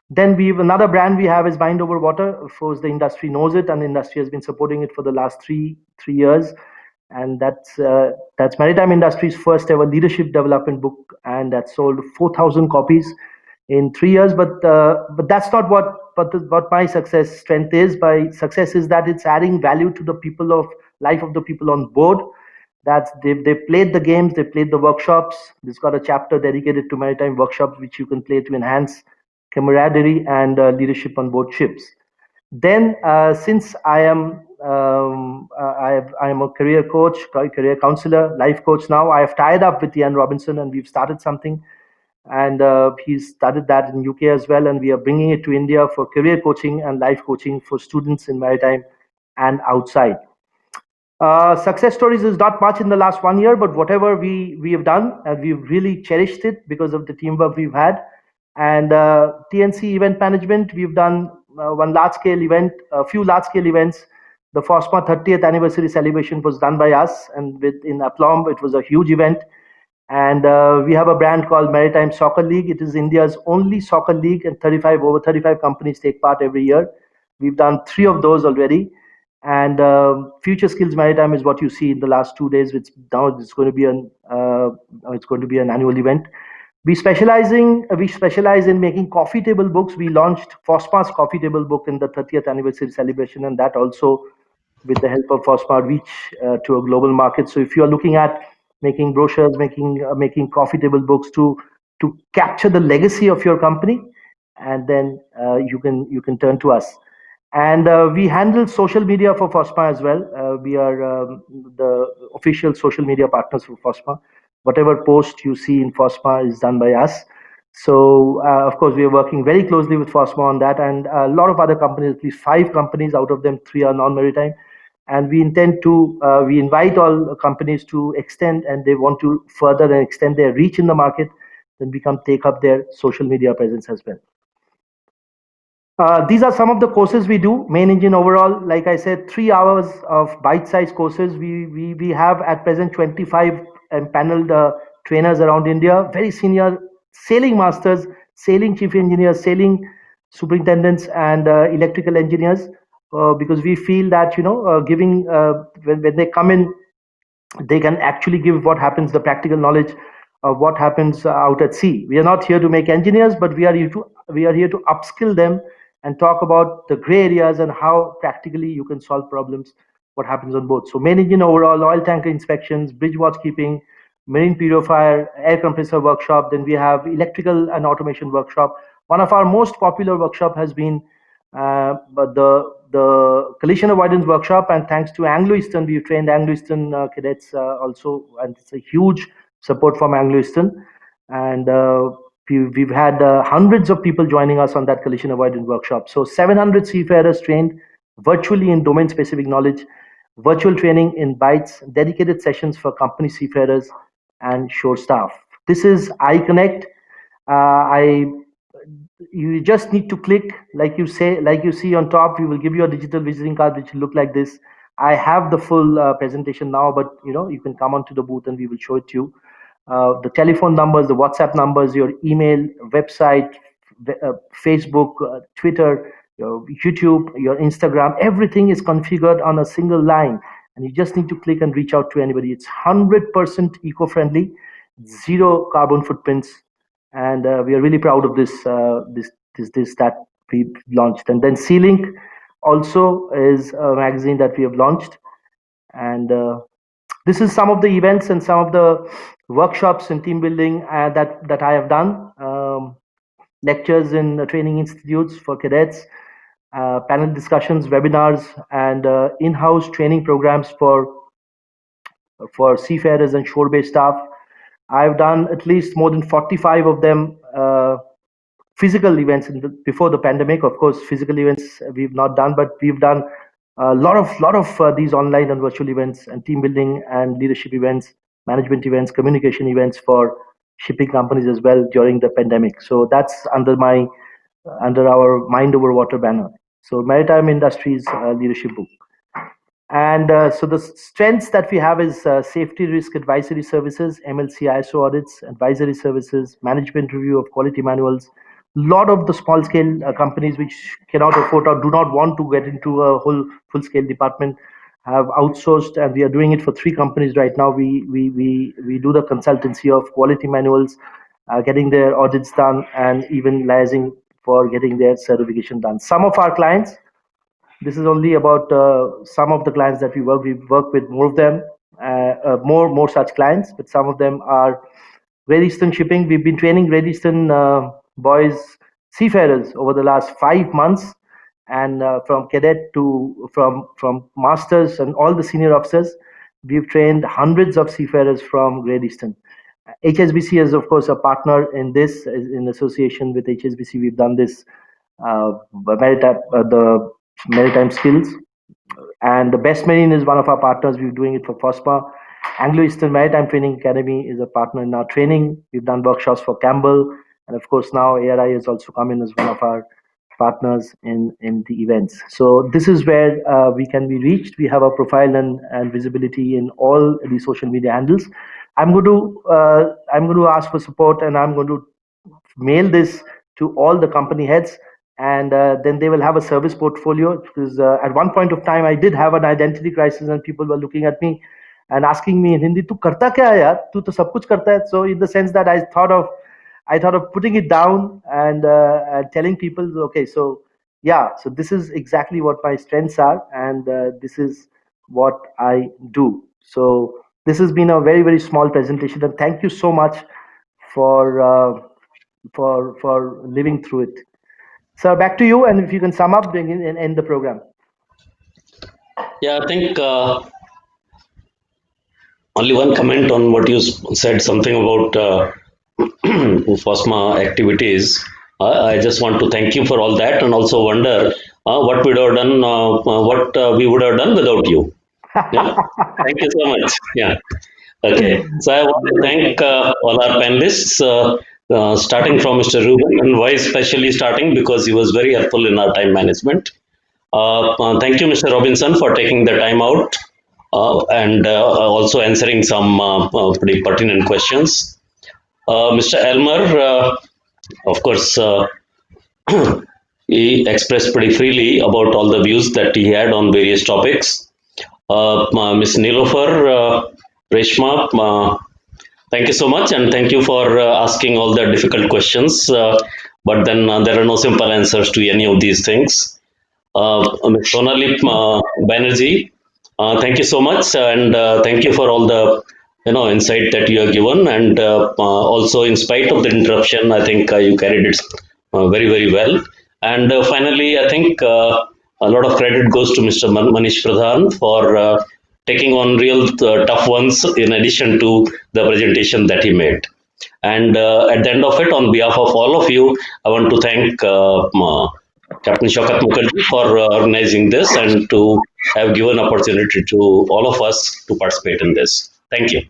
then another brand we have is Mind Over Water. Of course, the industry knows it, and the industry has been supporting it for the last three years. And that's maritime industry's first ever leadership development book, and that sold 4,000 copies in 3 years. But that's not what my strength is. My success is that it's adding value to the life of the people on board. That they played the games, they played the workshops. It's got a chapter dedicated to maritime workshops, which you can play to enhance camaraderie and leadership on board ships. Then, since I am a career coach, career counselor, life coach now, I have tied up with Ian Robinson, and we've started something. And he's started that in UK as well, and we are bringing it to India for career coaching and life coaching for students in maritime and outside. Success stories is not much in the last 1 year, but whatever we have done, and we've really cherished it because of the teamwork we've had. And TNC event management, we've done one large-scale event, a few large-scale events. The FOSMA 30th anniversary celebration was done by us, and in Aplomb, it was a huge event. And we have a brand called Maritime Soccer League. It is India's only soccer league, and over 35 companies take part every year. We've done 3 of those already. And Future Skills Maritime is what you see in the last 2 days. Now it's going to be an annual event. We specialize in making coffee table books. We launched FOSMA's coffee table book in the 30th anniversary celebration, and that also, with the help of FOSMA, reach to a global market. So if you are looking at making brochures, making coffee table books to to capture the legacy of your company, and then you can turn to us. And we handle social media for FOSMA as well. We are the official social media partners for FOSMA. Whatever post you see in FOSMA is done by us. So, of course, we are working very closely with FOSMA on that, and a lot of other companies, at least 5 companies, out of them 3 are non-maritime. And we intend to, we invite all companies to extend, and they want to further and extend their reach in the market, then we can take up their social media presence as well. These are some of the courses we do. Main engine overall, like I said, 3 hours of bite-sized courses. We have at present 25 paneled trainers around India, very senior sailing masters, sailing chief engineers, sailing superintendents, and electrical engineers, because we feel that giving when they come in, they can actually give what happens, the practical knowledge of what happens out at sea. We are not here to make engineers, but we are here to upskill them and talk about the gray areas and how practically you can solve problems, what happens on board. So main engine overall, oil tanker inspections, bridge watchkeeping, marine purifier, air compressor workshop. Then we have electrical and automation workshop. One of our most popular workshop has been the collision avoidance workshop, and thanks to Anglo-Eastern, we've trained Anglo-Eastern cadets also, and it's a huge support from Anglo-Eastern. And we've had hundreds of people joining us on that collision avoidance workshop. So 700 seafarers trained virtually in domain-specific knowledge, virtual training in bites, dedicated sessions for company seafarers and shore staff. This is iConnect. You just need to click, like you see on top. We will give you a digital visiting card which will look like this. I have the full presentation now, but you can come onto the booth and we will show it to you. The telephone numbers, the WhatsApp numbers, your email, website, Facebook, Twitter, your YouTube, your Instagram, everything is configured on a single line, and you just need to click and reach out to anybody. It's 100% eco-friendly, 0 carbon footprints, and we are really proud of this that we launched. And then Sea-Link also is a magazine that we have launched, and this is some of the events and some of the workshops and team building that I have done. Lectures in training institutes for cadets, panel discussions, webinars, and in-house training programs for seafarers and shore-based staff. I've done at least more than 45 of them physical events before the pandemic. Of course, physical events we've not done, but we've done a lot of these online and virtual events and team building and leadership events, management events, communication events for shipping companies as well during the pandemic. So that's under our Mind Over Water banner. So Maritime Industries Leadership Book. And so the strengths that we have is safety risk advisory services, MLC ISO audits, advisory services, management review of quality manuals. Lot of the small scale companies which cannot afford or do not want to get into a whole full scale department have outsourced, and we are doing it for 3 companies right now. We do the consultancy of quality manuals, getting their audits done, and even liaising for getting their certification done. Some of our clients, this is only about some of the clients that we work. We work with more of them, more such clients, but some of them are Great Eastern Shipping. We've been training Great Eastern boys, seafarers, over the last 5 months, and from cadet to from masters and all the senior officers, we've trained hundreds of seafarers from Great Eastern. HSBC is, of course, a partner in this. In association with HSBC, we've done this the maritime skills, and the Best Marine is one of our partners. We're doing it for FOSPA. Anglo-Eastern Maritime Training Academy is a partner in our training. We've done workshops for Campbell, and of course now ARI has also come in as one of our partners in the events. So this is where we can be reached. We have a profile and visibility in all the social media handles. I'm going to ask for support, and I'm going to mail this to all the company heads, and then they will have a service portfolio, because at one point of time I did have an identity crisis, and people were looking at me and asking me in Hindi, "Tu karta kya hai yaar? Tu to sab kuch karta hai." So in the sense that I thought of putting it down and telling people, okay, so yeah, so this is exactly what my strengths are, and this is what I do. So this has been a very, very small presentation, and thank you so much for for living through it. Sir, back to you, and if you can sum up, bring in and end the program. Yeah, I think only one comment on what you said, something about FOSMA activities. I just want to thank you for all that, and also wonder what we would have done, what we would have done without you. Yeah, thank you so much. Yeah. Okay, so I want to thank all our panelists, starting from Mr. Reuben, and why especially starting, because he was very helpful in our time management. Thank you, Mr. Robinson, for taking the time out and also answering some pretty pertinent questions. Mr. Elmer, of course, he expressed pretty freely about all the views that he had on various topics. Ms. Nilofar, Reshma, thank you so much, and thank you for asking all the difficult questions. But then there are no simple answers to any of these things. Ms. Sonali, Banerjee, thank you so much, and thank you for all the insight that you have given, and also in spite of the interruption, I think you carried it very well. And finally, I think a lot of credit goes to Mr. Maneesh Pradhan for taking on real tough ones in addition to the presentation that he made. And at the end of it, on behalf of all of you, I want to thank Captain Shaukat Mukherjee for organizing this and to have given opportunity to all of us to participate in this. Thank you.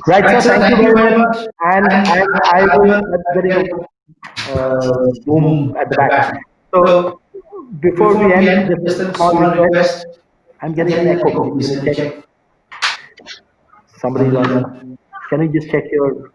Right, sir. Thank you very much. And I will getting a boom at the back. So before we end, just a small request. I'm getting an echo. Can you check? Somebody's on. Can you just check your?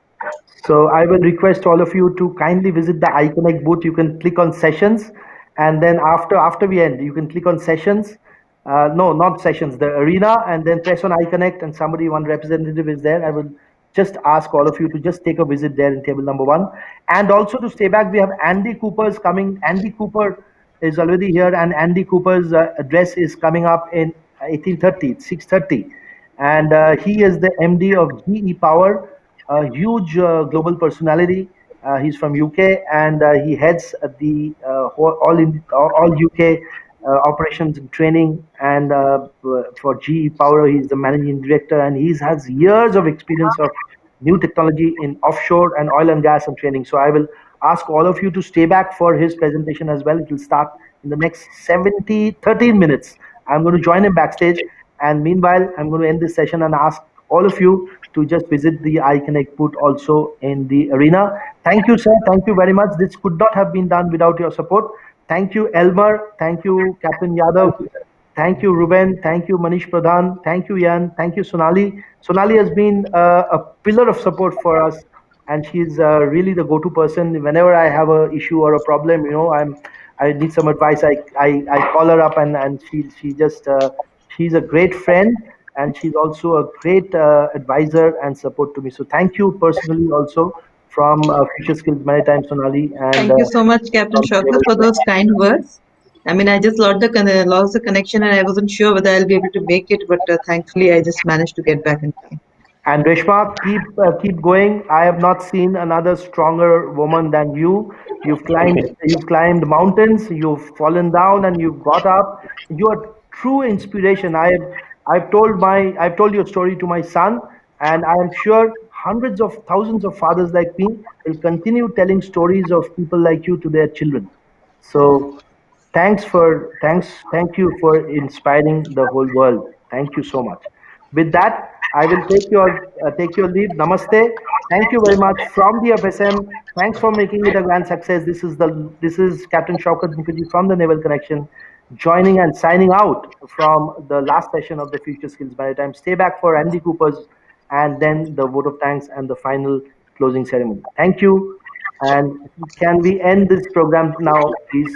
So I will request all of you to kindly visit the iConnect booth. You can click on sessions, and then after we end, you can click on sessions. No, not sessions, the arena, and then press on iConnect, and one representative is there. I will just ask all of you to just take a visit there in table number 1. And also to stay back, we have Andy Cooper's coming. Andy Cooper is already here, and Andy Cooper's address is coming up in 1830, 6:30. And he is the MD of GE Power, a huge global personality. He's from UK, and he heads the all UK operations and training. And for GE Power, he's the managing director, and he has years of experience of new technology in offshore and oil and gas and training. So I will ask all of you to stay back for his presentation as well. It will start in the next 13 minutes. I'm going to join him backstage. And meanwhile, I'm going to end this session and ask all of you to just visit the iConnect booth also in the arena. Thank you, sir. Thank you very much. This could not have been done without your support. Thank you, Elmer. Thank you, Captain Yadav. Thank you, Reuben. Thank you, Maneesh Pradhan. Thank you, Jan. Thank you, Sonali. Sonali has been a pillar of support for us, and she's really the go-to person. Whenever I have an issue or a problem, I need some advice, I call her up, and she just she's a great friend, and she's also a great advisor and support to me. So thank you personally also from Future Skills Maritime, Sonali. And thank you so much, Captain Shaukat, for those kind words. I mean, I just lost the connection, and I wasn't sure whether I'll be able to make it, but thankfully I just managed to get back in time. And Reshma, keep going. I have not seen another stronger woman than you. You've climbed mountains. You've fallen down and you've got up. You are true inspiration. I've told your story to my son, and I am sure hundreds of thousands of fathers like me will continue telling stories of people like you to their children. So thank you for inspiring the whole world. Thank you so much. With that, I will take your leave. Namaste. Thank you very much from the FSM. Thanks for making it a grand success. This is Captain Shaukat Mukherjee from the Naval Connection, joining and signing out from the last session of the Future Skills Maritime. Stay back for Andy Cooper's and then the vote of thanks and the final closing ceremony. Thank you. And can we end this program now, please?